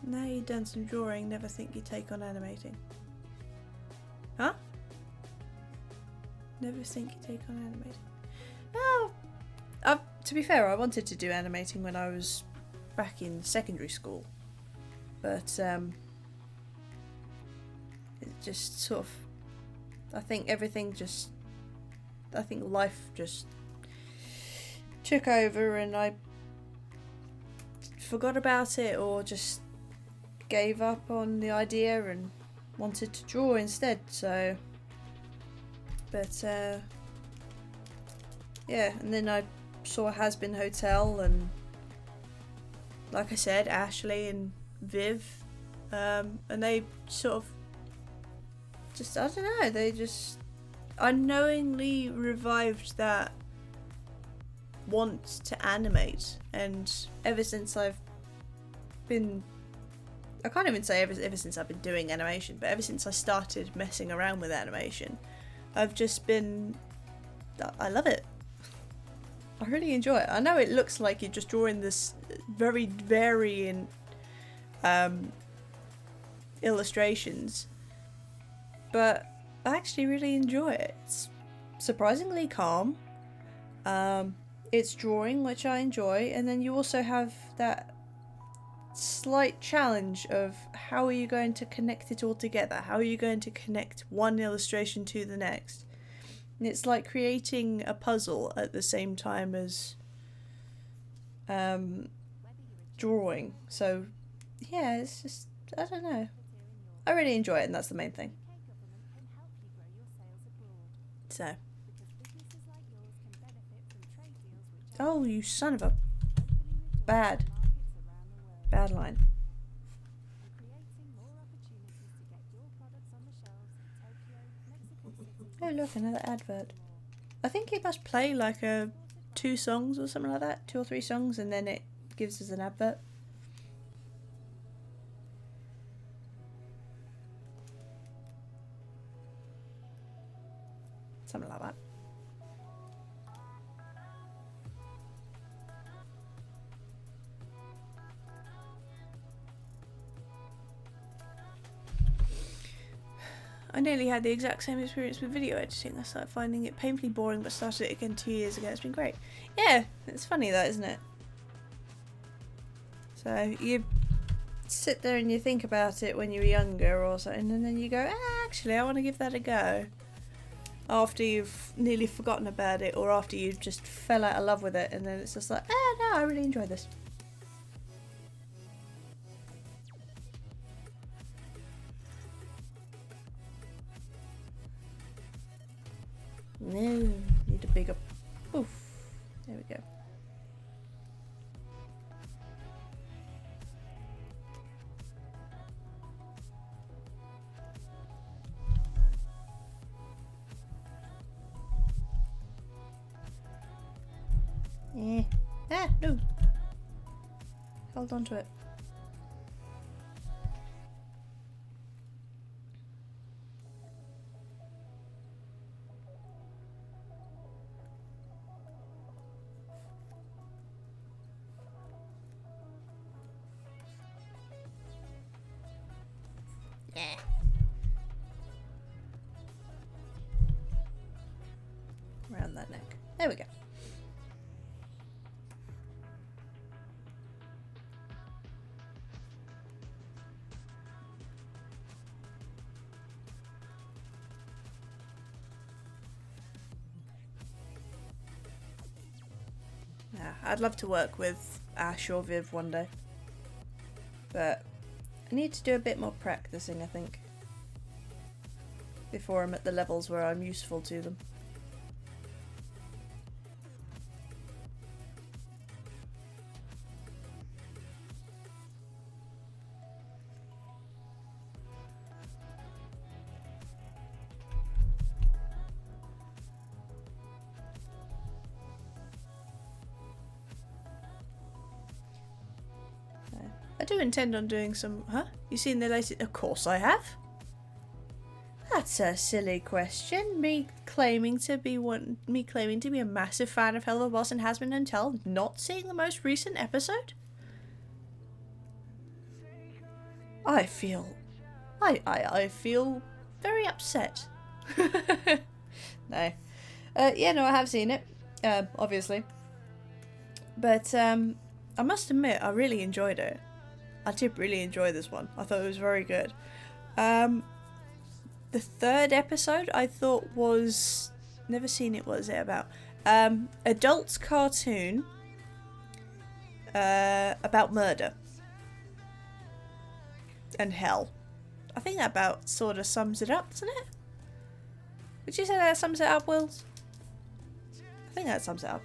now you've done some drawing, never think you take on animating. Huh? Never think you take on animating. No! To be fair, I wanted to do animating when I was back in secondary school. But, it just sort of... I think life just took over and I forgot about it or just gave up on the idea and wanted to draw instead, so but yeah, and then I saw Has Been Hotel and like I said, Ashley and Viv, and they sort of just, I don't know, they just unknowingly revived that want to animate, and ever since I've been, I can't even say ever since I've been doing animation, but ever since I started messing around with animation, I've just been, I love it. I really enjoy it. I know it looks like you're just drawing this very varying illustrations, but I actually really enjoy it. It's surprisingly calm. It's drawing, which I enjoy, and then you also have that slight challenge of how are you going to connect it all together? How are you going to connect one illustration to the next? And it's like creating a puzzle at the same time as drawing. So yeah, it's just, I don't know. I really enjoy it, and that's the main thing. So. Oh, you son of a bad line. Oh look, another advert. I think it must play like 2 songs or something like that, 2 or 3 songs, and then it gives us an advert. Something like that. I nearly had the exact same experience with video editing. I started finding it painfully boring, but started it again 2 years ago. It's been great. Yeah, it's funny that, isn't it? So you sit there and you think about it when you were younger or something, and then you go, actually, I want to give that a go. After you've nearly forgotten about it, or after you just fell out of love with it, and then it's just like, no, I really enjoy this. No, need a bigger poof. There we go. No. Hold on to it. Yeah. Around that neck. There we go. Yeah, I'd love to work with Ash or Viv one day, but I need to do a bit more practicing, I think, before I'm at the levels where I'm useful to them. I do intend on doing some... Huh? You seen the latest... Of course I have. That's a silly question. Me claiming to be a massive fan of Hell of a Boss and Has Been Until not seeing the most recent episode? I feel very upset. No. Yeah, no, I have seen it. Obviously. But I must admit, I really enjoyed it. I did really enjoy this one. I thought it was very good. The third episode I thought was... Never seen it, what is it about? Adult cartoon about murder. And hell. I think that about sort of sums it up, doesn't it? Would you say that sums it up, Wills? I think that sums it up.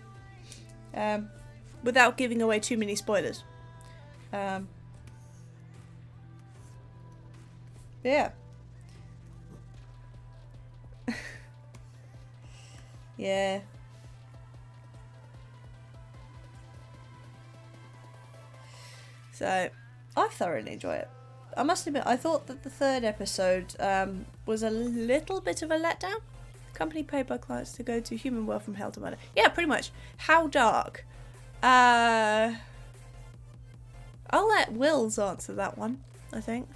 Without giving away too many spoilers. Yeah. Yeah. So, I thoroughly enjoy it. I must admit, I thought that the third episode was a little bit of a letdown. Company paid by clients to go to human world from hell to murder. Yeah, pretty much. How dark? I'll let Wills answer that one, I think.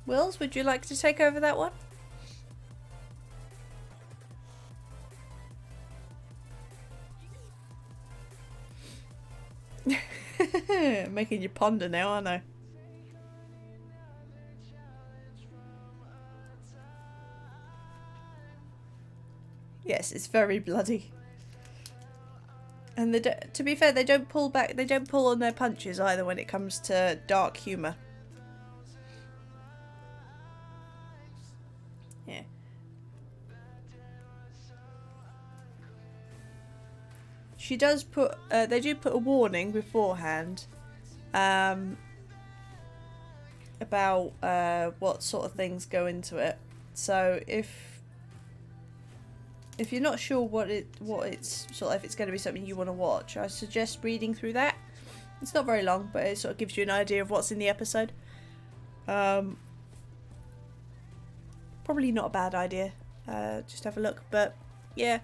Wills, would you like to take over that one? Making you ponder now, aren't I? Yes, it's very bloody. And they to be fair, they don't pull back. They don't pull on their punches either when it comes to dark humour. Yeah. She does put. They do put a warning beforehand. About what sort of things go into it. So if you're not sure what it's sort of, if it's going to be something you want to watch, I suggest reading through that. It's not very long, but it sort of gives you an idea of what's in the episode. Probably not a bad idea. Just have a look. But yeah,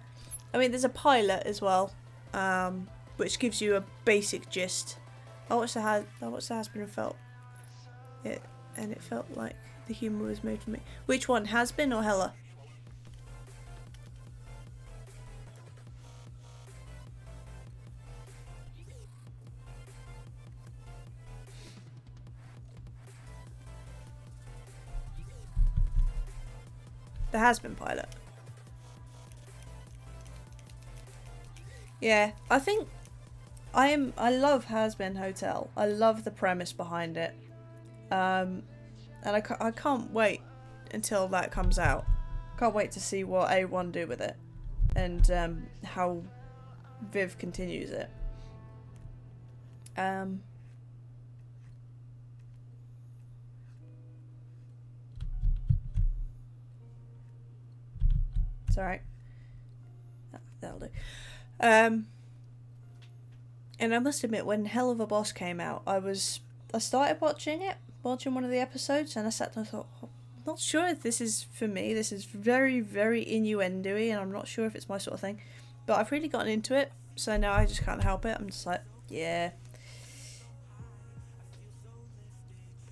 I mean, there's a pilot as well, which gives you a basic gist. I watched the Has-Been and felt it, and it felt like the humour was made for me. Which one, Has-Been or Hella? The Has-Been pilot. Yeah, I think I love Has-Been Hotel. I love the premise behind it. And I can't wait until that comes out. Can't wait to see what A1 do with it. And how Viv continues it. It's alright. That'll do. And I must admit, when Hell of a Boss came out, I started watching one of the episodes, and I sat there and thought, I'm not sure if this is for me. This is very, very innuendo-y, and I'm not sure if it's my sort of thing. But I've really gotten into it, so now I just can't help it. I'm just like, yeah.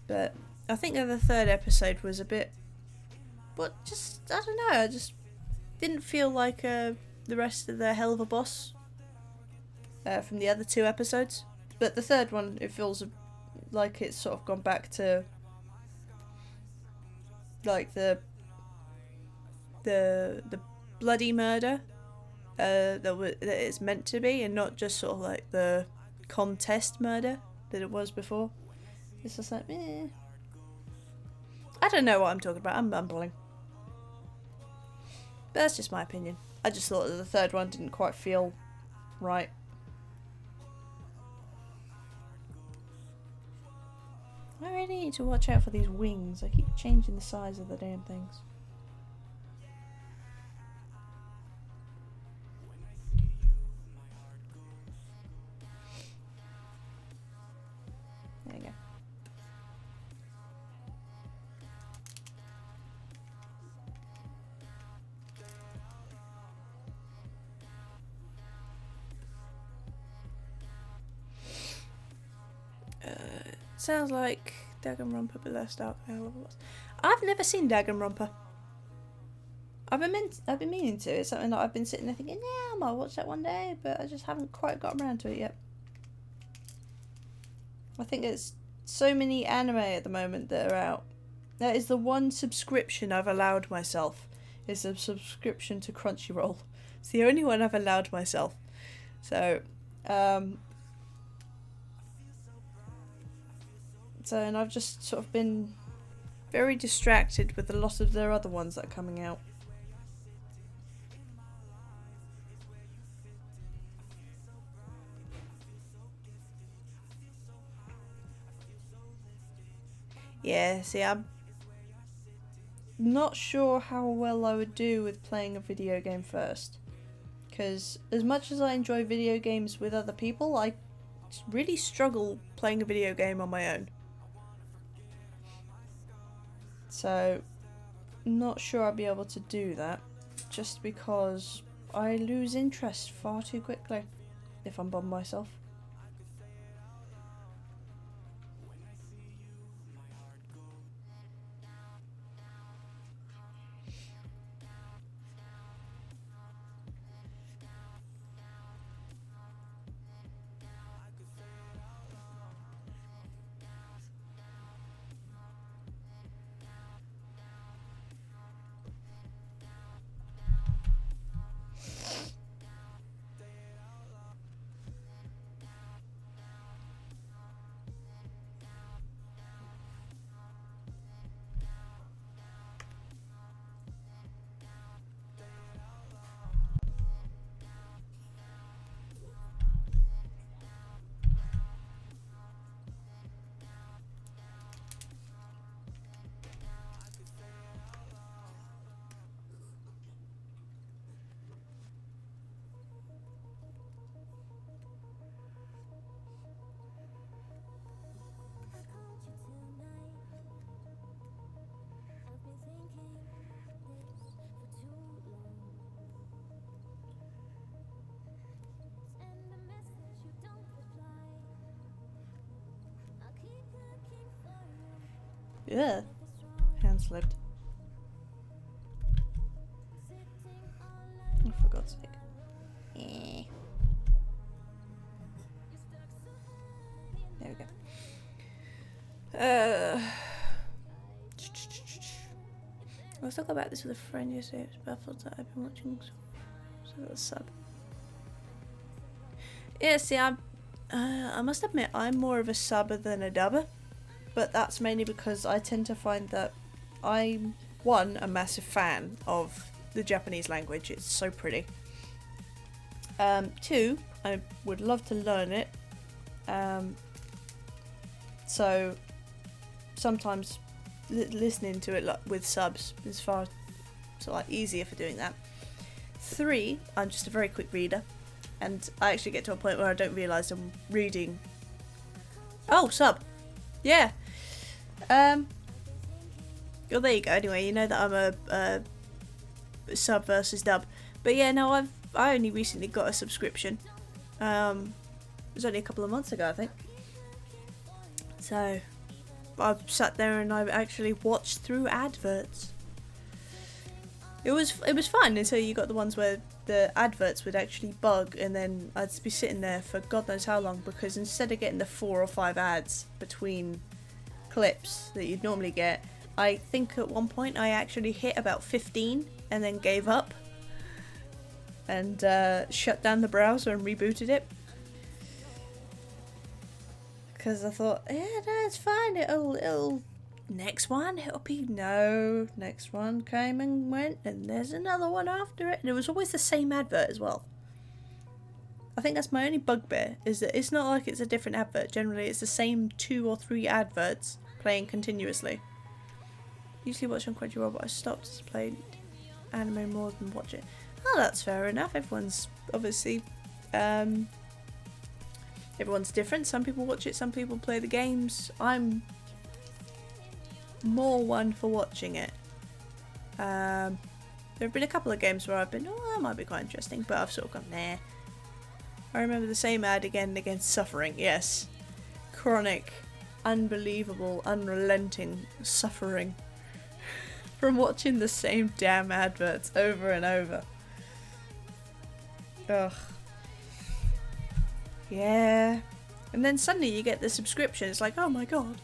But I think that the third episode was a bit, but just, I don't know, I just didn't feel like the rest of the Hell of a Boss from the other two episodes. But the third one, it feels like it's sort of gone back to like the bloody murder that it's meant to be, and not just sort of like the contest murder that it was before. It's just like, I don't know what I'm talking about. I'm mumbling. But that's just my opinion. I just thought that the third one didn't quite feel right. I really need to watch out for these wings. I keep changing the size of the damn things. There you go. Sounds like Danganronpa, but less dark. I've never seen Danganronpa. I've been meaning to. It's something that I've been sitting there thinking, yeah, I might watch that one day, but I just haven't quite got around to it yet. I think there's so many anime at the moment that are out. That is the one subscription I've allowed myself. Is a subscription to Crunchyroll. It's the only one I've allowed myself. So, and I've just sort of been very distracted with a lot of their other ones that are coming out. Yeah, see, I'm not sure how well I would do with playing a video game first. Because as much as I enjoy video games with other people, I really struggle playing a video game on my own. So, not sure I'll be able to do that. Just because I lose interest far too quickly if I'm by myself. Yeah, hand slipped. Oh, for God's sake. There we go. I was talking about this with a friend yesterday. It was baffled that I've been watching so a sub. Yeah, see, I must admit I'm more of a subber than a dubber. But that's mainly because I tend to find that I'm, one, a massive fan of the Japanese language. It's so pretty. Two, I would love to learn it. So sometimes listening to it with subs is far easier for doing that. Three, I'm just a very quick reader. And I actually get to a point where I don't realise I'm reading. Oh, sub! Yeah. Well, there you go. Anyway, you know that I'm a sub versus dub. But yeah, no, I only recently got a subscription. It was only a couple of months ago, I think. So I've sat there and I've actually watched through adverts. It was fun until you got the ones where the adverts would actually bug, and then I'd be sitting there for God knows how long, because instead of getting the 4 or 5 ads between clips that you'd normally get, I think at one point I actually hit about 15 and then gave up and shut down the browser and rebooted it, because I thought, yeah, no, it's fine, it'll next one, next one came and went, and there's another one after it, and it was always the same advert as well. I think that's my only bugbear, is that it's not like it's a different advert. Generally it's the same 2 or 3 adverts playing continuously. Usually watch on Crunchyroll, but I stopped to play anime more than watch it. Oh, that's fair enough. Everyone's obviously everyone's different. Some people watch it, some people play the games. I'm more one for watching it. There have been a couple of games where I've been, oh, that might be quite interesting, but I've sort of gone, nah. I remember the same ad again against Suffering, yes. Chronic unbelievable, unrelenting suffering from watching the same damn adverts over and over. Ugh. Yeah. And then suddenly you get the subscription. It's like, oh my god.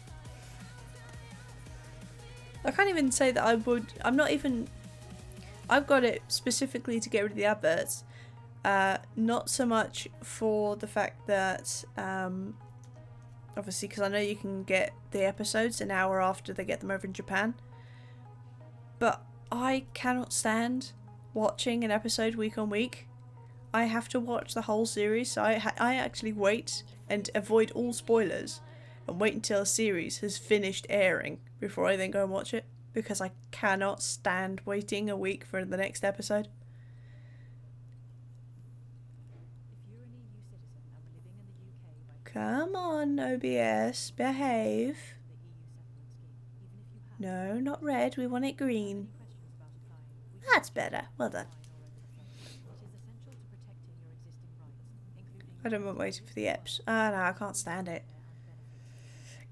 I can't even say that I would. I've got it specifically to get rid of the adverts. Not so much for the fact that, obviously, because I know you can get the episodes an hour after they get them over in Japan. But I cannot stand watching an episode week on week. I have to watch the whole series, so I actually wait and avoid all spoilers and wait until a series has finished airing before I then go and watch it, because I cannot stand waiting a week for the next episode. Come on, OBS, behave. No, not red, we want it green. That's better, well done. I don't want waiting for the eps. Ah, no, I can't stand it.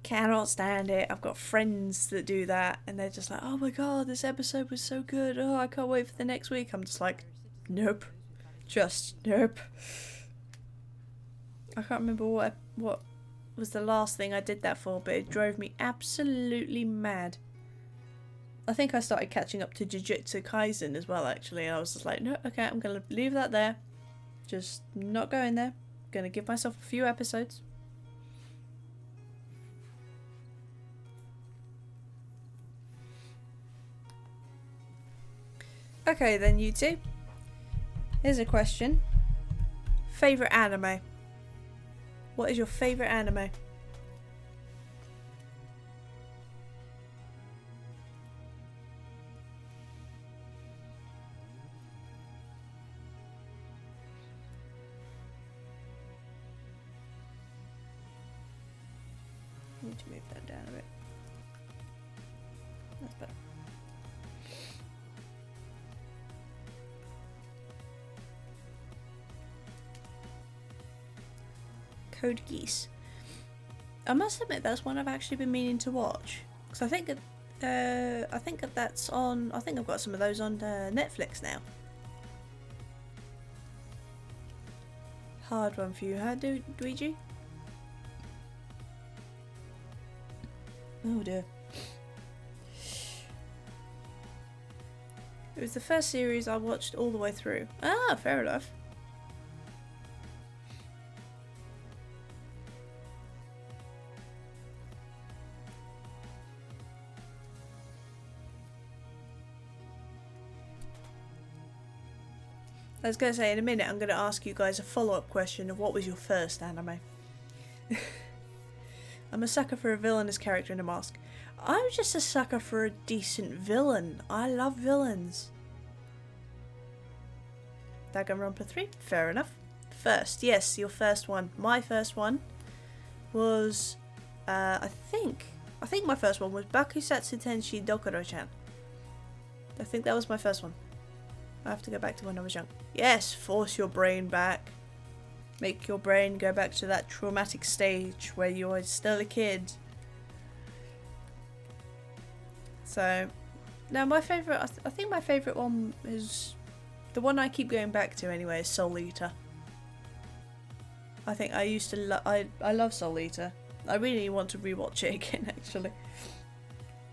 Cannot stand it. I've got friends that do that, and they're just like, oh my god, this episode was so good. Oh, I can't wait for the next week. I'm just like, nope. Just nope. I can't remember what was the last thing I did that for, but it drove me absolutely mad. I think I started catching up to Jujutsu Kaisen as well, actually, and I was just like, no, okay, I'm going to leave that there. Just not going there. Gonna give myself a few episodes. Okay then, you two. Here's a question. Favorite anime? What is your favorite anime? Need to move that down a bit. That's better. Code Geass. I must admit that's one I've actually been meaning to watch, because I think that's on. I think I've got some of those on Netflix now. Hard one for you, huh, Luigi? Oh dear. It was the first series I watched all the way through. Ah, fair enough. I was going to say, in a minute I'm going to ask you guys a follow-up question of what was your first anime. I'm a sucker for a villainous character in a mask. I'm just a sucker for a decent villain. I love villains. Danganronpa 3? Fair enough. First, yes, your first one. My first one was, I think my first one was Bakusatsu Tenshi Dokuro-chan. I think that was my first one. I have to go back to when I was young. Yes, force your brain back. Make your brain go back to that traumatic stage where you are still a kid. So, now my favourite, I think my favourite one is, the one I keep going back to anyway, is Soul Eater. I think I used to I love Soul Eater. I really want to rewatch it again, actually.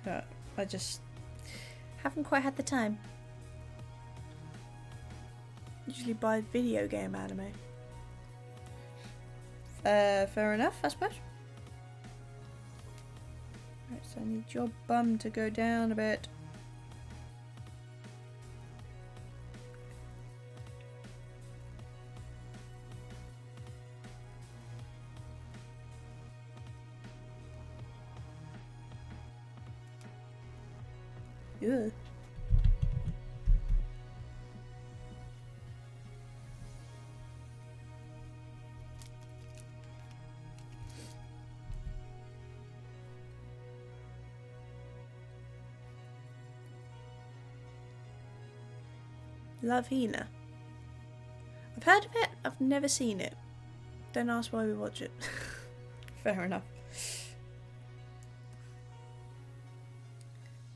But I just haven't quite had the time. Usually buy video game anime. Fair enough, I suppose. Right, so I need your bum to go down a bit. Ugh. Love Hina. I've heard of it, I've never seen it. Don't ask why we watch it. Fair enough.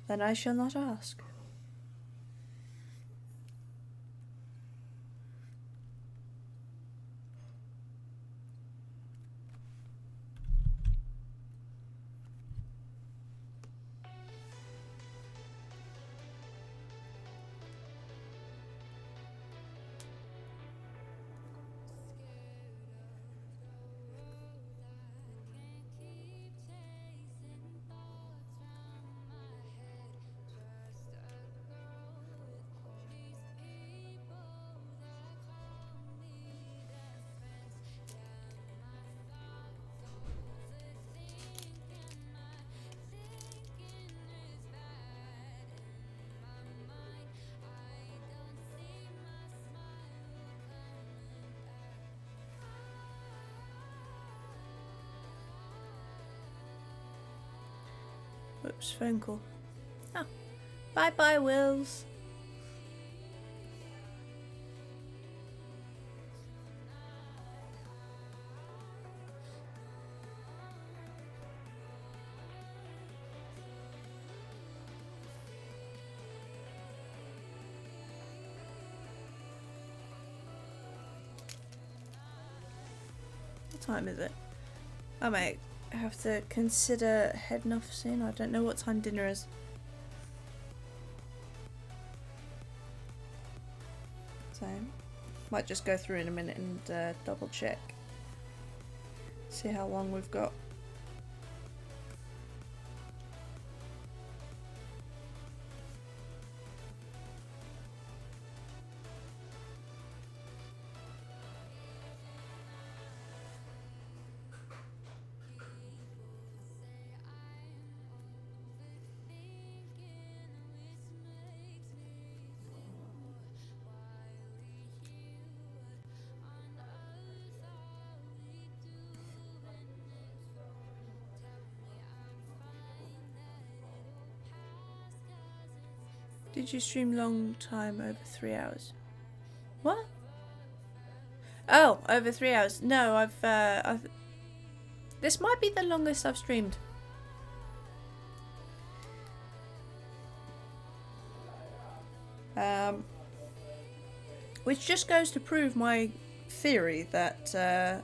Then I shall not ask. Whoops, phone call. Oh. Bye bye, Wills. What time is it? I might have to consider heading off soon. I don't know what time dinner is. So, might just go through in a minute and double check. See how long we've got. Did you stream long time over 3 hours? What? Oh, over 3 hours. No, I've this might be the longest I've streamed. Which just goes to prove my theory that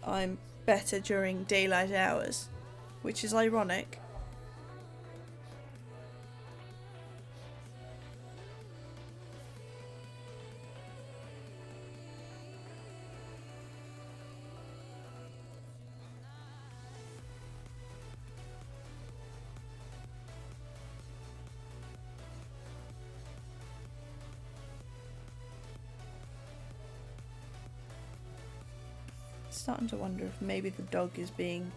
I'm better during daylight hours, which is ironic. Starting to wonder if maybe the dog is being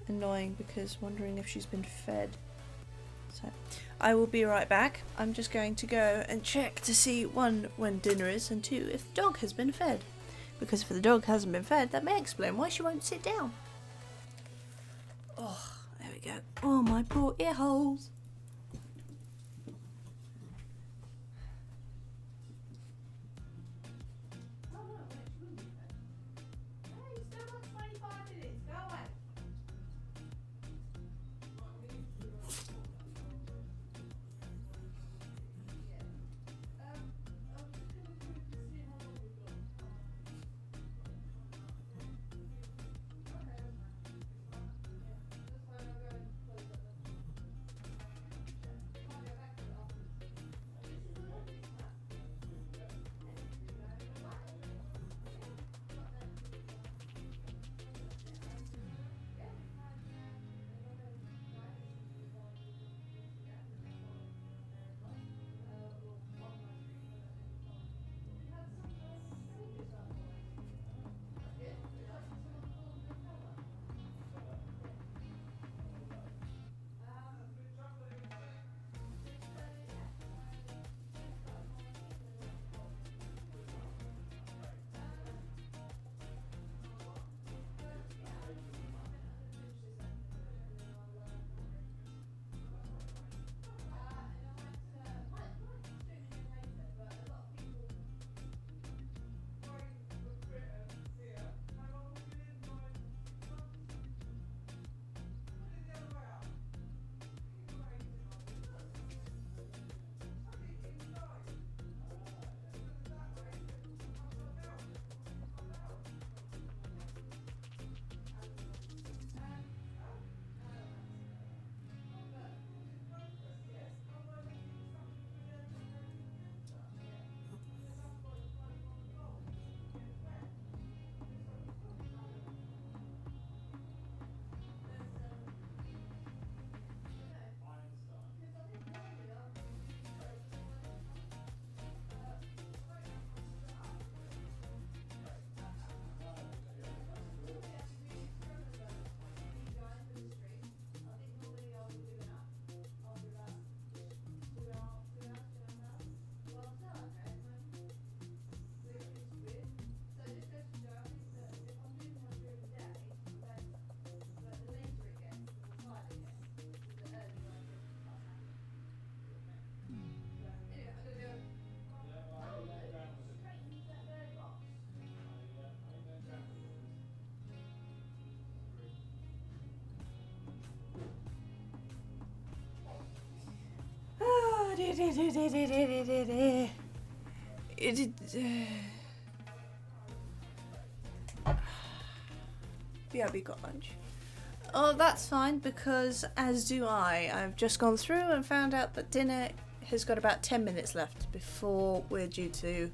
annoying because wondering if she's been fed. So I will be right back. I'm just going to go and check to see, one, when dinner is, and two, if the dog has been fed. Because if the dog hasn't been fed, that may explain why she won't sit down. Oh, there we go. Oh, my poor ear holes. Yeah, we got lunch. Oh, that's fine, because as do I. I've just gone through and found out that dinner has got about 10 minutes left before we're due to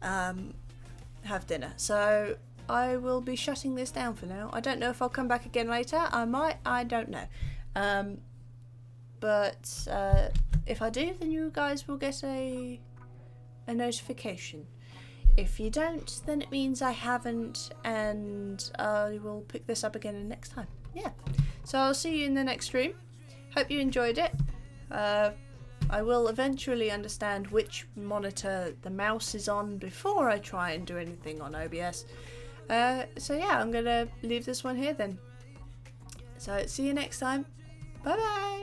have dinner. So I will be shutting this down for now. I don't know if I'll come back again later. I might. I don't know. But if I do, then you guys will get a notification. If you don't, then it means I haven't, and I will pick this up again next time. Yeah. So I'll see you in the next stream. Hope you enjoyed it. I will eventually understand which monitor the mouse is on before I try and do anything on OBS. So yeah, I'm gonna leave this one here then. So see you next time. Bye bye.